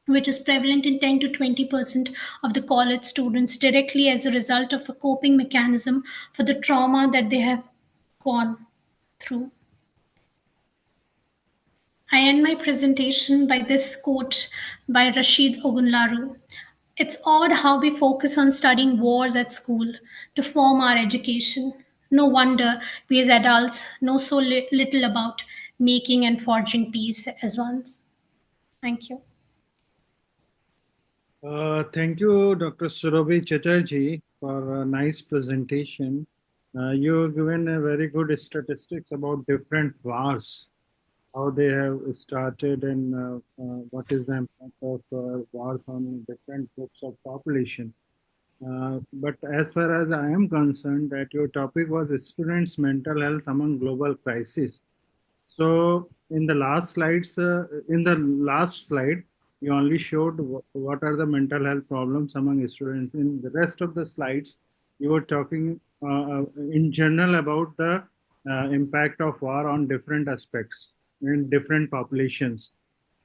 H: which is prevalent in 10 to 20% of the college students directly as a result of a coping mechanism for the trauma that they have gone through. I end my presentation by this quote by Rashid Ogunlaru. It's odd how we focus on studying wars at school to form our education. No wonder we as adults know so little about making and forging peace as ones. Thank you.
I: Thank you, Dr. Surobhi Chatterjee, for a nice presentation. You've given a very good statistics about different wars, how they have started, and what is the impact of wars on different groups of population. But as far as I am concerned, that your topic was students' mental health among global crises. So in the last slides, you only showed what are the mental health problems among students. In the rest of the slides, you were talking in general about the impact of war on different aspects in different populations,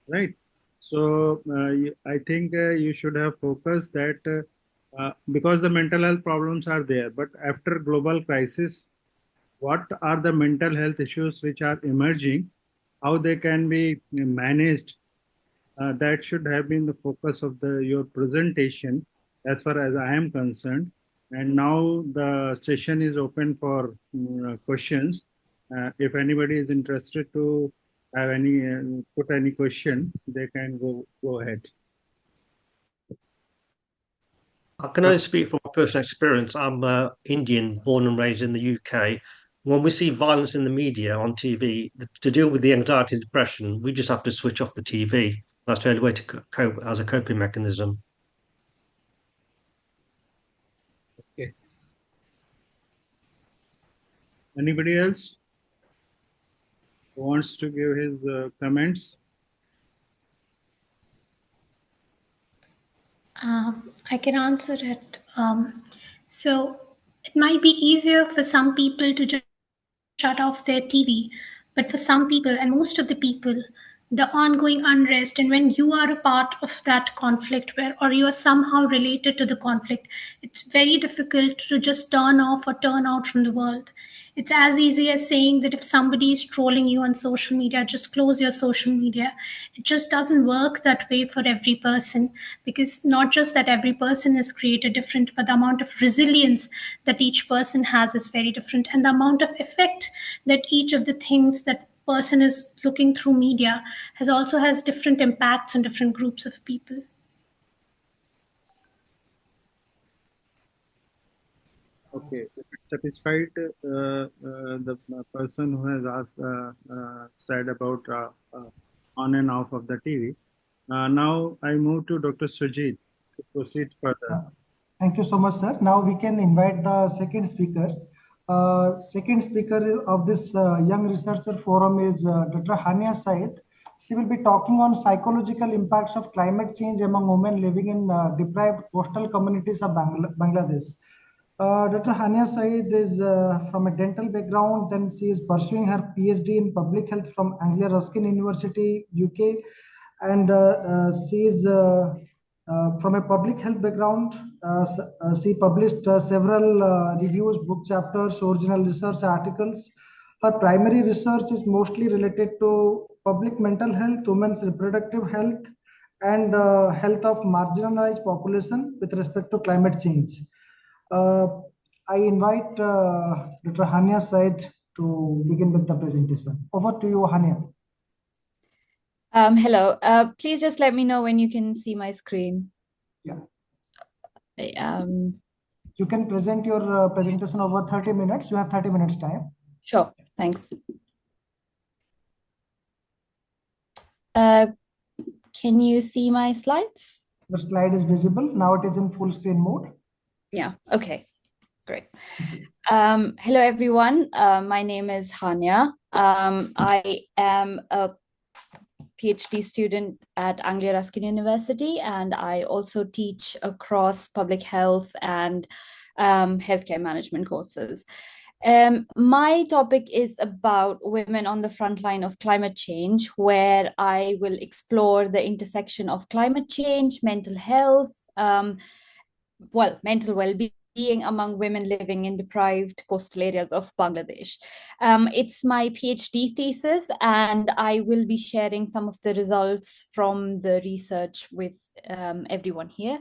I: right? So I think you should have focused that because the mental health problems are there, but after global crisis, what are the mental health issues which are emerging, how they can be managed. That should have been the focus of your presentation as far as I am concerned. And now the session is open for questions. If anybody is interested to have put any question, they can go ahead.
G: I can only speak from my personal experience. I'm Indian, born and raised in the UK. When we see violence in the media on TV, to deal with the anxiety and depression, we just have to switch off the TV. That's the only way to cope as a coping mechanism.
I: Okay. Anybody else who wants to give his comments?
H: I can answer it. So it might be easier for some people to just shut off their TV, but for some people, and most of the people, the ongoing unrest, and when you are a part of that conflict or you are somehow related to the conflict, it's very difficult to just turn off or turn out from the world. It's as easy as saying that if somebody is trolling you on social media, just close your social media. It just doesn't work that way for every person, because not just that every person is created different, but the amount of resilience that each person has is very different. And the amount of effect that each of the things that person is looking through media has different impacts on different groups of people.
I: Okay, if it's satisfied, the person who has asked said about on and off of the TV. Now I move to Dr. Sujit to proceed further.
B: Thank you so much, sir. Now we can invite the second speaker, Second speaker of this young researcher forum is Dr. Haniya Syed. She will be talking on psychological impacts of climate change among women living in deprived coastal communities of Bangladesh. Dr. Haniya Syed is from a dental background, then she is pursuing her PhD in public health from Anglia Ruskin University, UK, and she is from a public health background. She published several reviews, book chapters, original research articles. Her primary research is mostly related to public mental health, women's reproductive health, and health of marginalized population with respect to climate change. I invite Dr. Haniya Syed to begin with the presentation. Over to you, Haniya.
K: Hello. Please just let me know when you can see my screen.
B: Yeah.
K: Um,
B: You can present your presentation over 30 minutes. You have 30 minutes time.
K: Sure. Thanks. Can you see my slides?
B: The slide is visible. Now it is in full screen mode.
K: Yeah. Okay. Great. Hello, everyone. My name is Haniya. I am a PhD student at Anglia Ruskin University, and I also teach across public health and healthcare management courses. My topic is about women on the front line of climate change, where I will explore the intersection of climate change, mental health, mental well-being among women living in deprived coastal areas of Bangladesh. It's my PhD thesis, and I will be sharing some of the results from the research with everyone here.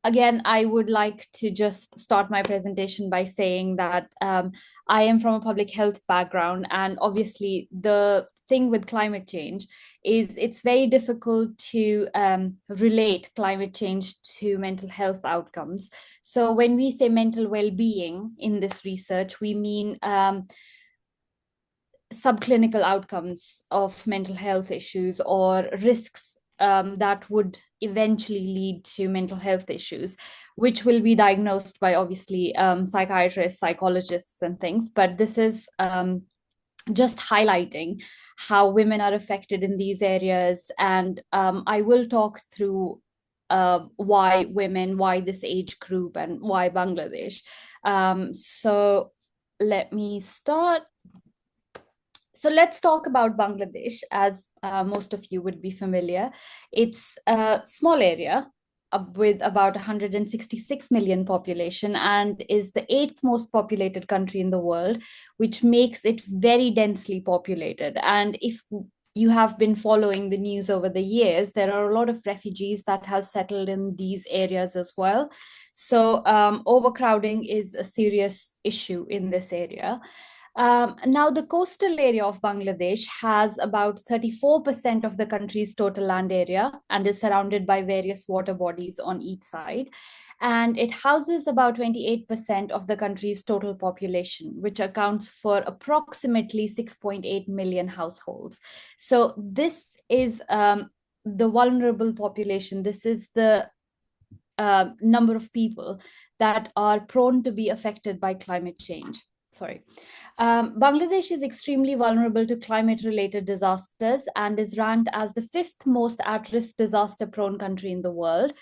K: Again, I would like to just start my presentation by saying that I am from a public health background, and obviously the thing with climate change is it's very difficult to relate climate change to mental health outcomes. So when we say mental well-being in this research, we mean subclinical outcomes of mental health issues or risks that would eventually lead to mental health issues, which will be diagnosed by obviously psychiatrists, psychologists, and things. But this is just highlighting how women are affected in these areas. And I will talk through why women, why this age group, and why Bangladesh. So let me start. So let's talk about Bangladesh, as most of you would be familiar. It's a small area with about 166 million population and is the 8th most populated country in the world, which makes it very densely populated. And if you have been following the news over the years, there are a lot of refugees that have settled in these areas as well. So overcrowding is a serious issue in this area. Now, the coastal area of Bangladesh has about 34% of the country's total land area and is surrounded by various water bodies on each side. And it houses about 28% of the country's total population, which accounts for approximately 6.8 million households. So this is the vulnerable population. This is the number of people that are prone to be affected by climate change. Bangladesh is extremely vulnerable to climate-related disasters and is ranked as the 5th most at-risk disaster-prone country in the world,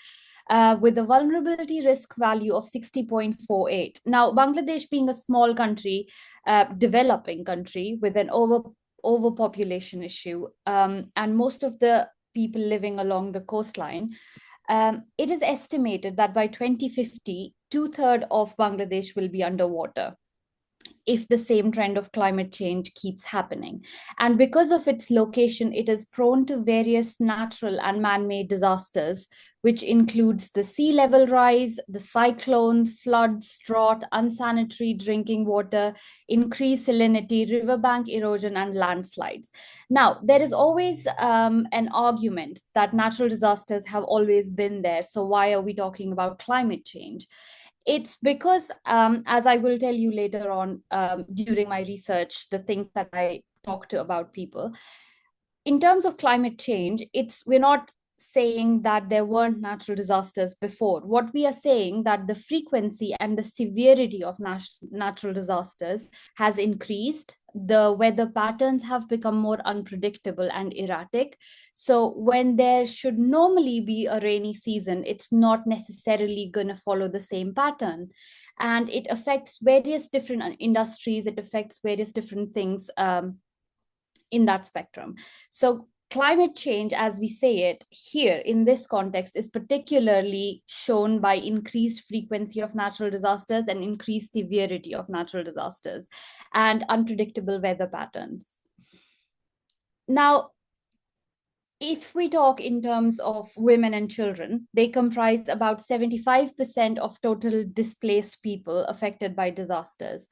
K: with a vulnerability risk value of 60.48. Now, Bangladesh being a small country, developing country with an overpopulation issue, and most of the people living along the coastline, it is estimated that by 2050, 2/3 of Bangladesh will be underwater if the same trend of climate change keeps happening. And because of its location, it is prone to various natural and man-made disasters, which includes the sea level rise, the cyclones, floods, drought, unsanitary drinking water, increased salinity, riverbank erosion, and landslides. Now, there is always an argument that natural disasters have always been there. So why are we talking about climate change? It's because, as I will tell you later on during my research, the things that I talk to about people, in terms of climate change, we're not saying that there weren't natural disasters before. What we are saying that the frequency and the severity of natural disasters has increased. The weather patterns have become more unpredictable and erratic. So when there should normally be a rainy season, it's not necessarily going to follow the same pattern. And it affects various different industries. It affects various different things in that spectrum. So climate change, as we say it here in this context, is particularly shown by increased frequency of natural disasters and increased severity of natural disasters and unpredictable weather patterns. Now, if we talk in terms of women and children, they comprise about 75% of total displaced people affected by disasters.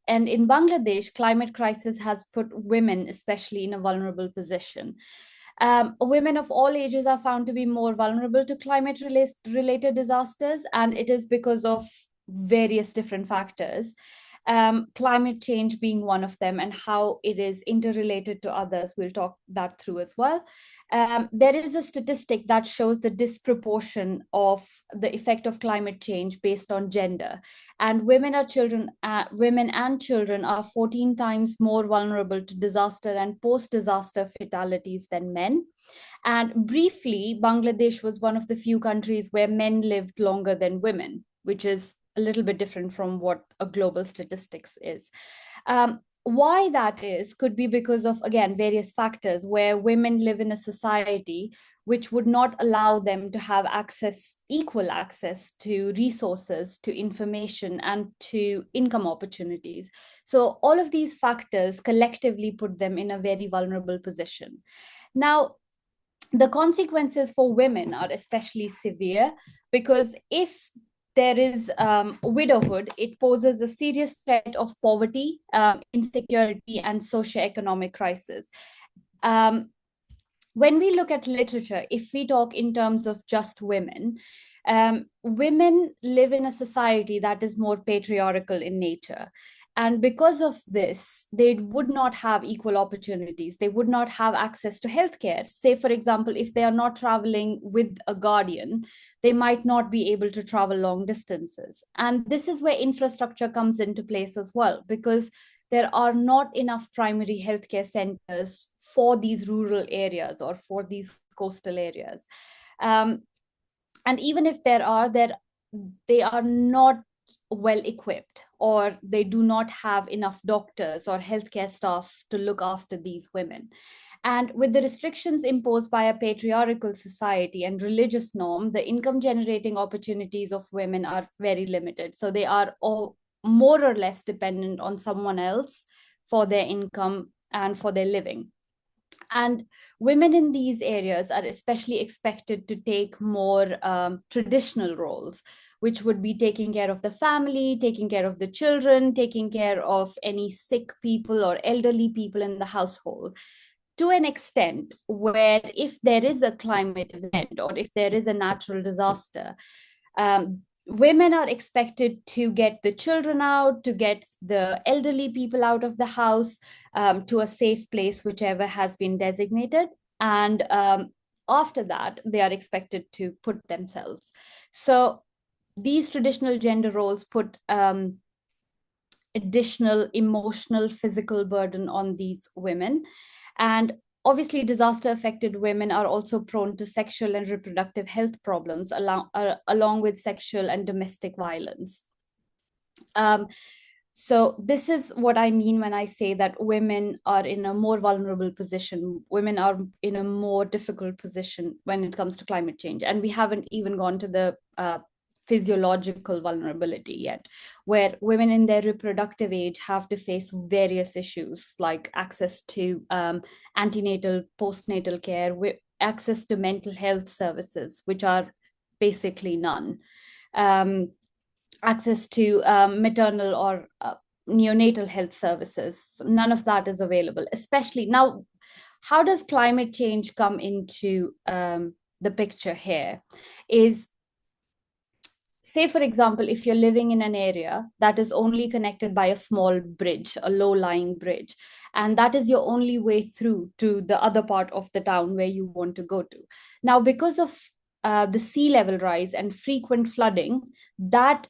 K: And in Bangladesh, climate crisis has put women especially in a vulnerable position. Women of all ages are found to be more vulnerable to climate-related disasters, and it is because of various different factors. Climate change being one of them, and how it is interrelated to others. We'll talk that through as well. There is a statistic that shows the disproportion of the effect of climate change based on gender. And women and children are 14 times more vulnerable to disaster and post-disaster fatalities than men. And briefly, Bangladesh was one of the few countries where men lived longer than women, which is a little bit different from what a global statistics is. Why that is could be because of, again, various factors where women live in a society which would not allow them to have equal access to resources, to information, and to income opportunities. So all of these factors collectively put them in a very vulnerable position. Now, the consequences for women are especially severe because if there is widowhood, it poses a serious threat of poverty, insecurity, and socioeconomic crisis. When we look at literature, if we talk in terms of just women, women live in a society that is more patriarchal in nature. And because of this, they would not have equal opportunities. They would not have access to healthcare. Say, for example, if they are not traveling with a guardian, they might not be able to travel long distances. And this is where infrastructure comes into place as well, because there are not enough primary healthcare centers for these rural areas or for these coastal areas. And even if there are, they are not well equipped, or they do not have enough doctors or healthcare staff to look after these women. And with the restrictions imposed by a patriarchal society and religious norm, the income generating opportunities of women are very limited. So they are all more or less dependent on someone else for their income and for their living. And women in these areas are especially expected to take more traditional roles, which would be taking care of the family, taking care of the children, taking care of any sick people or elderly people in the household, to an extent where if there is a climate event or if there is a natural disaster, women are expected to get the children out, to get the elderly people out of the house, to a safe place, whichever has been designated. And after that, they are expected to put themselves. So these traditional gender roles put additional emotional, physical burden on these women. And obviously, disaster-affected women are also prone to sexual and reproductive health problems, along with sexual and domestic violence. So this is what I mean when I say that women are in a more vulnerable position. Women are in a more difficult position when it comes to climate change. And we haven't even gone to the physiological vulnerability yet, where women in their reproductive age have to face various issues like access to antenatal, postnatal care, access to mental health services, which are basically none, access to maternal or neonatal health services. None of that is available, especially now. How does climate change come into the picture here? Is say, for example, if you're living in an area that is only connected by a small bridge, a low-lying bridge, and that is your only way through to the other part of the town where you want to go to. Now, because of the sea level rise and frequent flooding, that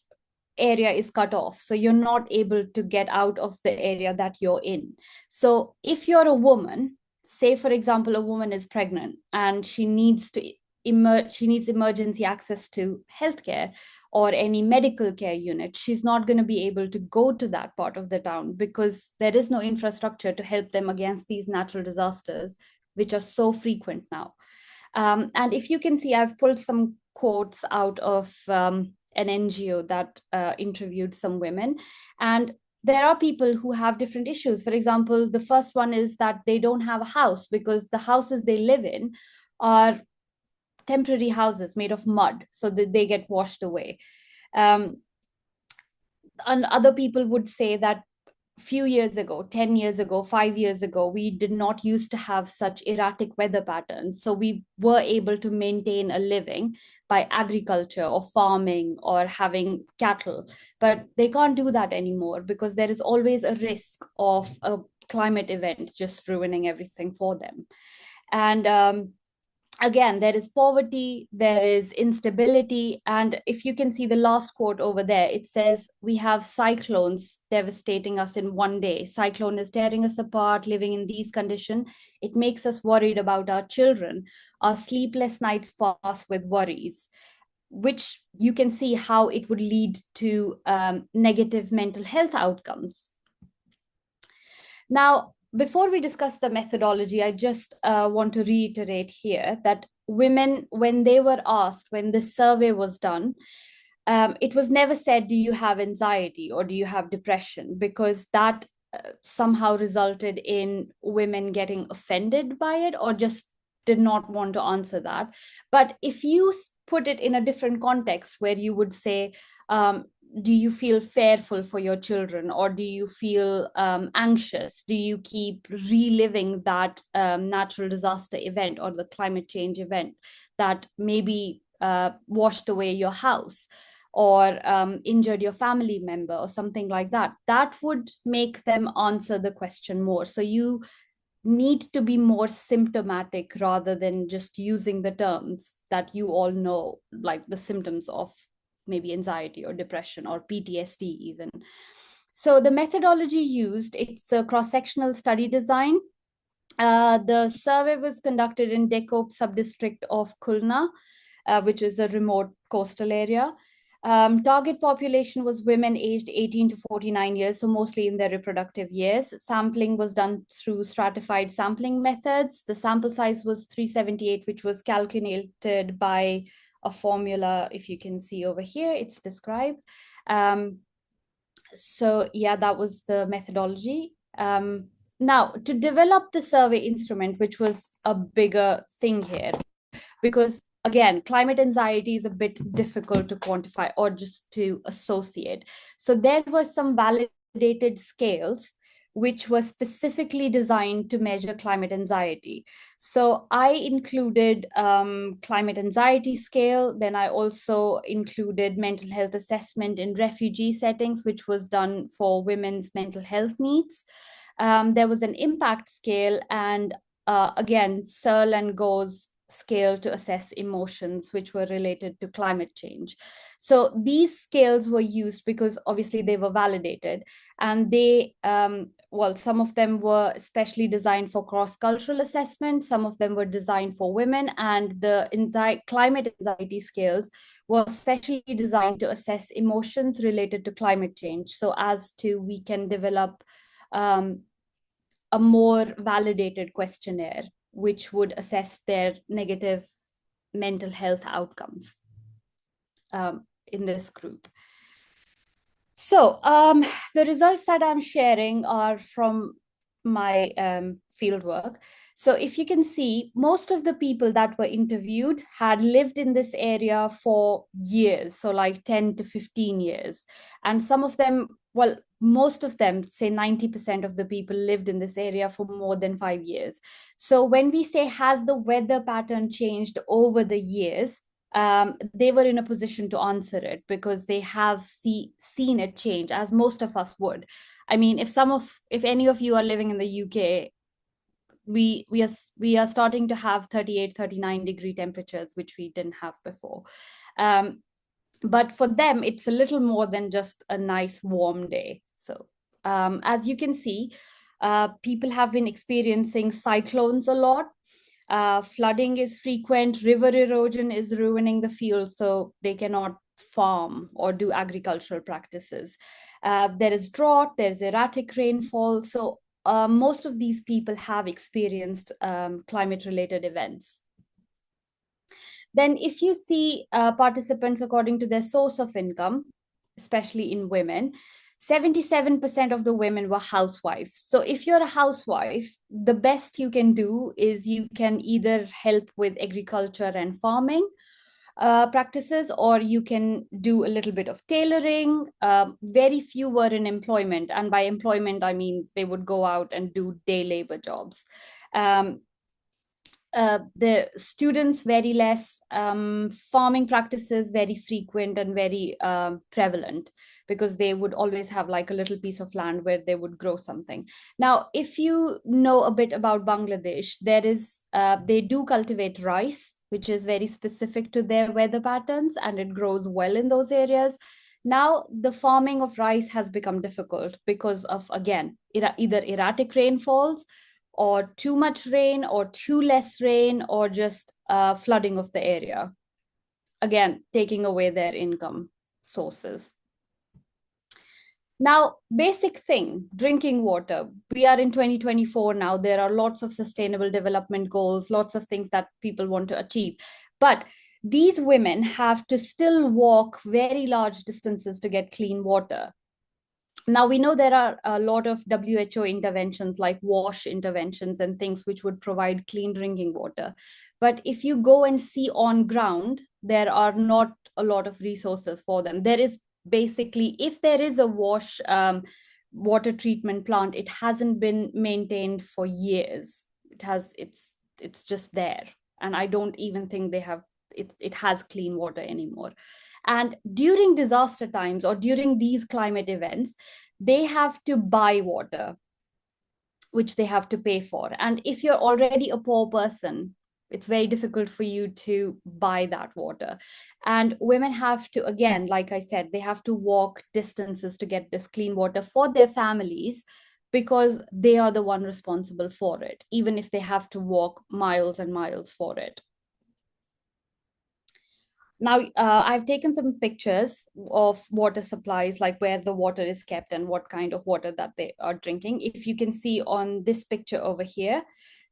K: area is cut off. So you're not able to get out of the area that you're in. So if you're a woman, say, for example, a woman is pregnant and she needs emergency access to healthcare or any medical care unit, she's not going to be able to go to that part of the town because there is no infrastructure to help them against these natural disasters, which are so frequent now. And if you can see, I've pulled some quotes out of an NGO that interviewed some women. And there are people who have different issues. For example, the first one is that they don't have a house because the houses they live in are temporary houses made of mud, so that they get washed away. And other people would say that few years ago, 10 years ago, 5 years ago, we did not used to have such erratic weather patterns. So we were able to maintain a living by agriculture or farming or having cattle. But they can't do that anymore because there is always a risk of a climate event just ruining everything for them. And again, there is poverty, there is instability. And if you can see the last quote over there, it says, we have cyclones devastating us in one day. Cyclone is tearing us apart, living in these conditions. It makes us worried about our children. Our sleepless nights pass with worries, which you can see how it would lead to negative mental health outcomes. Now, before we discuss the methodology, I just want to reiterate here that women, when they were asked, when the survey was done, it was never said, do you have anxiety or do you have depression? Because that somehow resulted in women getting offended by it or just did not want to answer that. But if you put it in a different context where you would say, do you feel fearful for your children, or do you feel anxious? Do you keep reliving that natural disaster event or the climate change event that maybe washed away your house or injured your family member or something like that? That would make them answer the question more. So you need to be more symptomatic rather than just using the terms that you all know, like the symptoms of maybe anxiety or depression or PTSD even. So the methodology used, it's a cross-sectional study design. The survey was conducted in Dekop subdistrict of Khulna, which is a remote coastal area. Target population was women aged 18 to 49 years, so mostly in their reproductive years. Sampling was done through stratified sampling methods. The sample size was 378, which was calculated by a formula, if you can see over here, it's described. So yeah, that was the methodology. Now, to develop the survey instrument, which was a bigger thing here, because again, climate anxiety is a bit difficult to quantify or just to associate. So there were some validated scales which was specifically designed to measure climate anxiety. So I included climate anxiety scale. Then I also included mental health assessment in refugee settings, which was done for women's mental health needs. There was an impact scale and again, Searle and Go's scale to assess emotions, which were related to climate change. So these scales were used because obviously they were validated, and they, well, some of them were especially designed for cross-cultural assessment, some of them were designed for women, and the climate anxiety scales were specially designed to assess emotions related to climate change, so as to we can develop a more validated questionnaire which would assess their negative mental health outcomes in this group. So the results that I'm sharing are from my fieldwork. So if you can see, most of the people that were interviewed had lived in this area for years, so like 10 to 15 years. And some of them, well, most of them, say 90% of the people lived in this area for more than 5 years. So when we say, has the weather pattern changed over the years, they were in a position to answer it because they have seen it change, as most of us would. I mean, if any of you are living in the UK, we are starting to have 38, 39 degree temperatures, which we didn't have before. But for them, it's a little more than just a nice warm day. So as you can see, people have been experiencing cyclones a lot. Flooding is frequent, river erosion is ruining the fields, so they cannot farm or do agricultural practices. There is drought, there's erratic rainfall. So most of these people have experienced climate-related events. Then if you see participants according to their source of income, especially in women, 77% of the women were housewives. So if you're a housewife, the best you can do is you can either help with agriculture and farming practices, or you can do a little bit of tailoring. Very few were in employment. And by employment, I mean they would go out and do day labor jobs. The students very less, farming practices very frequent and very prevalent, because they would always have like a little piece of land where they would grow something. Now, if you know a bit about Bangladesh, they do cultivate rice, which is very specific to their weather patterns, and it grows well in those areas. Now, the farming of rice has become difficult because of, again, either erratic rainfalls, or too much rain, or too less rain, or just flooding of the area. Again, taking away their income sources. Now, basic thing, drinking water. We are in 2024 now. There are lots of sustainable development goals, lots of things that people want to achieve. But these women have to still walk very large distances to get clean water. Now, we know there are a lot of WHO interventions like wash interventions and things which would provide clean drinking water. But if you go and see on ground, there are not a lot of resources for them. There is basically, if there is a water treatment plant, it hasn't been maintained for years. It's just there. And I don't even think it has clean water anymore. And during disaster times or during these climate events, they have to buy water, which they have to pay for. And if you're already a poor person, it's very difficult for you to buy that water. And women have to, again, like I said, they have to walk distances to get this clean water for their families, because they are the one responsible for it, even if they have to walk miles and miles for it. Now, I've taken some pictures of water supplies, like where the water is kept and what kind of water that they are drinking. If you can see on this picture over here,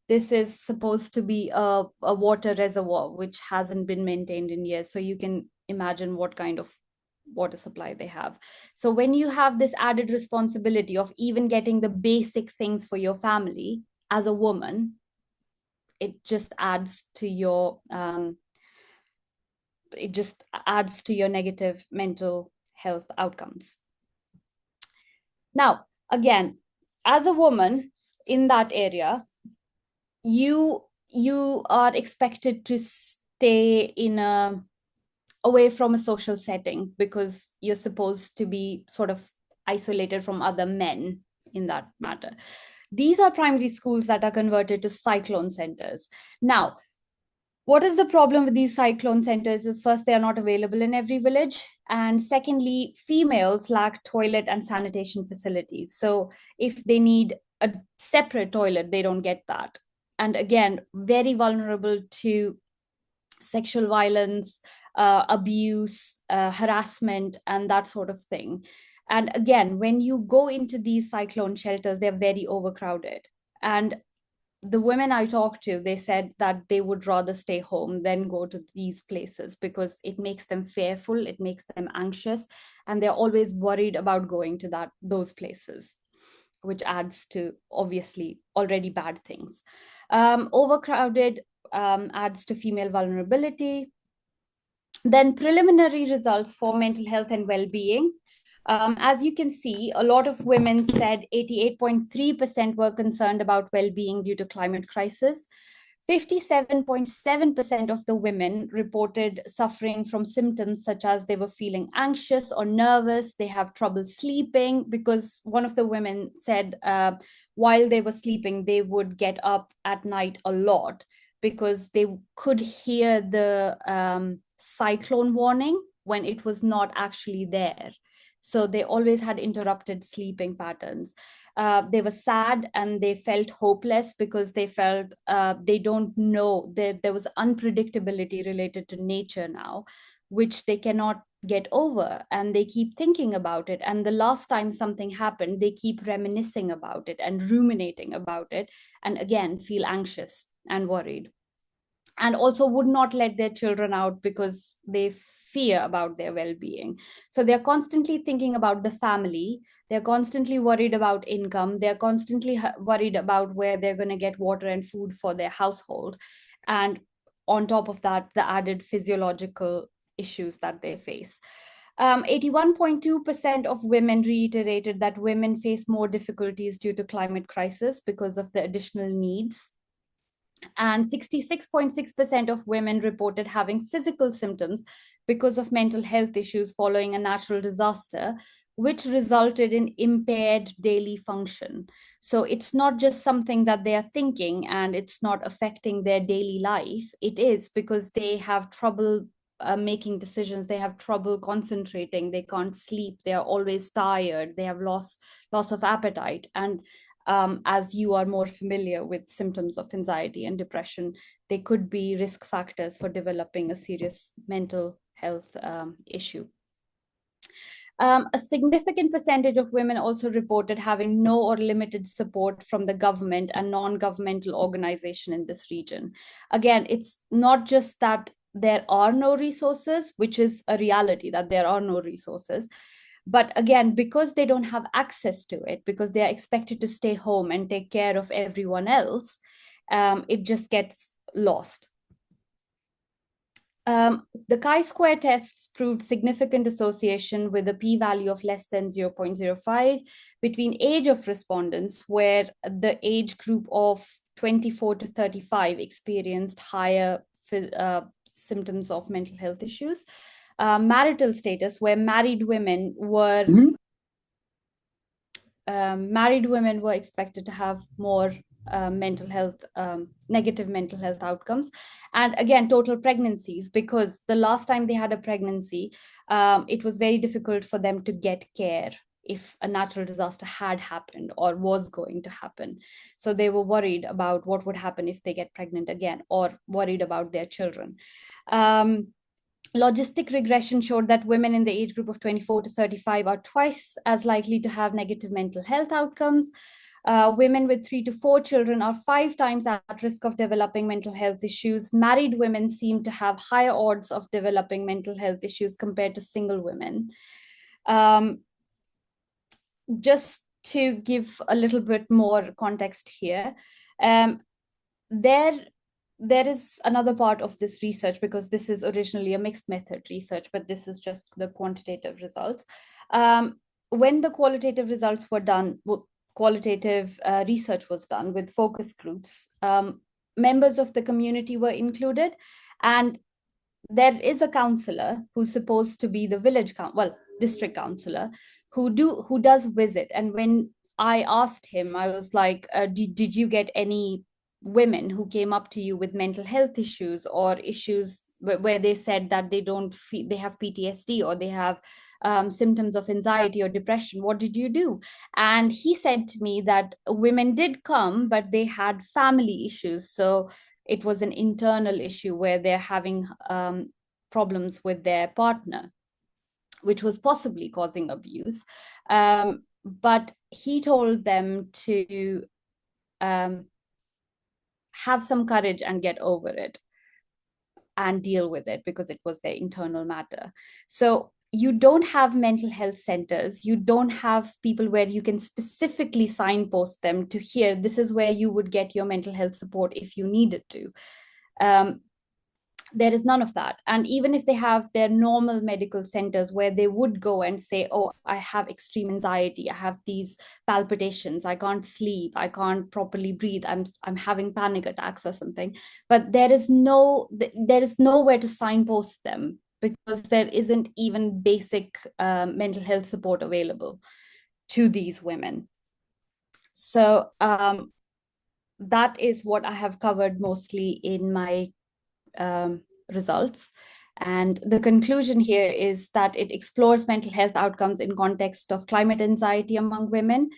K: this is supposed to be a water reservoir, which hasn't been maintained in years. So you can imagine what kind of water supply they have. So when you have this added responsibility of even getting the basic things for your family as a woman, it just adds to your negative mental health outcomes. Now, again, as a woman in that area, you are expected to stay away from a social setting, because you're supposed to be sort of isolated from other men in that matter. These are primary schools that are converted to cyclone centers. Now, what is the problem with these cyclone centers is, first, they are not available in every village. And secondly, females lack toilet and sanitation facilities. So if they need a separate toilet, they don't get that. And again, very vulnerable to sexual violence, abuse, harassment, and that sort of thing. And again, when you go into these cyclone shelters, they're very overcrowded. And the women I talked to, they said that they would rather stay home than go to these places, because it makes them fearful, it makes them anxious, and they're always worried about going to those places, which adds to obviously already bad things. Overcrowded adds to female vulnerability. Then preliminary results for mental health and well-being. As you can see, a lot of women said 88.3% were concerned about well-being due to climate crisis. 57.7% of the women reported suffering from symptoms such as they were feeling anxious or nervous, they have trouble sleeping, because one of the women said while they were sleeping, they would get up at night a lot because they could hear the cyclone warning when it was not actually there. So they always had interrupted sleeping patterns. They were sad and they felt hopeless because they felt they don't know. There was unpredictability related to nature now, which they cannot get over, and they keep thinking about it. And the last time something happened, they keep reminiscing about it and ruminating about it, and again feel anxious and worried. And also would not let their children out because they fear about their well-being. So they're constantly thinking about the family. They're constantly worried about income. They're constantly worried about where they're going to get water and food for their household. And on top of that, the added physiological issues that they face. 81.2% of women reiterated that women face more difficulties due to climate crisis because of the additional needs. And 66.6% of women reported having physical symptoms because of mental health issues following a natural disaster, which resulted in impaired daily function. So it's not just something that they are thinking and it's not affecting their daily life. It is because they have trouble making decisions. They have trouble concentrating. They can't sleep. They are always tired. They have loss of appetite. And as you are more familiar with symptoms of anxiety and depression, they could be risk factors for developing a serious mental health issue. A significant percentage of women also reported having no or limited support from the government and non-governmental organization in this region. Again, it's not just that there are no resources, which is a reality that there are no resources. But again, because they don't have access to it, because they are expected to stay home and take care of everyone else, it just gets lost. The chi-square tests proved significant association with a p-value of less than 0.05 between age of respondents, where the age group of 24 to 35 experienced higher symptoms of mental health issues. Marital status, where married women were expected to have more mental health, negative mental health outcomes. And again, total pregnancies, because the last time they had a pregnancy, it was very difficult for them to get care if a natural disaster had happened or was going to happen. So they were worried about what would happen if they get pregnant again, or worried about their children. Logistic regression showed that women in the age group of 24 to 35 are twice as likely to have negative mental health outcomes. Women with 3 to 4 children are 5 times at risk of developing mental health issues. Married women seem to have higher odds of developing mental health issues compared to single women. Just to give a little bit more context here, there is another part of this research, because this is originally a mixed method research, but this is just the quantitative results. When the qualitative results were done, qualitative research was done with focus groups, members of the community were included, and there is a counselor who's supposed to be the district counselor who does visit. And when I asked him, I was like, did you get any women who came up to you with mental health issues or issues where they said that they have PTSD or they have symptoms of anxiety or depression? What did you do? And he said to me that women did come, but they had family issues. So it was an internal issue where they're having problems with their partner, which was possibly causing abuse. But he told them to have some courage and get over it and deal with it, because it was their internal matter. So you don't have mental health centers. You don't have people where you can specifically signpost them to here, this is where you would get your mental health support if you needed to. there is none of that. And even if they have their normal medical centers where they would go and say, oh, I have extreme anxiety, I have these palpitations, I can't sleep, I can't properly breathe, I'm having panic attacks or something, but there is nowhere to signpost them, because there isn't even basic mental health support available to these women. So that is what I have covered mostly in my results. And the conclusion here is that it explores mental health outcomes in context of climate anxiety among women.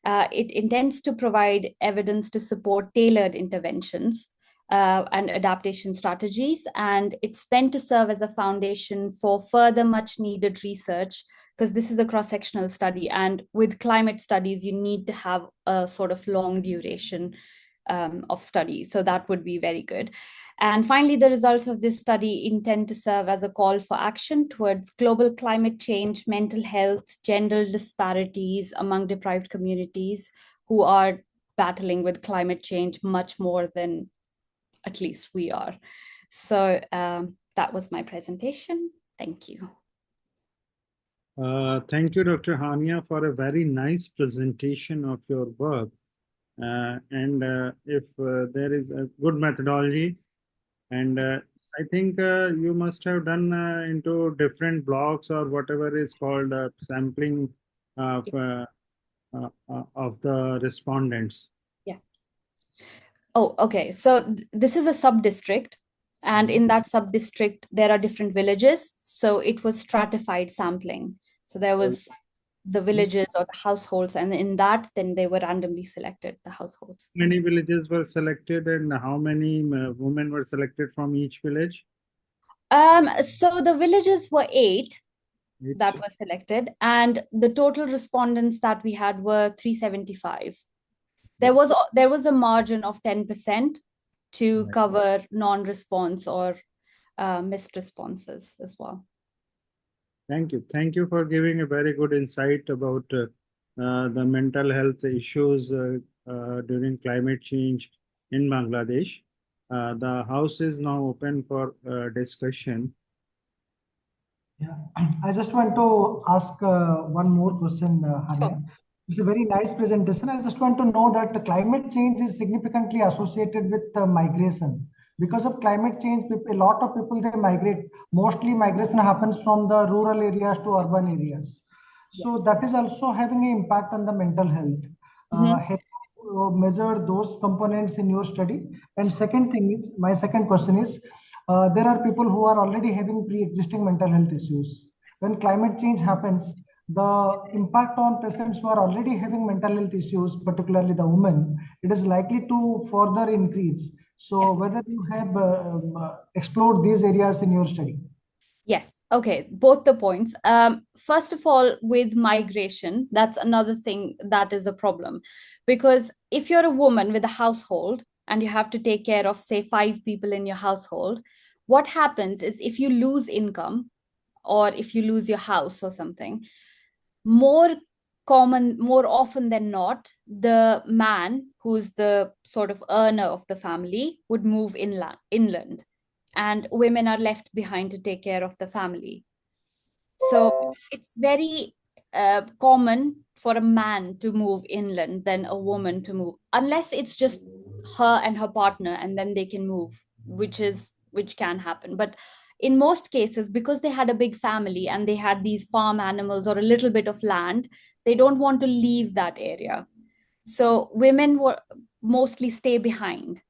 K: It intends to provide evidence to support tailored interventions and adaptation strategies. And it's meant to serve as a foundation for further much needed research, because this is a cross-sectional study. And with climate studies, you need to have a sort of long duration of study. So that would be very good. And finally, the results of this study intend to serve as a call for action towards global climate change, mental health, gender disparities among deprived communities who are battling with climate change much more than at least we are. So that was my presentation. Thank you.
I: Thank you, Dr. Haniya, for a very nice presentation of your work. If there is a good methodology, and I think you must have done into different blocks or whatever is called sampling of the respondents.
K: Yeah. Oh, okay. So this is a sub-district, and in that sub-district, there are different villages. So it was stratified sampling. So there was the villages or the households, and in that, then they were randomly selected, the households.
I: How many villages were selected, and how many women were selected from each village?
K: So the villages were 8 that were selected, and the total respondents that we had were 375. There was a margin of 10% to cover non-response or missed responses as well.
I: Thank you. Thank you for giving a very good insight about the mental health issues during climate change in Bangladesh. The house is now open for discussion.
B: Yeah, I just want to ask one more question, Haniya. It's a very nice presentation. I just want to know that climate change is significantly associated with migration. Because of climate change, a lot of people, they migrate. Mostly migration happens from the rural areas to urban areas. So that is also having an impact on the mental health. Have you measured those components in your study? And second thing is, my second question is, there are people who are already having pre-existing mental health issues. When climate change happens, the impact on patients who are already having mental health issues, particularly the women, it is likely to further increase. So whether you have explored these areas in your study?
K: Yes. Okay. Both the points. First of all, with migration, that's another thing that is a problem, because if you're a woman with a household and you have to take care of, say, 5 people in your household, what happens is if you lose income or if you lose your house or something, more often than not, the man who's the sort of earner of the family would move inland, and women are left behind to take care of the family. So it's very common for a man to move inland than a woman to move, unless it's just her and her partner, and then they can move, which can happen. But in most cases, because they had a big family and they had these farm animals or a little bit of land, they don't want to leave that area. So women mostly stay behind,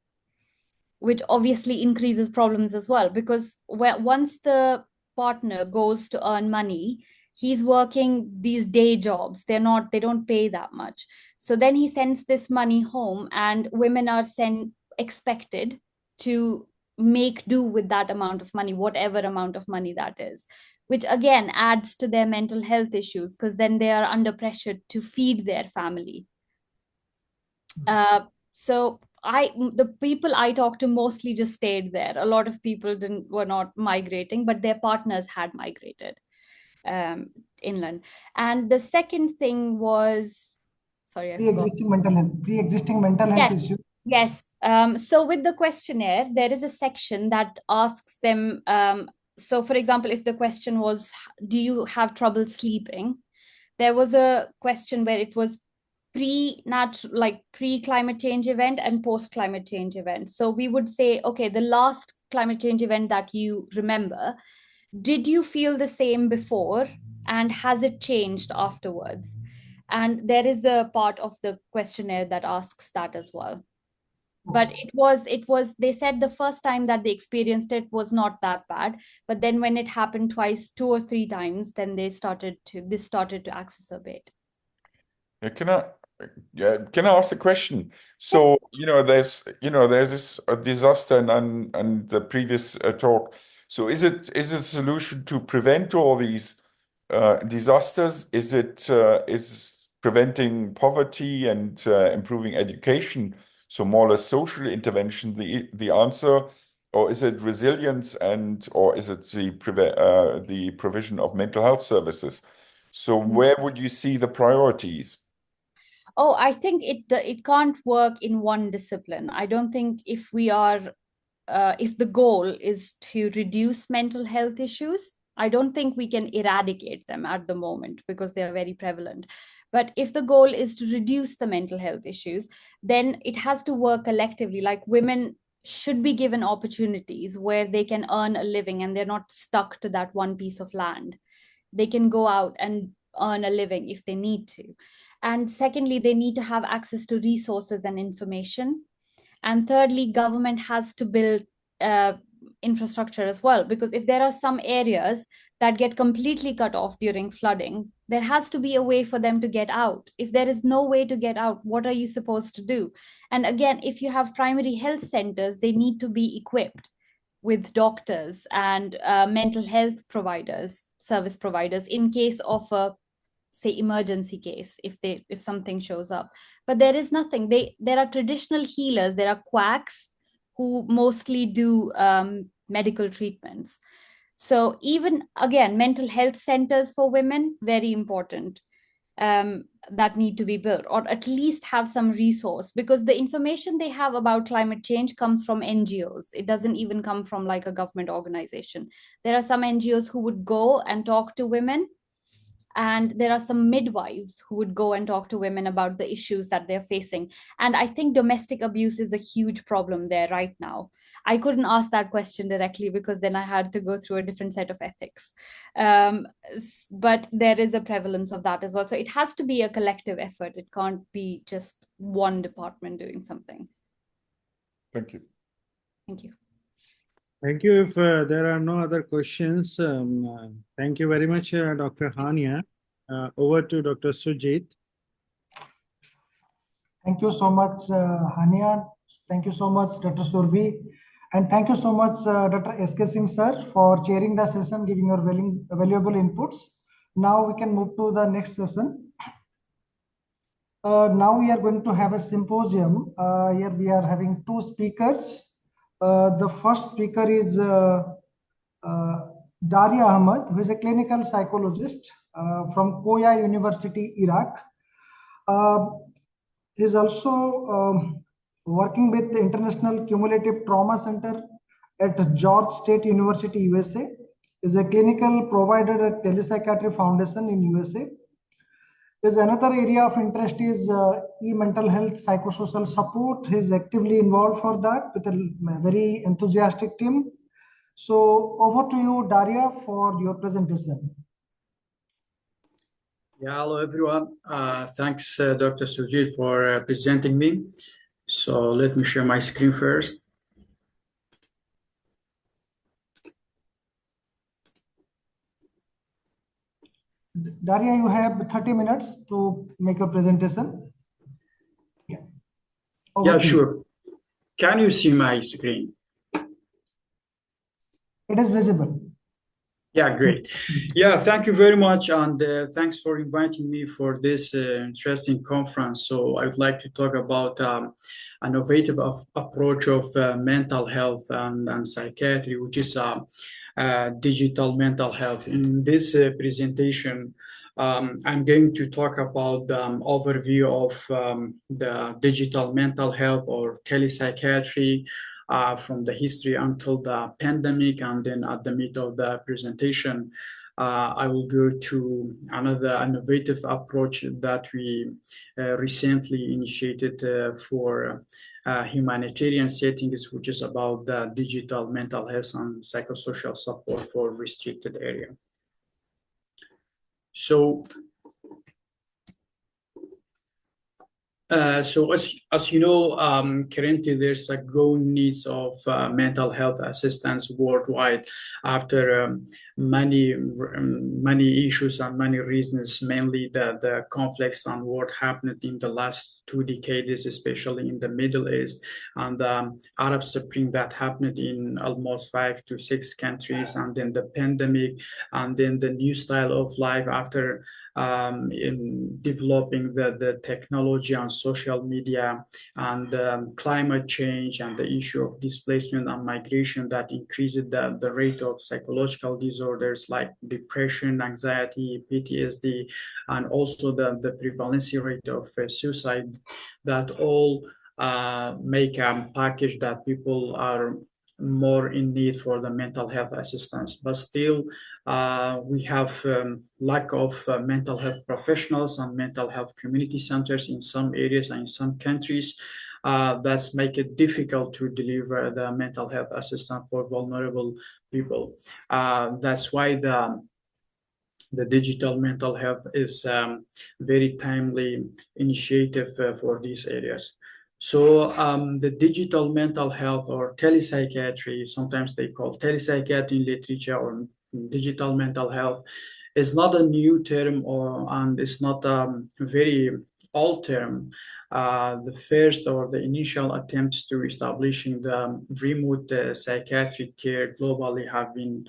K: which obviously increases problems as well, because once the partner goes to earn money, he's working these day jobs. They don't pay that much. So then he sends this money home, and women are expected to make do with that amount of money, whatever amount of money that is, which again adds to their mental health issues, because then they are under pressure to feed their family. So the people I talked to mostly just stayed there. A lot of people were not migrating, but their partners had migrated inland. And the second thing was, sorry, I forgot.
B: Pre-existing mental health issues.
K: Yes. So with the questionnaire, there is a section that asks them, so for example, if the question was, do you have trouble sleeping? There was a question where it was pre-climate change event and post-climate change event. So we would say, okay, the last climate change event that you remember, did you feel the same before? And has it changed afterwards? And there is a part of the questionnaire that asks that as well. But it was, they said the first time that they experienced it was not that bad. But then when it happened twice, 2 or 3 times, then this started to exacerbate.
A: Can I ask a question? So, there's this disaster and the previous talk. So is it a solution to prevent all these disasters? Is preventing poverty and improving education, so more or less social intervention, the answer, or is it resilience or is it the provision of mental health services? So where would you see the priorities?
K: Oh, I think it can't work in one discipline. I don't think if the goal is to reduce mental health issues, I don't think we can eradicate them at the moment because they are very prevalent. But if the goal is to reduce the mental health issues, then it has to work collectively. Like women should be given opportunities where they can earn a living and they're not stuck to that one piece of land. They can go out and earn a living if they need to. And secondly, they need to have access to resources and information. And thirdly, government has to build infrastructure as well, because if there are some areas that get completely cut off during flooding, there has to be a way for them to get out. If there is no way to get out, what are you supposed to do? And again, if you have primary health centers, they need to be equipped with doctors and mental health providers, service providers, in case of a, say, emergency case, if something shows up. But there is nothing. There are traditional healers, there are quacks who mostly do medical treatments. So even, again, mental health centers for women, very important, that need to be built, or at least have some resource, because the information they have about climate change comes from NGOs. It doesn't even come from like a government organization. There are some NGOs who would go and talk to women, and there are some midwives who would go and talk to women about the issues that they're facing. And I think domestic abuse is a huge problem there right now. I couldn't ask that question directly because then I had to go through a different set of ethics. But there is a prevalence of that as well. So it has to be a collective effort. It can't be just one department doing something.
A: Thank you.
K: Thank you.
I: Thank you. If there are no other questions, thank you very much, Dr. Haniya. Over to Dr. Sujit.
B: Thank you so much, Haniya. Thank you so much, Dr. Surobhi. And thank you so much, Dr. S.K. Singh, sir, for chairing the session, giving your valuable inputs. Now we can move to the next session. Now we are going to have a symposium. Here we are having 2 speakers. The first speaker is Darya Ahmad, who is a clinical psychologist from Koya University, Iraq. He is also working with the International Cumulative Trauma Center at George State University, USA. He is a clinical provider at Telepsychiatry Foundation in USA. There's another area of interest is mental health psychosocial support. He's actively involved for that with a very enthusiastic team. So over to you, Darya, for your presentation.
L: Yeah, hello everyone. Thanks, Dr. Sujit, for presenting me. So let me share my screen first.
B: Darya, you have 30 minutes to make your presentation. Yeah.
L: Yeah, sure. Can you see my screen?
B: It is visible.
L: Yeah, great. Yeah, thank you very much. And thanks for inviting me for this interesting conference. So I would like to talk about an innovative approach of mental health and psychiatry, which is digital mental health. In this presentation, I'm going to talk about the overview of the digital mental health or telepsychiatry from the history until the pandemic, and then at the middle of the presentation, I will go to another innovative approach that we recently initiated for humanitarian settings, which is about the digital mental health and psychosocial support for restricted area. So as you know, currently there's a growing needs of mental health assistance worldwide after many issues and many reasons, mainly the conflicts and what happened in the last 2 decades, especially in the Middle East, and the Arab Spring that happened in almost 5 to 6 countries, and then the pandemic, and then the new style of life after in developing the technology and social media, and climate change, and the issue of displacement and migration that increased the rate of psychological disorders like depression, anxiety, PTSD, and also the prevalence rate of suicide, that all make a package that people are more in need for the mental health assistance. But still, we have lack of mental health professionals and mental health community centers in some areas and in some countries. That's make it difficult to deliver the mental health assistance for vulnerable people. That's why the digital mental health is very timely initiative for these areas. So the digital mental health or telepsychiatry, sometimes they call telepsychiatry in literature, or digital mental health, is not a new term, and it's not a very old term. The first or the initial attempts to establishing the remote psychiatric care globally have been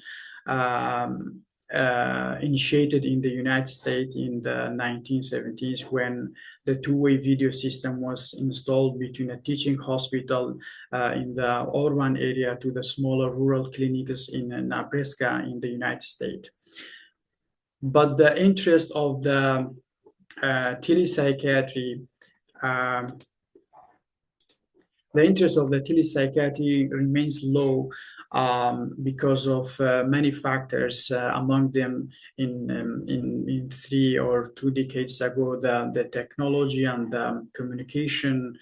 L: initiated in the United States in the 1970s, when the two-way video system was installed between a teaching hospital in the urban area to the smaller rural clinics in Nebraska in the United States. But the interest of the telepsychiatry remains low because of many factors. Among them, in 3 or 2 decades ago, the technology and the communication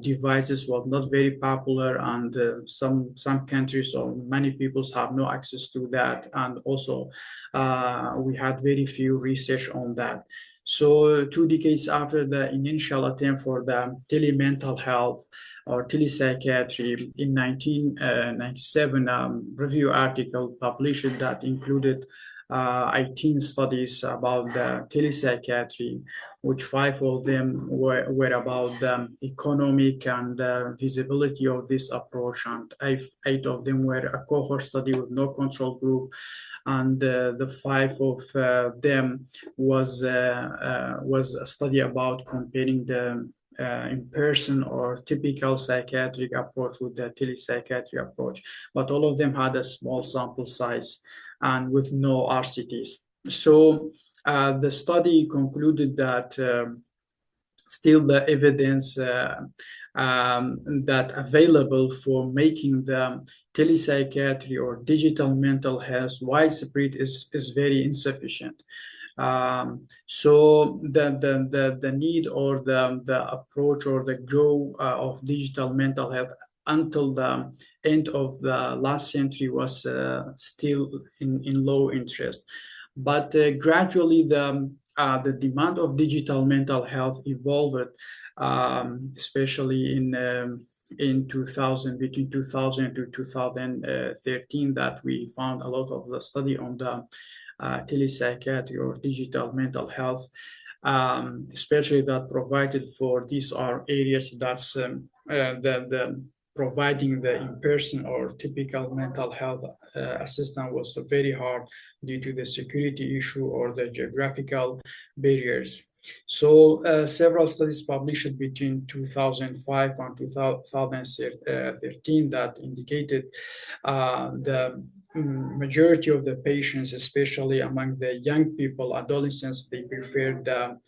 L: devices were not very popular, and some countries or many people have no access to that, and also we had very few research on that. So 2 decades after the initial attempt for the telemental health or telepsychiatry, in 1997, review article published that included 18 studies about the telepsychiatry, which 5 of them were about the economic and visibility of this approach, and 8 of them were a cohort study with no control group, and the 5 of them was a study about comparing the in-person or typical psychiatric approach with the telepsychiatry approach, but all of them had a small sample size and with no RCTs. So the study concluded that still the evidence that available for making the telepsychiatry or digital mental health widespread is very insufficient. So the need or the approach or the growth of digital mental health until the end of the last century was still in low interest. But gradually the demand of digital mental health evolved, especially in 2000, between 2000 to 2013, that we found a lot of the study on the telepsychiatry or digital mental health, especially that provided for these are areas that's the providing the in-person or typical mental health assistance was very hard due to the security issue or the geographical barriers. So several studies published between 2005 and 2013 that indicated the majority of the patients, especially among the young people, adolescents, they prefer the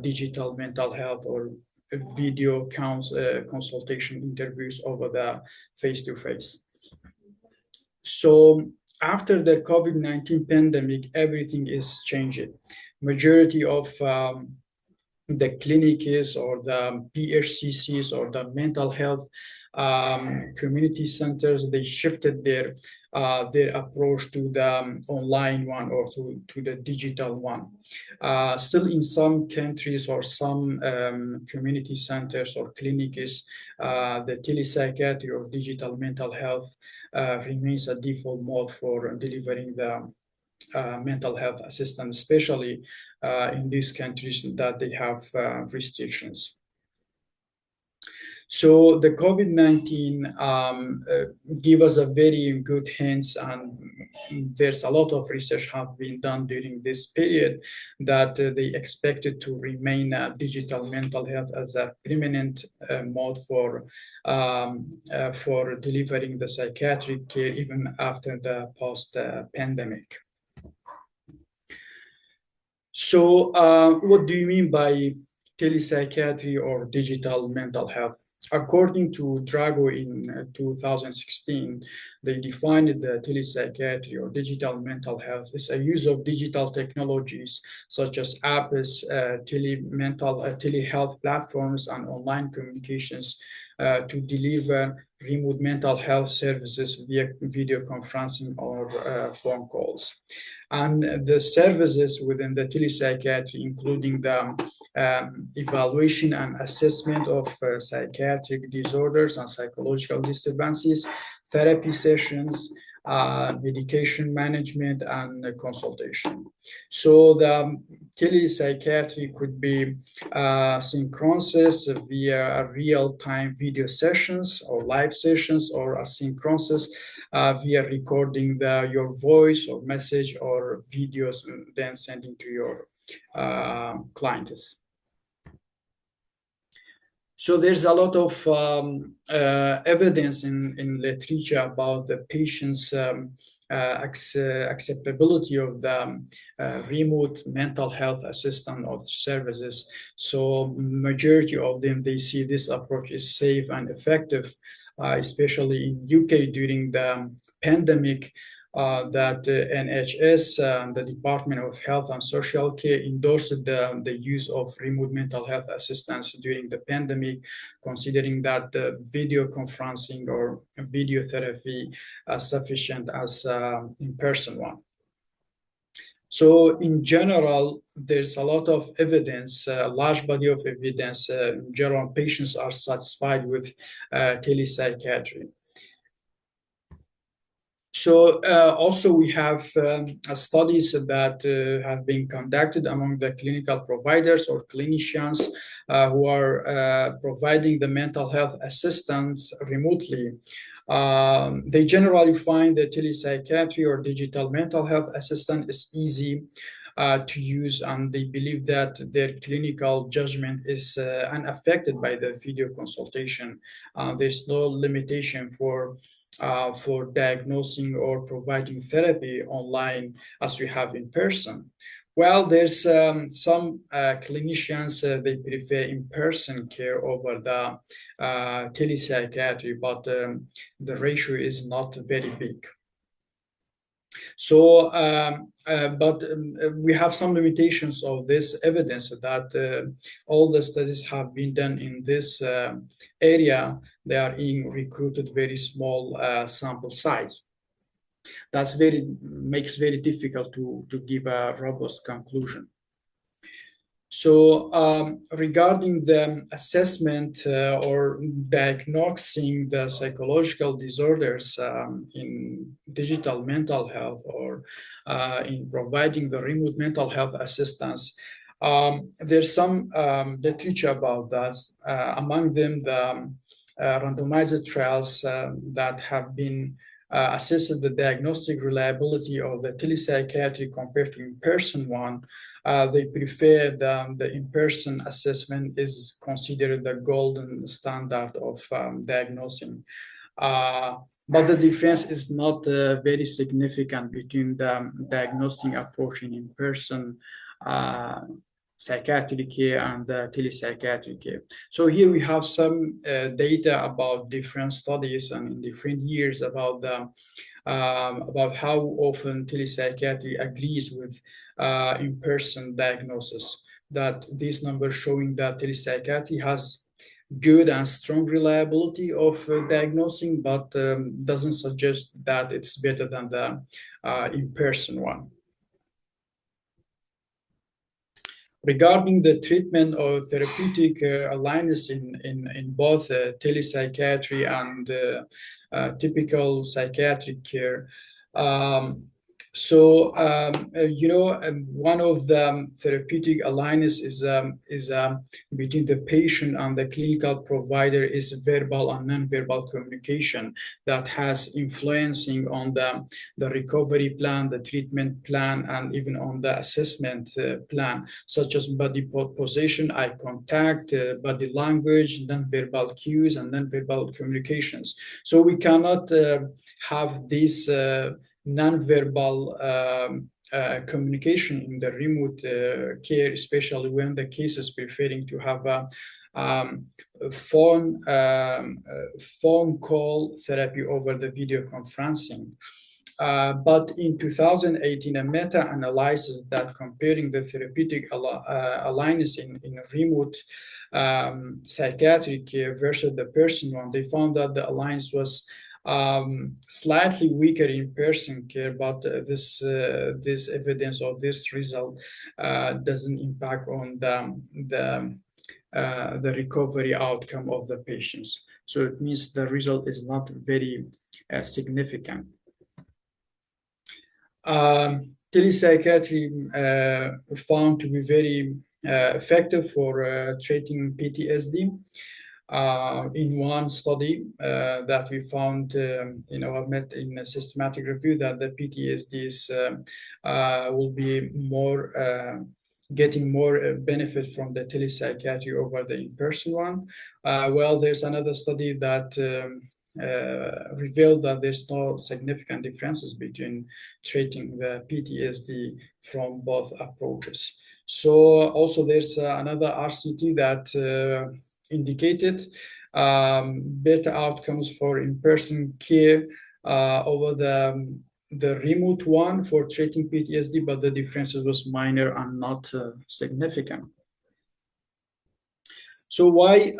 L: digital mental health or video consultation interviews over the face-to-face. So after the COVID-19 pandemic, everything is changed. Majority of the clinics or the PHCCs or the mental health community centers, they shifted their approach to the online one or to the digital one. Still in some countries or some community centers or clinics, the telepsychiatry or digital mental health remains a default mode for delivering the mental health assistance, especially in these countries that they have restrictions. So the COVID-19 give us a very good hints, and there's a lot of research have been done during this period that they expected to remain digital mental health as a permanent mode for delivering the psychiatric care even after the post-pandemic. So what do you mean by telepsychiatry or digital mental health? According to Drago in 2016, they defined the telepsychiatry or digital mental health as a use of digital technologies such as apps, telehealth platforms, and online communications to deliver remote mental health services via video conferencing or phone calls. And the services within the telepsychiatry, including the evaluation and assessment of psychiatric disorders and psychological disturbances, therapy sessions, medication management, and consultation. So the telepsychiatry could be synchronous via real-time video sessions or live sessions, or asynchronous via recording your voice or message or videos and then sending to your clients. So there's a lot of evidence in literature about the patient's acceptability of the remote mental health assistance of services. So majority of them, they see this approach is safe and effective, especially in UK during the pandemic. That NHS, the Department of Health and Social Care, endorsed the use of remote mental health assistance during the pandemic, considering that the video conferencing or video therapy is sufficient as in-person one. So in general, there's a lot of evidence, a large body of evidence. In general, patients are satisfied with telepsychiatry. So also we have studies that have been conducted among the clinical providers or clinicians who are providing the mental health assistance remotely. They generally find that telepsychiatry or digital mental health assistant is easy to use, and they believe that their clinical judgment is unaffected by the video consultation. There's no limitation for diagnosing or providing therapy online as we have in person. Well, there's some clinicians, they prefer in-person care over the telepsychiatry, but the ratio is not very big. So, but we have some limitations of this evidence that all the studies have been done in this area. They are in recruited very small sample size. That's makes very difficult to give a robust conclusion. So regarding the assessment or diagnosing the psychological disorders in digital mental health or in providing the remote mental health assistance, there's some literature about that. Among them, the randomized trials that have been assessed the diagnostic reliability of the telepsychiatry compared to in-person one. they prefer the in-person assessment is considered the golden standard of diagnosing. But the difference is not very significant between the diagnostic approach in in-person psychiatric care and telepsychiatric care. So here we have some data about different studies and in different years about how often telepsychiatry agrees with in-person diagnosis. That these numbers showing that telepsychiatry has good and strong reliability of diagnosing, but doesn't suggest that it's better than the in-person one. Regarding the treatment or therapeutic alliance in both telepsychiatry and typical psychiatric care, one of the therapeutic alliance is between the patient and the clinical provider is verbal and non-verbal communication that has influencing on the recovery plan, the treatment plan, and even on the assessment plan, such as body position, eye contact, body language, non-verbal cues, and non-verbal communications. So we cannot have this non-verbal communication in the remote care, especially when the case is preferring to have a phone call therapy over the video conferencing. But in 2018, a meta-analysis that comparing the therapeutic alliance in remote psychiatric care versus the person one, they found that the alliance was slightly weaker in person care, but this evidence or this result doesn't impact on the recovery outcome of the patients. So it means the result is not very significant. Telepsychiatry found to be very effective for treating PTSD. In one study that we found in a systematic review, that the PTSDs will be getting more benefit from the telepsychiatry over the in-person one. Well, there's another study that revealed that there's no significant differences between treating the PTSD from both approaches. So also there's another RCT that indicated better outcomes for in-person care over the remote one for treating PTSD, but the differences was minor and not significant. So why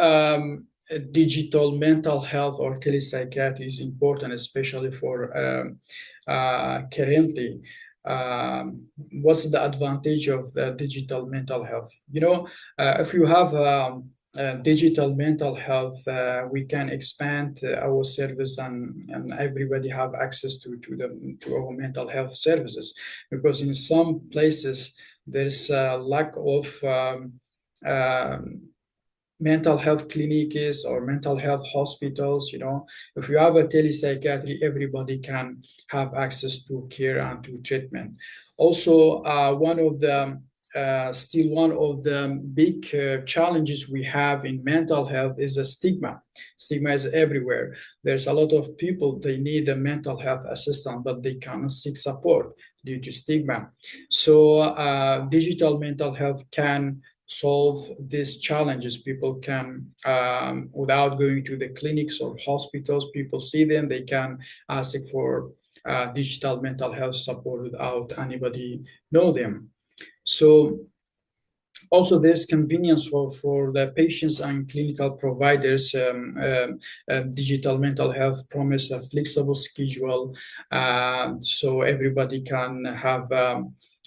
L: digital mental health or telepsychiatry is important, especially for currently? What's the advantage of the digital mental health? If you have digital mental health, we can expand our service and everybody have access to our mental health services, because in some places there's a lack of mental health clinics or mental health hospitals. If you have a telepsychiatry, everybody can have access to care and to treatment. Also, one of the big challenges we have in mental health is a stigma. Stigma is everywhere. There's a lot of people, they need a mental health assistant, but they cannot seek support due to stigma. So digital mental health can solve these challenges. People can, without going to the clinics or hospitals, people see them, they can ask for digital mental health support without anybody know them. So also there's convenience for the patients and clinical providers. Digital mental health promise a flexible schedule, so everybody can have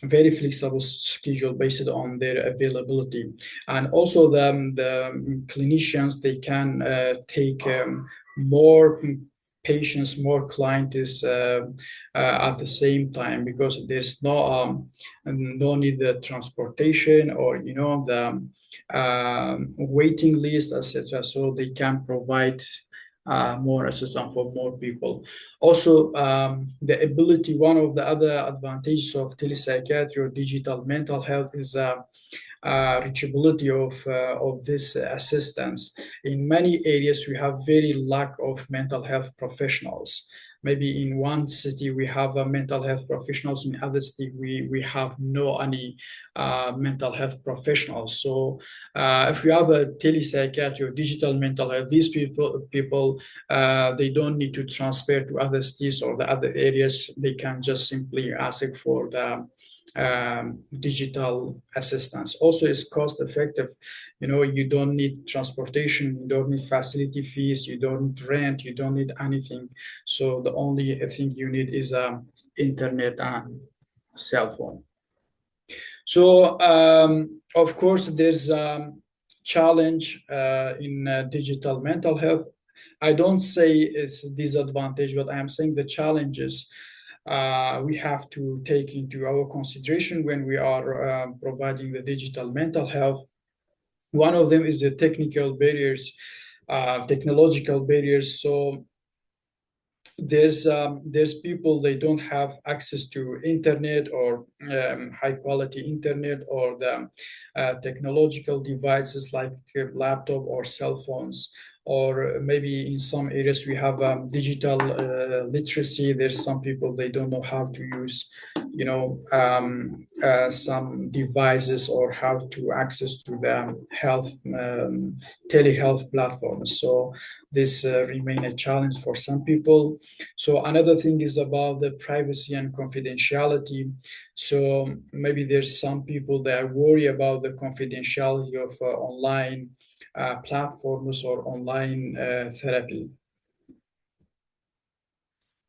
L: very flexible schedule based on their availability. And also the clinicians, they can take more patients, more clients at the same time, because there's no need the transportation or the waiting list, etc. So they can provide more assistance for more people. Also, the ability, one of the other advantages of telepsychiatry or digital mental health is reachability of this assistance. In many areas, we have very lack of mental health professionals. Maybe in one city we have mental health professionals, in other city we have no any mental health professionals. So if we have a telepsychiatry or digital mental health, these people they don't need to transfer to other cities or the other areas. They can just simply ask for the digital assistance. Also, it's cost effective. You know, you don't need transportation, you don't need facility fees, you don't need rent, you don't need anything. So the only thing you need is internet and cell phone. So of course there's a challenge in digital mental health. I don't say it's a disadvantage, but I am saying the challenges we have to take into our consideration when we are providing the digital mental health. One of them is the technical barriers, technological barriers. So there's people, they don't have access to internet or high quality internet or the technological devices like laptop or cell phones. Or maybe in some areas we have digital literacy. There's some people, they don't know how to use, you know, some devices or how to access to the health telehealth platforms. So this remain a challenge for some people. So another thing is about the privacy and confidentiality. So maybe there's some people that worry about the confidentiality of online platforms or online therapy.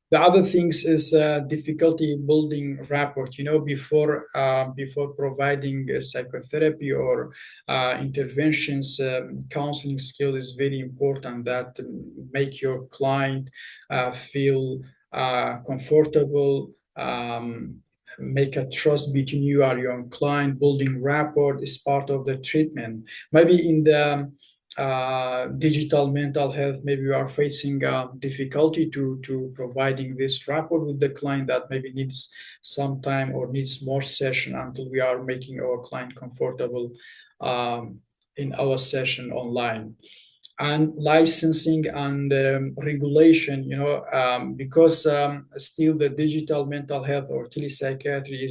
L: The other things is difficulty building rapport. You know, before providing psychotherapy or interventions, counseling skill is very important. That make your client feel comfortable. Make a trust between you and your client. Building rapport is part of the treatment. Maybe in the digital mental health, maybe you are facing difficulty to providing this rapport with the client, that maybe needs some time or needs more session until we are making our client comfortable in our session online. And licensing and regulation, you know, because still the digital mental health or telepsychiatry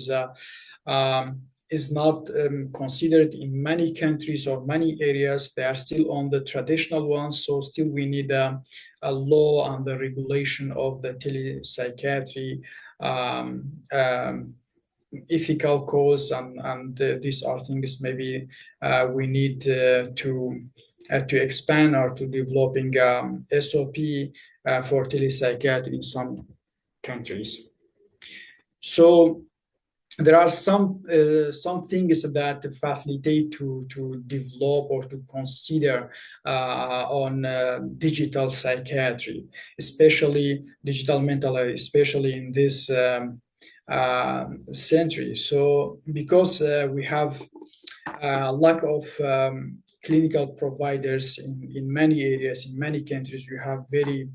L: is not considered in many countries or many areas. They are still on the traditional ones. So still we need a law and the regulation of the telepsychiatry, ethical codes, and these are things maybe we need to expand or to developing SOP for telepsychiatry in some countries. So there are some things that facilitate to develop or to consider on digital psychiatry, especially digital mental health, especially in this century. So because we have a lack of clinical providers in many areas, in many countries, we have very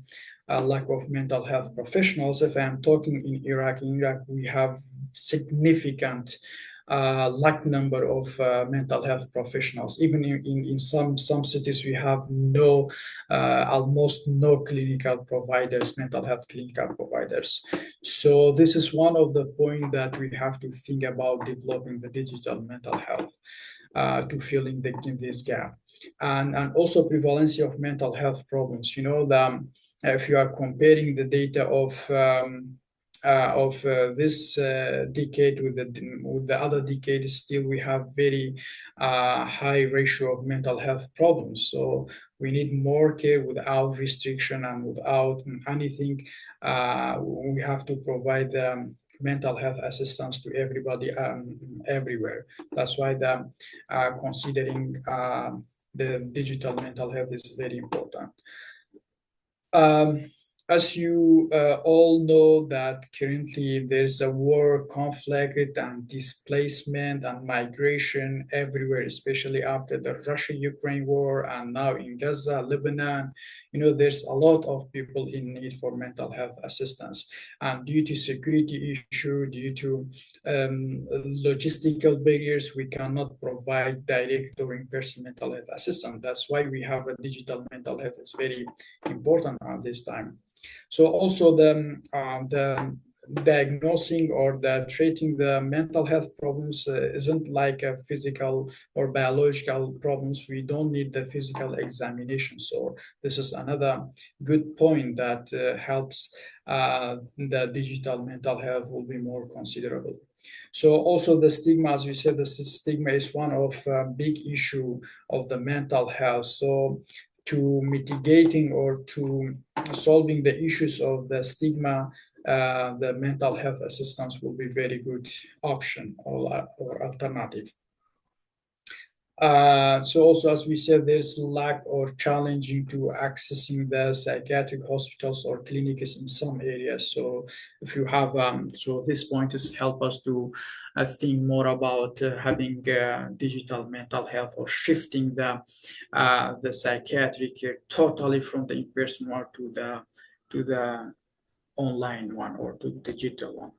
L: lack of mental health professionals. If I'm talking in Iraq we have significant lack number of mental health professionals. Even in some cities, we have almost no clinical providers, mental health clinical providers. So this is one of the points that we have to think about developing the digital mental health to fill in this gap. And also prevalence of mental health problems. You know, if you are comparing the data of this decade with the other decades, still we have very high ratio of mental health problems. So we need more care without restriction and without anything. We have to provide mental health assistance to everybody everywhere. That's why considering the digital mental health is very important. As you all know that currently there's a war, conflict, and displacement and migration everywhere, especially after the Russia-Ukraine war and now in Gaza, Lebanon. There's a lot of people in need for mental health assistance. And due to security issue, due to logistical barriers, we cannot provide direct or in-person mental health assistance. That's why we have a digital mental health is very important at this time. So also the diagnosing or the treating the mental health problems isn't like a physical or biological problems. We don't need the physical examination. So this is another good point that helps the digital mental health will be more considerable. So also the stigma, as we said, the stigma is one of big issue of the mental health. So to mitigating or to solving the issues of the stigma, the mental health assistance will be very good option or alternative. So also, as we said, there's lack or challenging to accessing the psychiatric hospitals or clinics in some areas. So if you have, so this point is help us to think more about having digital mental health or shifting the psychiatric care totally from the in-person one to the online one or to the digital one.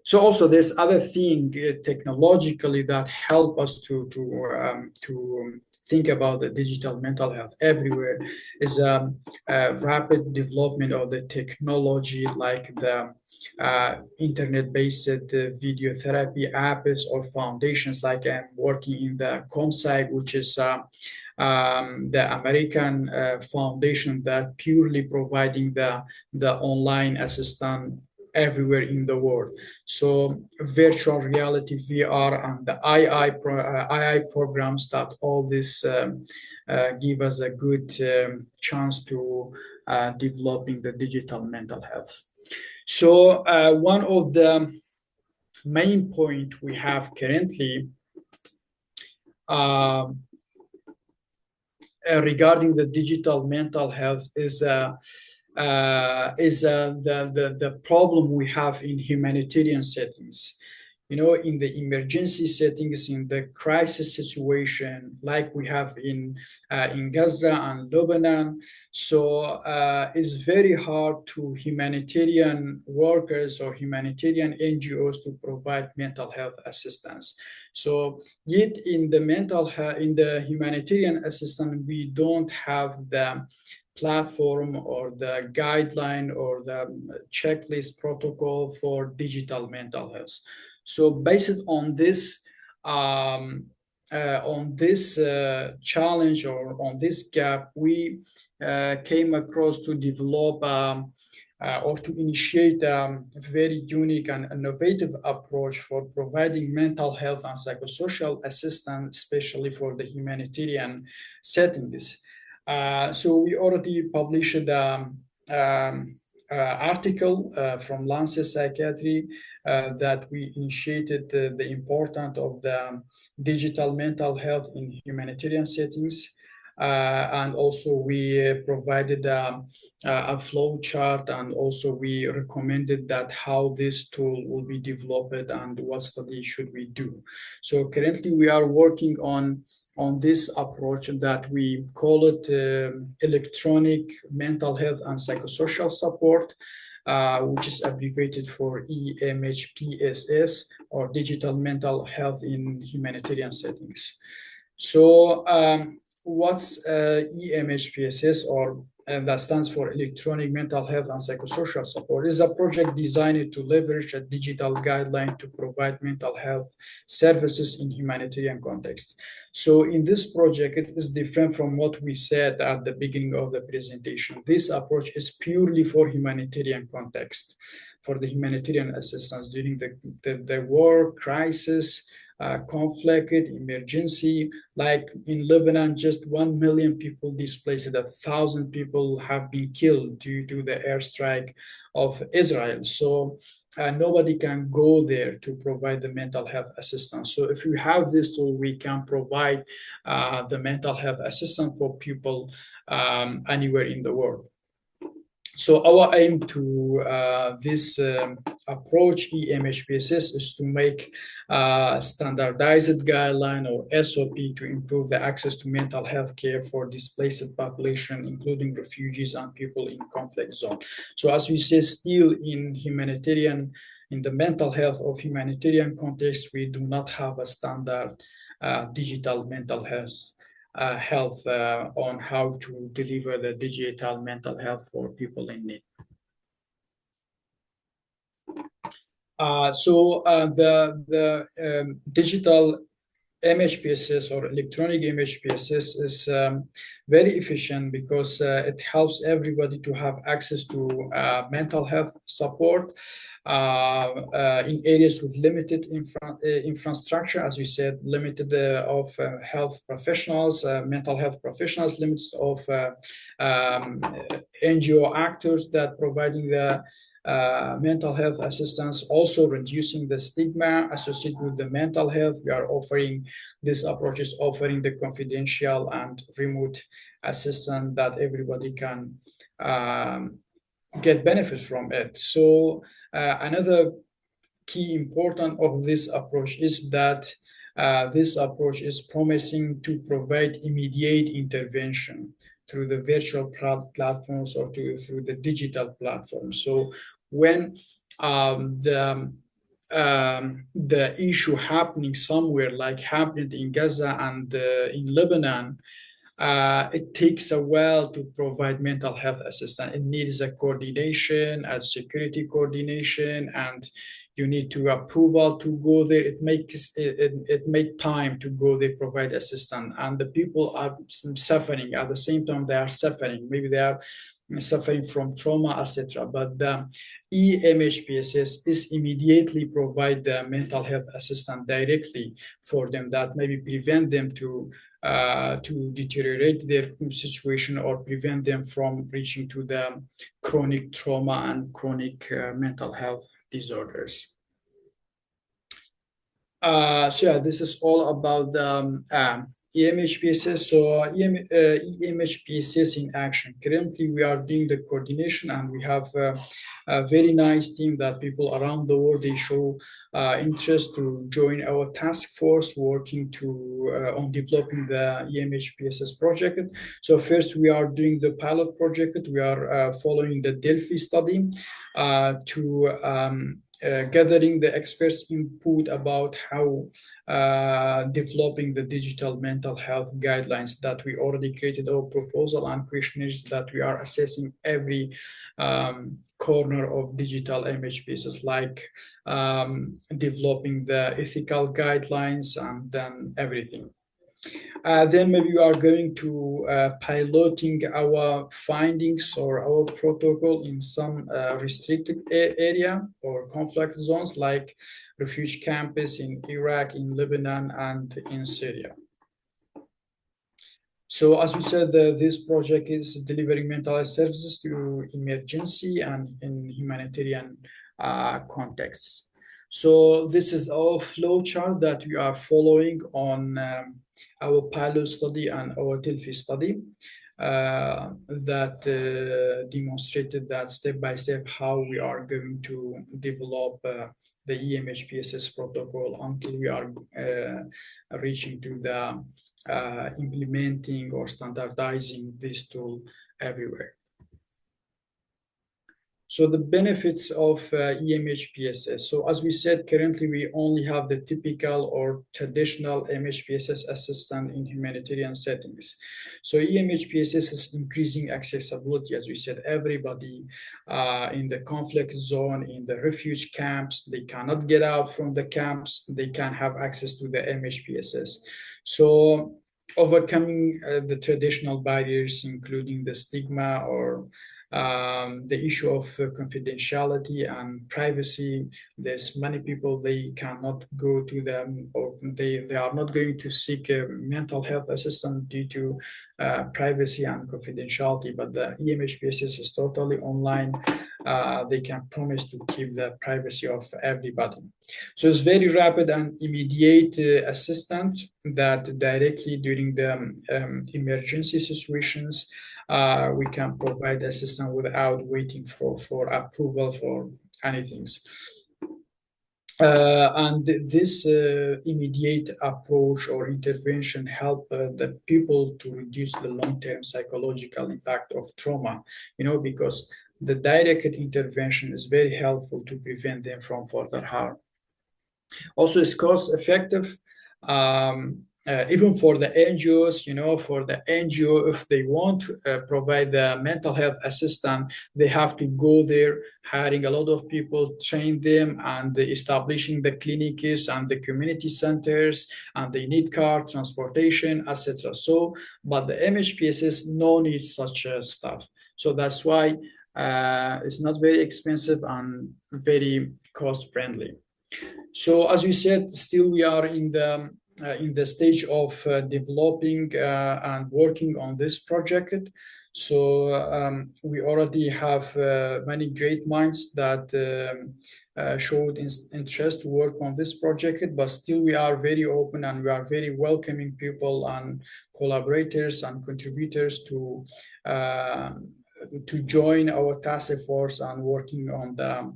L: So also there's other thing technologically that help us to think about the digital mental health everywhere is a rapid development of the technology like the internet-based video therapy apps or foundations. Like I'm working in the ComPsych, which is the American foundation that purely providing the online assistant everywhere in the world. So virtual reality, VR, and the II programs that all this give us a good chance to developing the digital mental health. So one of the main point we have currently regarding the digital mental health is the problem we have in humanitarian settings. In the emergency settings, in the crisis situation, like we have in Gaza and Lebanon. So it's very hard to humanitarian workers or humanitarian NGOs to provide mental health assistance. So yet in the humanitarian assistance, we don't have the platform or the guideline or the checklist protocol for digital mental health. So based on this challenge or on this gap, we came across to develop or to initiate a very unique and innovative approach for providing mental health and psychosocial assistance, especially for the humanitarian settings. So we already published an article from Lancet Psychiatry that we initiated the importance of the digital mental health in humanitarian settings. And also we provided a flow chart, and also we recommended that how this tool will be developed and what study should we do. So currently we are working on this approach that we call it electronic mental health and psychosocial support, which is abbreviated for eMHPSS, or digital mental health in humanitarian settings. So what's eMHPSS, or that stands for Electronic Mental Health and Psychosocial Support, is a project designed to leverage a digital guideline to provide mental health services in humanitarian context. So in this project, it is different from what we said at the beginning of the presentation. This approach is purely for humanitarian context, for the humanitarian assistance during the war, crisis, conflict, emergency. Like in Lebanon, just 1 million people displaced, 1,000 people have been killed due to the airstrike of Israel. So nobody can go there to provide the mental health assistance. So if we have this tool, we can provide the mental health assistance for people anywhere in the world. So our aim to this approach, eMHPSS, is to make standardized guideline or SOP to improve the access to mental health care for displaced population, including refugees and people in conflict zone. So as we say, still in the mental health of humanitarian context, we do not have a standard digital mental health on how to deliver the digital mental health for people in need. The digital eMHPSS or electronic eMHPSS is very efficient because it helps everybody to have access to mental health support in areas with limited infrastructure, as we said, limited of health professionals, mental health professionals, limits of NGO actors that providing the mental health assistance, also reducing the stigma associated with the mental health. We are offering this approach is offering the confidential and remote assistance that everybody can get benefits from it. So another key important of this approach is that this approach is promising to provide immediate intervention through the virtual platforms or through the digital platforms. So when the issue happening somewhere, like happened in Gaza and in Lebanon, it takes a while to provide mental health assistance. It needs a coordination, a security coordination, and you need to approval to go there. It makes time to go there, provide assistance, and the people are suffering at the same time. They are suffering. Maybe they are suffering from trauma, etc. But the eMHPSS is immediately provide the mental health assistance directly for them, that maybe prevent them to deteriorate their situation or prevent them from reaching to the chronic trauma and chronic mental health disorders. So yeah, this is all about the eMHPSS. So eMHPSS in action. Currently, we are doing the coordination, and we have a very nice team that people around the world, they show interest to join our task force working on developing the eMHPSS project. So first, we are doing the pilot project. We are following the Delphi study to gathering the experts' input about how developing the digital mental health guidelines that we already created our proposal and questionnaires that we are assessing every corner of digital eMHPSS, like developing the ethical guidelines and then everything. Then maybe we are going to piloting our findings or our protocol in some restricted area or conflict zones, like refugee camps in Iraq, in Lebanon, and in Syria. So as we said, this project is delivering mental health services to emergency and in humanitarian contexts. So this is our flow chart that we are following on our pilot study and our Delphi study that demonstrated that step by step how we are going to develop the eMHPSS protocol until we are reaching to the implementing or standardizing this tool everywhere. So the benefits of eMHPSS. So as we said, currently we only have the typical or traditional eMHPSS assistant in humanitarian settings. So eMHPSS is increasing accessibility. As we said, everybody in the conflict zone, in the refuge camps, they cannot get out from the camps. They can have access to the eMHPSS. So overcoming the traditional barriers, including the stigma or the issue of confidentiality and privacy. There's many people, they cannot go to them, or they are not going to seek a mental health assistance due to privacy and confidentiality, but the eMHPSS is totally online. They can promise to keep the privacy of everybody. So it's very rapid and immediate assistance that directly during the emergency situations we can provide assistance without waiting for approval for anything. And this immediate approach or intervention help the people to reduce the long-term psychological impact of trauma, because the direct intervention is very helpful to prevent them from further harm. Also, it's cost effective. Even for the NGOs, for the NGO, if they want to provide the mental health assistance, they have to go there, hiring a lot of people, train them, and establishing the clinics and the community centers, and they need car transportation, etc. So, but the eMHPSS no need such stuff. So that's why it's not very expensive and very cost friendly. So, as we said, still we are in the stage of developing and working on this project. So we already have many great minds that showed interest to work on this project, but still we are very open and we are very welcoming people and collaborators and contributors to join our task force and working on the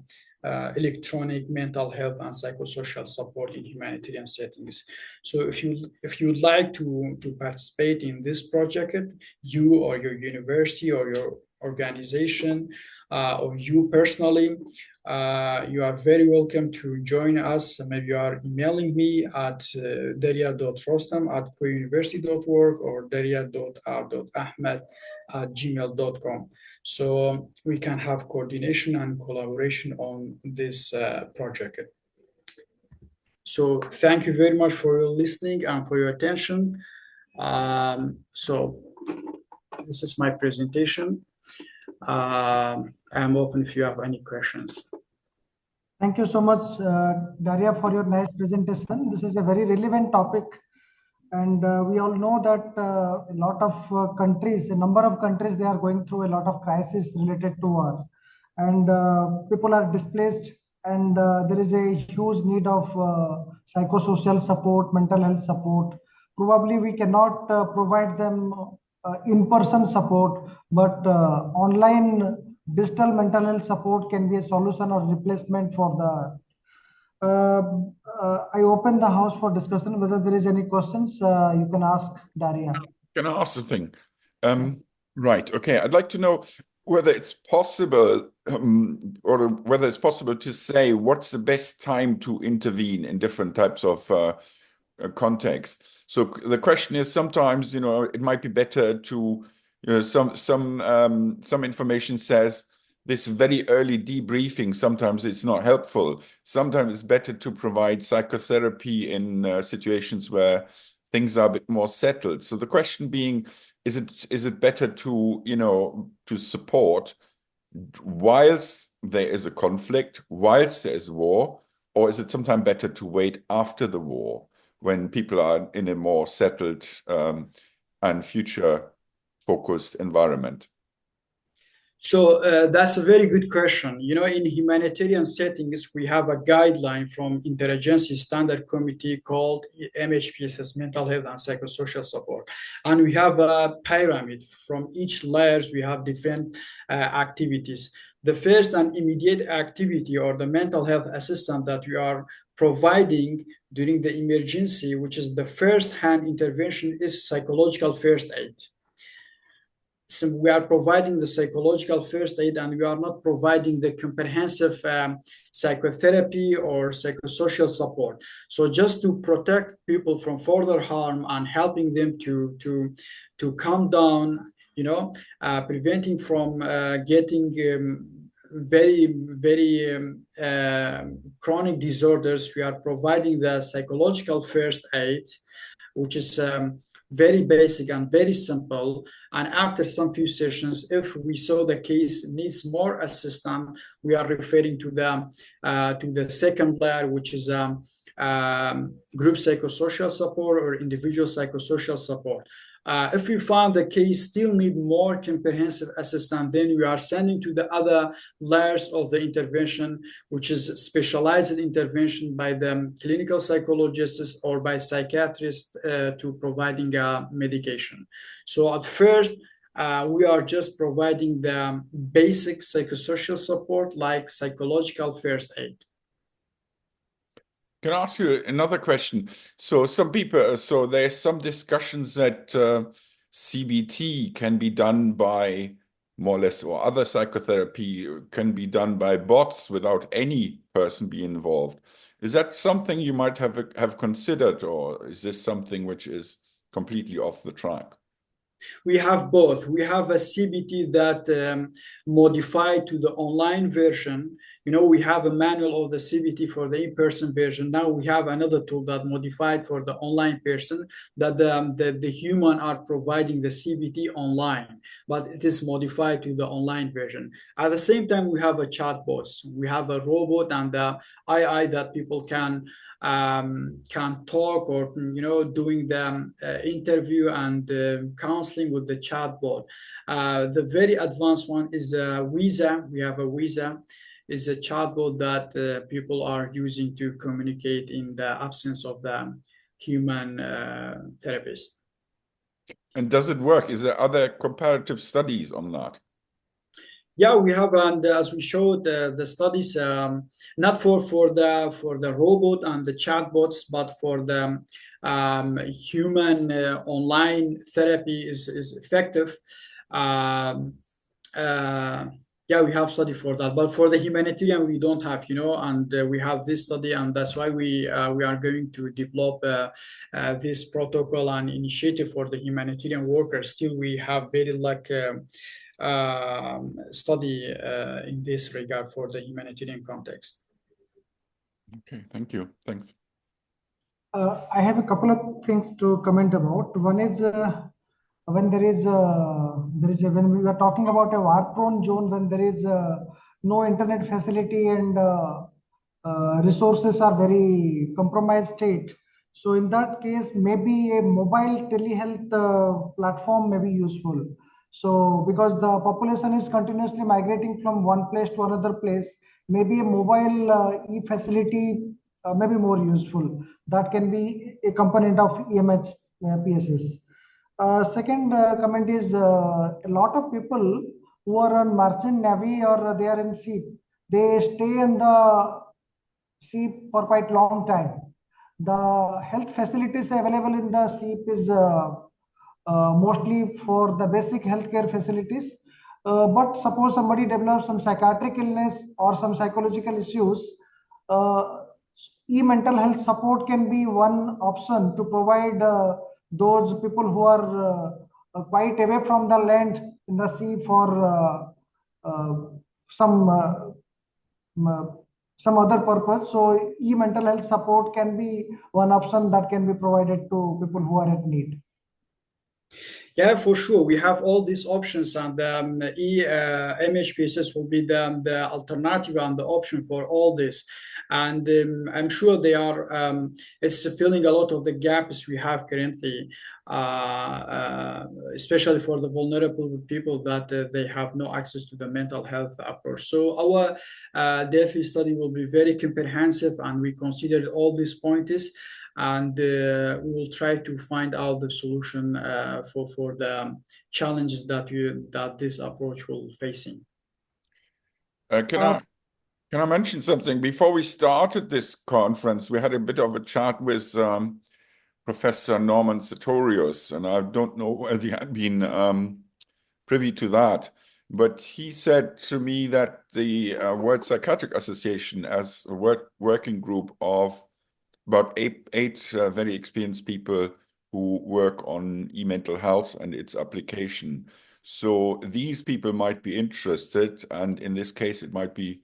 L: electronic mental health and psychosocial support in humanitarian settings. So if you'd like to participate in this project, you or your university or your organization or you personally, you are very welcome to join us. Maybe you are emailing me at darya.rostam@kouniversity.org or darya.r.ahmad@gmail.com. So we can have coordination and collaboration on this project. So thank you very much for your listening and for your attention. So this is my presentation. I'm open if you have any questions.
B: Thank you so much, Darya, for your nice presentation. This is a very relevant topic. And we all know that a lot of countries, a number of countries, they are going through a lot of crisis related to war. And people are displaced, and there is a huge need of psychosocial support, mental health support. Probably we cannot provide them in-person support, but online digital mental health support can be a solution or replacement for the I open the house for discussion. Whether there is any questions, you can ask Darya.
A: Can I ask something? Right. Okay. I'd like to know whether it's possible, or whether it's possible to say what's the best time to intervene in different types of context. So the question is, sometimes it might be better to some information says this very early debriefing, sometimes it's not helpful. Sometimes it's better to provide psychotherapy in situations where things are a bit more settled. So the question being, is it better to to support whilst there is a conflict, whilst there is war, or is it sometimes better to wait after the war when people are in a more settled and future-focused environment?
L: So that's a very good question. In humanitarian settings, we have a guideline from Interagency Standard Committee called eMHPSS, Mental Health and Psychosocial Support. And we have a pyramid. From each layers, we have different activities. The first and immediate activity, or the mental health assistance that we are providing during the emergency, which is the first-hand intervention, is psychological first aid. So we are providing the psychological first aid, and we are not providing the comprehensive psychotherapy or psychosocial support. So just to protect people from further harm and helping them to calm down, preventing from getting very, very chronic disorders, we are providing the psychological first aid, which is very basic and very simple. And after some few sessions, if we saw the case needs more assistance, we are referring to the second layer, which is group psychosocial support or individual psychosocial support. If we find the case still need more comprehensive assistance, then we are sending to the other layers of the intervention, which is specialized intervention by the clinical psychologists or by psychiatrists to providing medication. So at first, We are just providing the basic psychosocial support like psychological first aid.
A: Can I ask you another question? So there's some discussions that CBT can be done by more or less, or other psychotherapy can be done by bots without any person being involved. Is that something you might have considered, or is this something which is completely off the track?
L: We have both. We have a CBT that modified to the online version. We have a manual of the CBT for the in-person version. Now we have another tool that modified for the online person, that the human are providing the CBT online, but it is modified to the online version. At the same time, we have a chatbots. We have a robot and the AI that people can talk, or doing the interview and counseling with the chatbot. The very advanced one is Visa. We have a Visa, is a chatbot that people are using to communicate in the absence of the human therapist.
A: And does it work? Is there other comparative studies on that?
L: Yeah, we have, and as we showed, the studies not for the robot and the chatbots, but for the human online therapy is effective. Yeah, we have study for that, but for the humanitarian we don't have, and we have this study, and that's why we are going to develop this protocol and initiative for the humanitarian workers. Still, we have very study in this regard for the humanitarian context.
A: Okay, thank you. Thanks.
B: I have a couple of things to comment about. One is when when we are talking about a war-prone zone, when there is no internet facility and resources are very compromised state. So in that case, maybe a mobile telehealth platform may be useful. So because the population is continuously migrating from one place to another place, maybe a mobile e-facility may be more useful. That can be a component of eMHPSS. Second comment is a lot of people who are on merchant navy or they are in sea, they stay in the sea for quite long time. The health facilities available in the sea is mostly for the basic healthcare facilities. But suppose somebody develops some psychiatric illness or some psychological issues, e-mental health support can be one option to provide those people who are quite away from the land in the sea for some other purpose. So e-mental health support can be one option that can be provided to people who are at need.
L: Yeah, for sure. We have all these options, and eMHPSS will be the alternative and the option for all this. And I'm sure they are, it's filling a lot of the gaps we have currently, especially for the vulnerable people that they have no access to the mental health approach. So our DEFI study will be very comprehensive, and we considered all these points. And we will try to find out the solution for the challenges that this approach will facing.
A: Can I mention something? Before we started this conference, we had a bit of a chat with Professor Norman Sartorius, and I don't know whether you had been privy to that, but he said to me that the World Psychiatric Association, as a working group of about eight very experienced people who work on e-mental health and its application. So these people might be interested, and in this case, it might be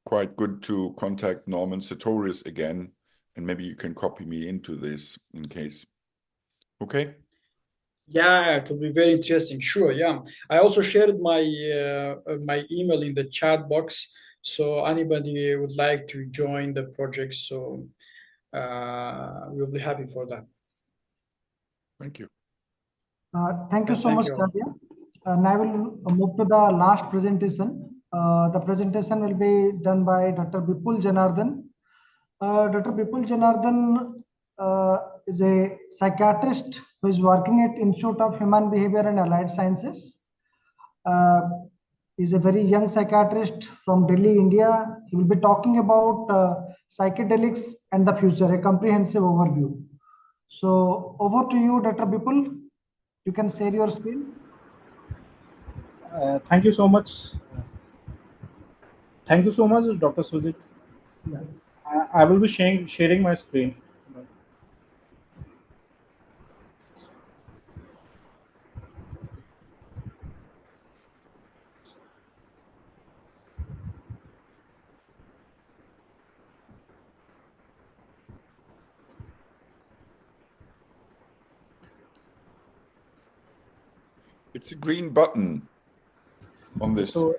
A: quite good to contact Norman Sartorius again, and maybe you can copy me into this in case. Okay?
L: Yeah, it will be very interesting. Sure, yeah. I also shared my my email in the chat box. So anybody would like to join the project, so we'll be happy for that.
A: Thank you.
B: Thank you so much, Darya. Now I will move to the last presentation. The presentation will be done by Dr. Vipul Janardan. Dr. Vipul Janardan is a psychiatrist who is working at Institute of Human Behavior and Allied Sciences. Is a very young psychiatrist from Delhi, India. He will be talking about psychedelics and the future, a comprehensive overview. So over to you, Dr. Vipul. You can share your screen.
M: Thank you so much. Thank you so much, Dr. Sujit.
B: Yeah.
M: I will be sharing my screen.
A: It's a green button on this.
M: So,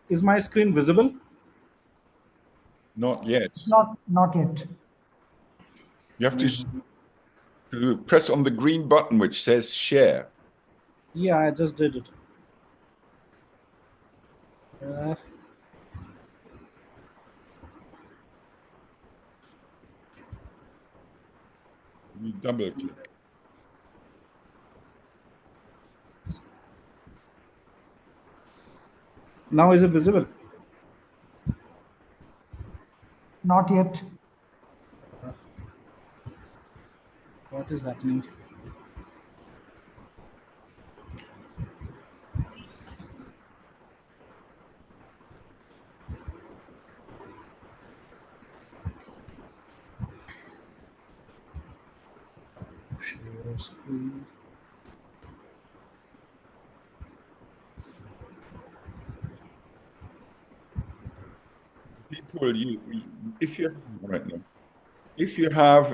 M: is my screen visible?
A: Not yet.
B: Not yet.
A: You have to press on the green button which says share.
M: Yeah, I just did it.
A: You double click.
M: Now is it visible?
B: Not yet.
M: What is happening? Share screen.
A: People, if you have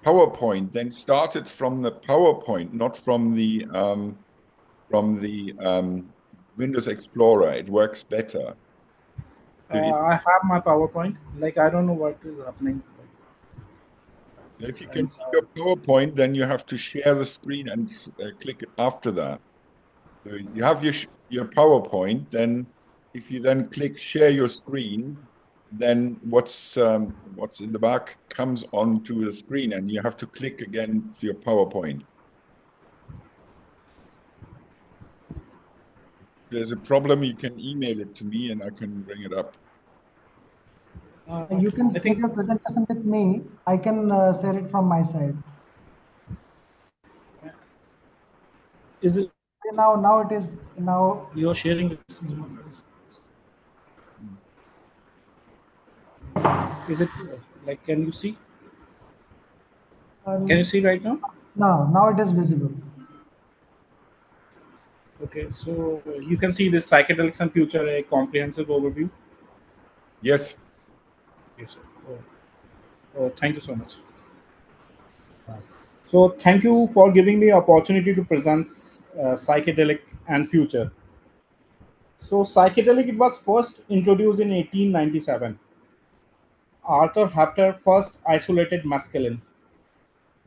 A: PowerPoint, then start it from the PowerPoint, not from the Windows Explorer. It works better.
M: I have my PowerPoint. Like, I don't know what is happening.
A: If you can see your PowerPoint, then you have to share the screen and click it after that. So you have your PowerPoint, then if you then click share your screen, then what's in the back comes onto the screen, and you have to click again to your PowerPoint. If there's a problem, you can email it to me and I can bring it up.
B: You can share your presentation with me. I can share it from my side.
M: Is it?
B: Now it is now.
M: You are sharing this. Is it like? Can you see? Can you see right now?
B: Now it is visible.
M: Okay, so you can see this psychedelics and future, a comprehensive overview.
A: Yes.
M: Yes. Oh, thank you so much. So thank you for giving me opportunity to present psychedelic and future. So psychedelic, it was first introduced in 1897. Arthur Hafter first isolated mescaline.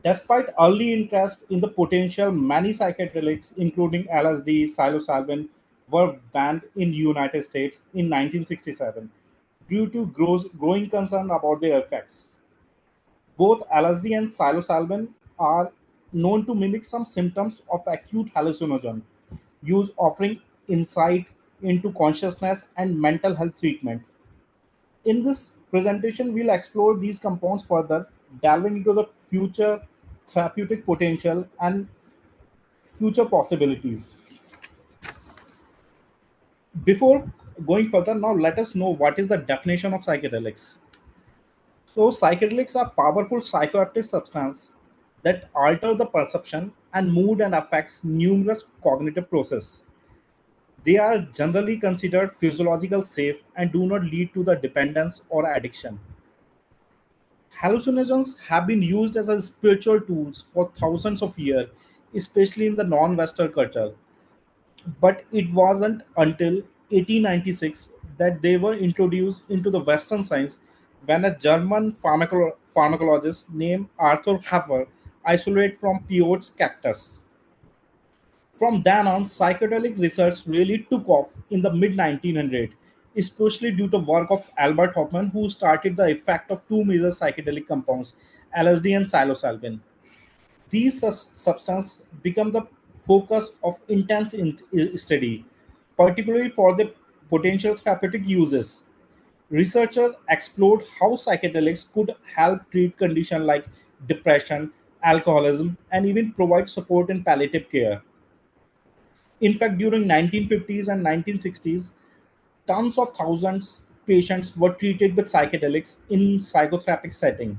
M: Despite early interest in the potential, many psychedelics, including LSD, psilocybin, were banned in the United States in 1967 due to growing concern about their effects. Both LSD and psilocybin are known to mimic some symptoms of acute hallucinogen use, offering insight into consciousness and mental health treatment. In this presentation, we'll explore these compounds further, delving into the future therapeutic potential and future possibilities. Before going further, now let us know what is the definition of psychedelics. So, psychedelics are powerful psychoactive substances that alter the perception and mood and affects numerous cognitive processes. They are generally considered physiological safe and do not lead to the dependence or addiction. Hallucinogens have been used as a spiritual tools for thousands of years, especially in the non-Western culture. But it wasn't until 1896 that they were introduced into the Western science when a German pharmacologist named Arthur Haffer isolated from peyote cactus. From then on, psychedelic research really took off in the mid 1900s, especially due to work of Albert Hofmann, who started the effect of two major psychedelic compounds, LSD and psilocybin. These substances become the focus of intense study, particularly for the potential therapeutic uses. Researchers explored how psychedelics could help treat conditions like depression, alcoholism, and even provide support in palliative care. In fact, during 1950s and 1960s, tons of thousands patients were treated with psychedelics in psychotherapeutic setting.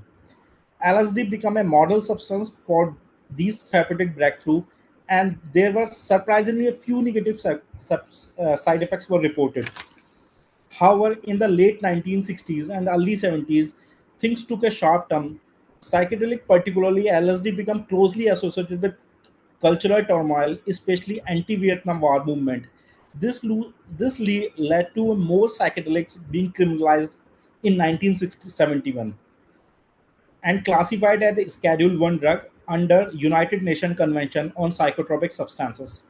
M: LSD became a model substance for these therapeutic breakthrough, and there were surprisingly a few negative side effects were reported. However, in the late 1960s and early 70s, things took a sharp turn. Psychedelic, particularly LSD, became closely associated with cultural turmoil, especially anti-Vietnam War movement. This led to more psychedelics being criminalized in 1971 and classified as a Schedule 1 drug under United Nations Convention on Psychotropic Substances.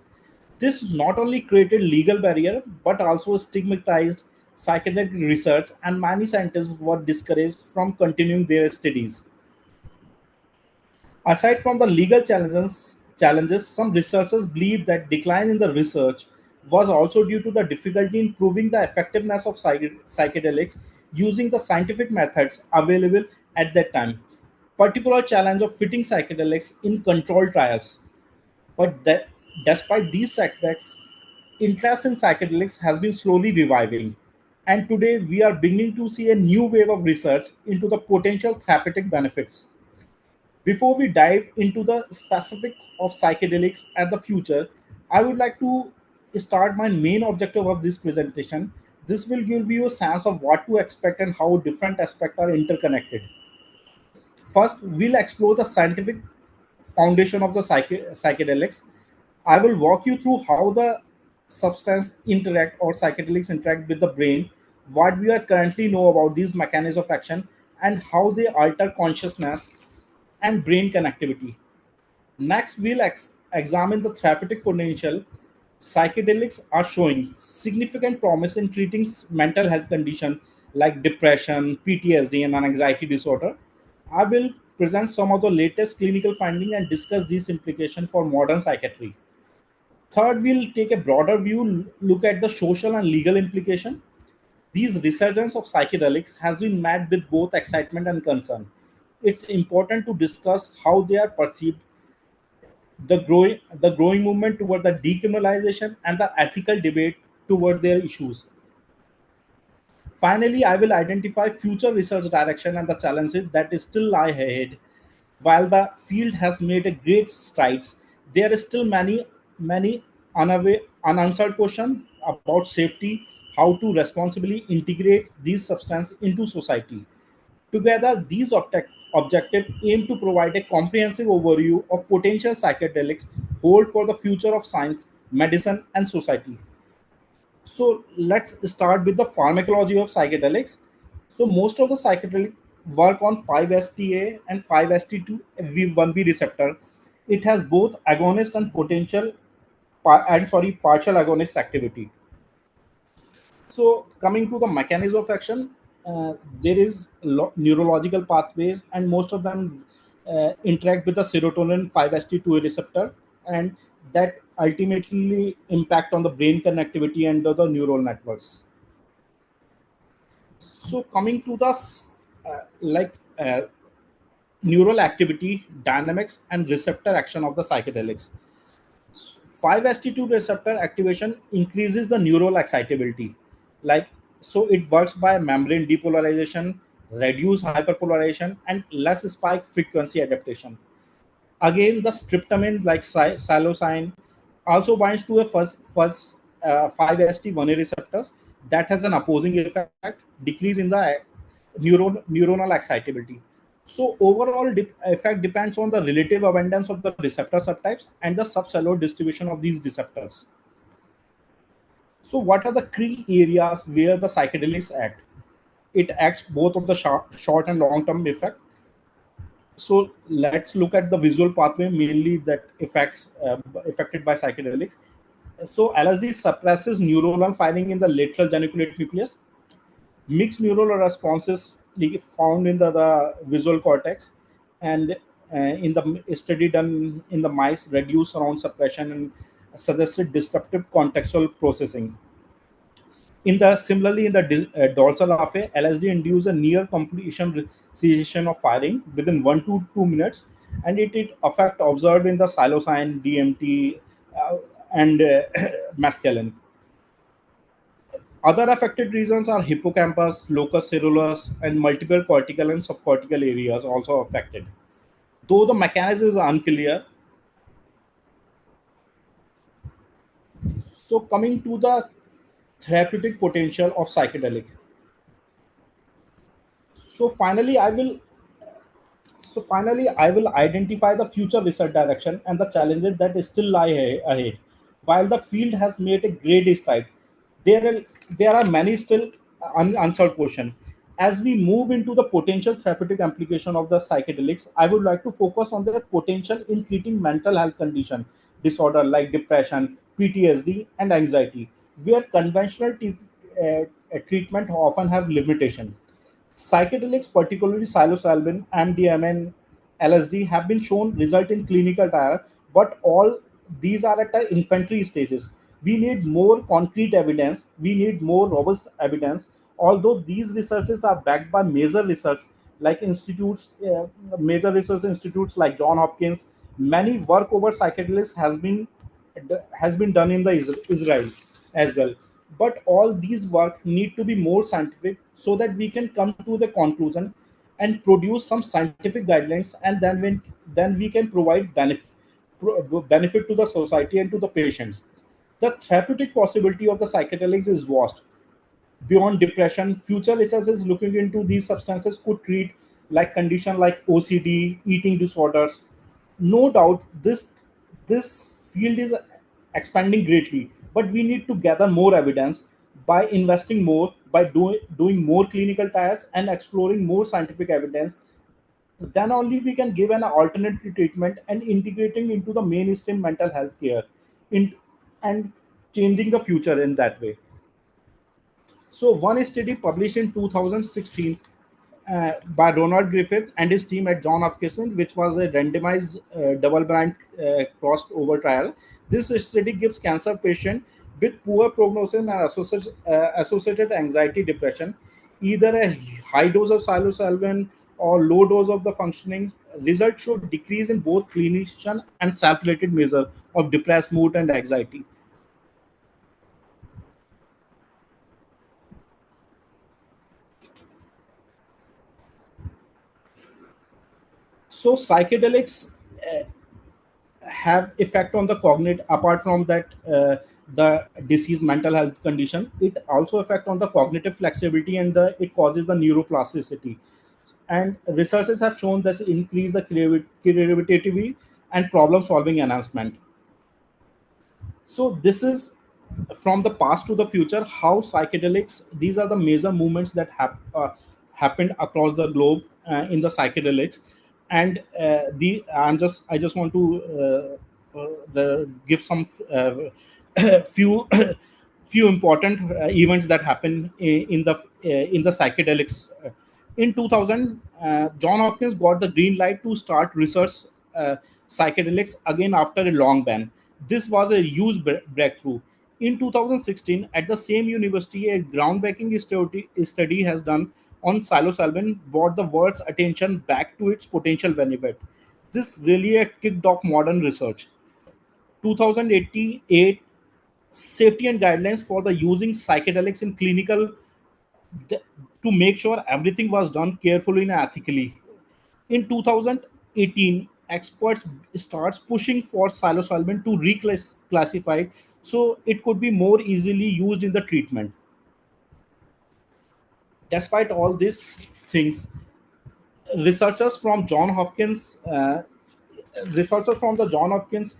M: This not only created legal barrier but also stigmatized psychedelic research, and many scientists were discouraged from continuing their studies. Aside from the legal challenges, some researchers believe that decline in the research was also due to the difficulty in proving the effectiveness of psychedelics using the scientific methods available at that time. Particular challenge of fitting psychedelics in controlled trials. But despite these setbacks, interest in psychedelics has been slowly reviving. And today we are beginning to see a new wave of research into the potential therapeutic benefits. Before we dive into the specifics of psychedelics and the future, I would like to start my main objective of this presentation. This will give you a sense of what to expect and how different aspects are interconnected. First, we'll explore the scientific foundation of the psychedelics. I will walk you through how the substance interact or psychedelics interact with the brain, what we are currently know about these mechanisms of action, and how they alter consciousness and brain connectivity. Next, we'll examine the therapeutic potential. Psychedelics are showing significant promise in treating mental health conditions like depression, PTSD, and anxiety disorder. I will present some of the latest clinical findings and discuss these implications for modern psychiatry. Third, we'll take a broader view, look at the social and legal implication. These resurgence of psychedelics has been met with both excitement and concern. It's important to discuss how they are perceived, the growing movement toward the decriminalization, and the ethical debate toward their issues. Finally, I will identify future research direction and the challenges that still lie ahead. While the field has made a great strides, there is still many unanswered questions about safety, how to responsibly integrate these substances into society. Together, these objectives aim to provide a comprehensive overview of potential psychedelics hold for the future of science, medicine, and society. So let's start with the pharmacology of psychedelics. So most of the psychedelic work on 5-HTA and 5-HT2 V1B receptor. It has both agonist and partial agonist activity. So coming to the mechanism of action, there is neurological pathways, and most of them interact with the serotonin 5-HT2A receptor, and that ultimately impact on the brain connectivity and the neural networks. So coming to the neural activity, dynamics, and receptor action of the psychedelics. 5-HT2 receptor activation increases the neural excitability. Like, so it works by membrane depolarization, reduce hyperpolarization, and less spike frequency adaptation. Again, the striptamine like psilocybin also binds to a first 5-HT1A receptors that has an opposing effect, decrease in the neuronal excitability. So overall effect depends on the relative abundance of the receptor subtypes and the subcellular distribution of these receptors. So what are the key areas where the psychedelics act? It acts both of the short and long-term effect. So let's look at the visual pathway mainly that affected by psychedelics. So LSD suppresses neuronal firing in the lateral geniculate nucleus. Mixed neural responses found in the visual cortex, and in the study done in the mice reduced surround suppression and suggested disruptive contextual processing. Similarly in the dorsal raphe, LSD induced a near completion cessation of firing within 1 to 2 minutes, and it effect observed in the psilocybin, DMT, and mescaline. Other affected regions are hippocampus, locus coeruleus, and multiple cortical and subcortical areas also affected. Though the mechanism is unclear. So coming to the therapeutic potential of psychedelic. So finally, I will identify the future research direction and the challenges that still lie ahead. While the field has made a great stride, there are many still unanswered questions. As we move into the potential therapeutic application of the psychedelics, I would like to focus on their potential in treating mental health condition disorder like depression, PTSD, and anxiety, where conventional treatment often have limitation. Psychedelics, particularly psilocybin, MDMA, and LSD, have been shown result in clinical trial, but all these are at the infantry stages. We need more concrete evidence. We need more robust evidence. Although these researches are backed by major research institutes like John Hopkins, many work over psychedelics has been done in the Israel as well. But all these work need to be more scientific so that we can come to the conclusion and produce some scientific guidelines, and then we can provide benefit to the society and to the patient. The therapeutic possibility of the psychedelics is vast. Beyond depression, future research is looking into these substances could treat like condition like OCD, eating disorders. No doubt, this field is expanding greatly, but we need to gather more evidence by investing more, by doing more clinical trials and exploring more scientific evidence. Then only we can give an alternative treatment and integrating into the mainstream mental health care, in, and changing the future in that way. So one study published in 2016 by Ronald Griffith and his team at John Hopkins, which was a randomized double-blind crossed over trial. This study gives cancer patient with poor prognosis and associated anxiety, depression, either a high dose of psilocybin or low dose of the functioning. Results showed decrease in both clinician and self-related measure of depressed mood and anxiety. So psychedelics have effect on the cognitive. Apart from that, the disease mental health condition, it also affect on the cognitive flexibility, and it causes the neuroplasticity. And researchers have shown this increase the creativity and problem solving enhancement. So this is from the past to the future, how psychedelics, these are the major movements that happened across the globe in the psychedelics. And I just want to give some few few important events that happened in the psychedelics. In 2000, John Hopkins got the green light to start research uh, psychedelics again after a long ban. This was a huge breakthrough. In 2016, at the same university, a groundbreaking study has done on psilocybin brought the world's attention back to its potential benefit. This really kicked off modern research. 2088, safety and guidelines for the using psychedelics in clinical, th- to make sure everything was done carefully and ethically. In 2018, experts starts pushing for psilocybin to reclassify so it could be more easily used in the treatment. Despite all these things, researchers from John Hopkins, researchers from the John Hopkins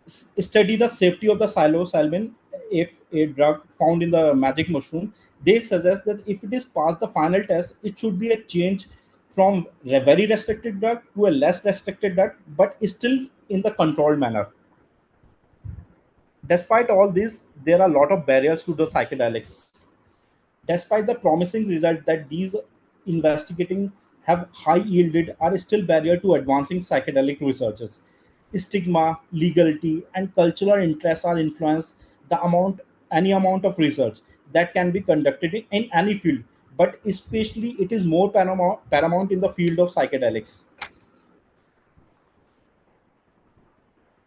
M: study the safety of the psilocybin. If a drug found in the magic mushroom, they suggest that if it is passed the final test, it should be a change from a very restricted drug to a less restricted drug, but still in the controlled manner. Despite all this, there are a lot of barriers to the psychedelics. Despite the promising result that these investigating have high yielded, are still barrier to advancing psychedelic researches. Stigma, legality, and cultural interest are influence the amount any amount of research that can be conducted in any field, but especially it is more paramount in the field of psychedelics.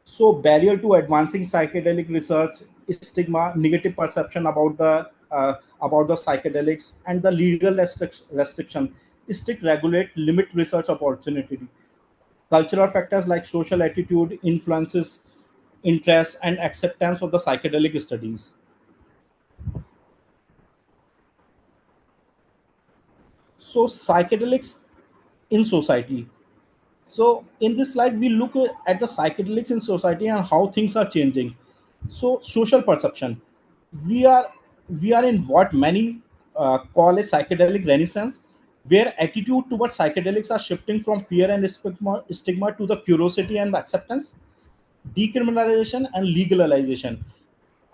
M: So barrier to advancing psychedelic research, stigma, negative perception about the psychedelics, and the legal restriction, strict regulate limit research opportunity. Cultural factors like social attitude influences interest and acceptance of the psychedelic studies. So psychedelics in society. So in this slide, we look at the psychedelics in society and how things are changing. So social perception, we are we are in what many call a psychedelic renaissance, where attitude towards psychedelics are shifting from fear and stigma to the curiosity and acceptance, decriminalization and legalization.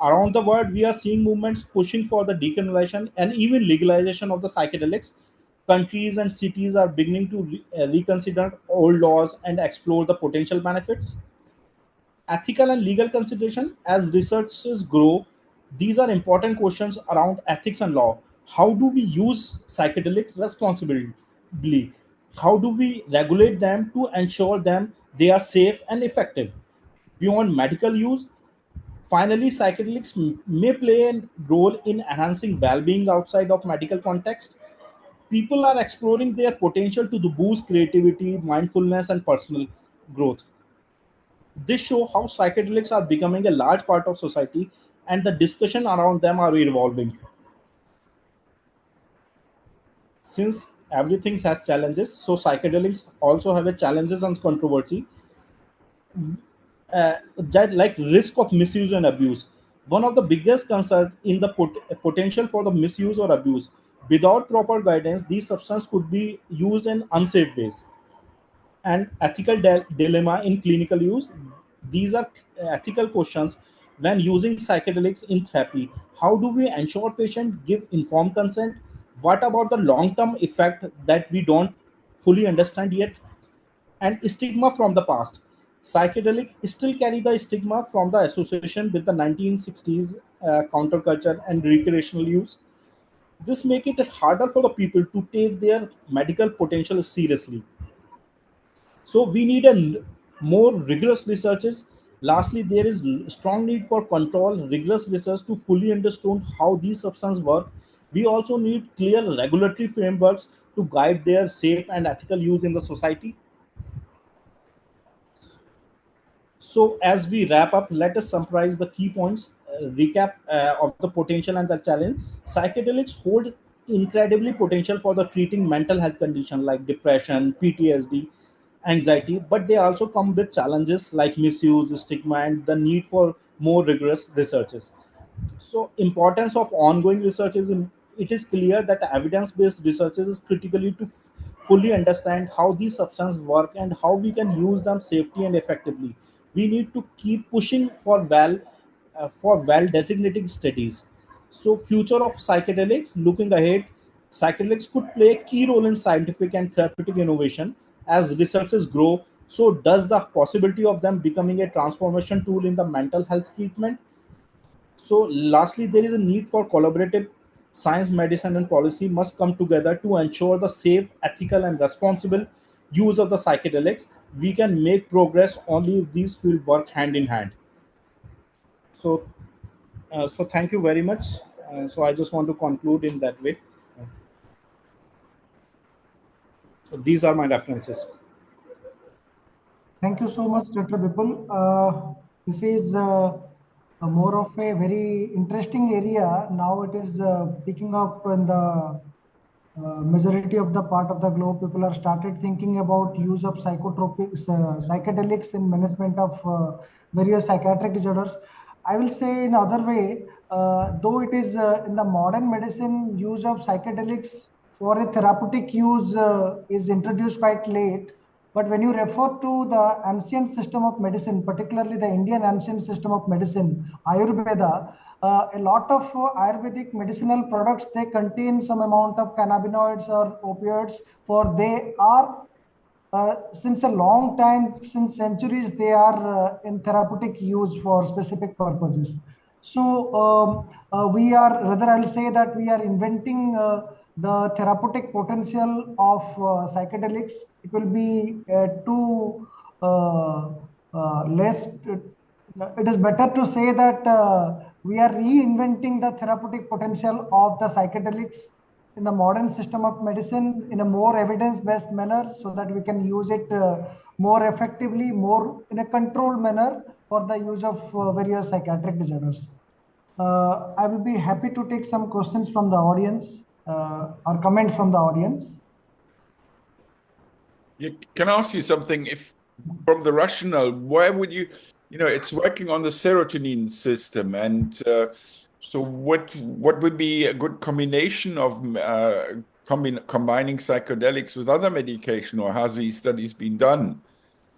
M: Around the world, we are seeing movements pushing for the decriminalization and even legalization of the psychedelics. Countries and cities are beginning to reconsider old laws and explore the potential benefits. Ethical and legal consideration, as researches grow, these are important questions around ethics and law. How do we use psychedelics responsibly? How do we regulate them to ensure them they are safe and effective? Beyond medical use, finally, psychedelics may play a role in enhancing well-being outside of medical context. People are exploring their potential to boost creativity, mindfulness, and personal growth. This shows how psychedelics are becoming a large part of society and the discussion around them are evolving. Since everything has challenges, so psychedelics also have a challenges and controversy, that like risk of misuse and abuse. One of the biggest concerns in the potential for the misuse or abuse. Without proper guidance, these substances could be used in unsafe ways. And ethical dilemma in clinical use. These are ethical questions when using psychedelics in therapy. How do we ensure patients give informed consent? What about the long-term effect that we don't fully understand yet? And stigma from the past. Psychedelic still carry the stigma from the association with the 1960s counterculture and recreational use. This make it harder for the people to take their medical potential seriously. So we need more rigorous researches. Lastly, there is strong need for control, rigorous research to fully understand how these substances work. We also need clear regulatory frameworks to guide their safe and ethical use in the society. So as we wrap up, let us summarize the key points, recap of the potential and the challenge. Psychedelics hold incredibly potential for the treating mental health condition like depression, PTSD, anxiety, but they also come with challenges like misuse, stigma, and the need for more rigorous researches. So importance of ongoing research is it is clear that evidence-based research is critically to fully understand how these substances work and how we can use them safely and effectively. We need to keep pushing for well designated studies. So future of psychedelics, looking ahead, psychedelics could play a key role in scientific and therapeutic innovation as researchers grow. So does the possibility of them becoming a transformation tool in the mental health treatment. So, lastly, there is a need for collaborative science, medicine, and policy must come together to ensure the safe, ethical, and responsible use of the psychedelics. We can make progress only if these fields work hand in hand. So, so thank you very much. So, I just want to conclude in that way. So these are my references.
B: Thank you so much, Dr. Vipul. This is more of a very interesting area. Now it is picking up in the majority of the part of the globe. People are started thinking about use of psychotropics, psychedelics in management of various psychiatric disorders. I will say in other way, though it is in the modern medicine, use of psychedelics for a therapeutic use is introduced quite late. But when you refer to the ancient system of medicine, particularly the Indian ancient system of medicine, Ayurveda, a lot of Ayurvedic medicinal products, they contain some amount of cannabinoids or opioids, for they are since a long time, since centuries, they are in therapeutic use for specific purposes. So we are, rather I'll say that we are inventing the therapeutic potential of psychedelics. It will be too less. It is better to say that we are reinventing the therapeutic potential of the psychedelics in the modern system of medicine in a more evidence-based manner, so that we can use it more effectively, more in a controlled manner for the use of various psychiatric disorders. I will be happy to take some questions from the audience or comments from the audience.
A: Can I ask you something? If from the rationale, why would you, it's working on the serotonin system, and so what would be a good combination of combining psychedelics with other medication, or has these studies been done?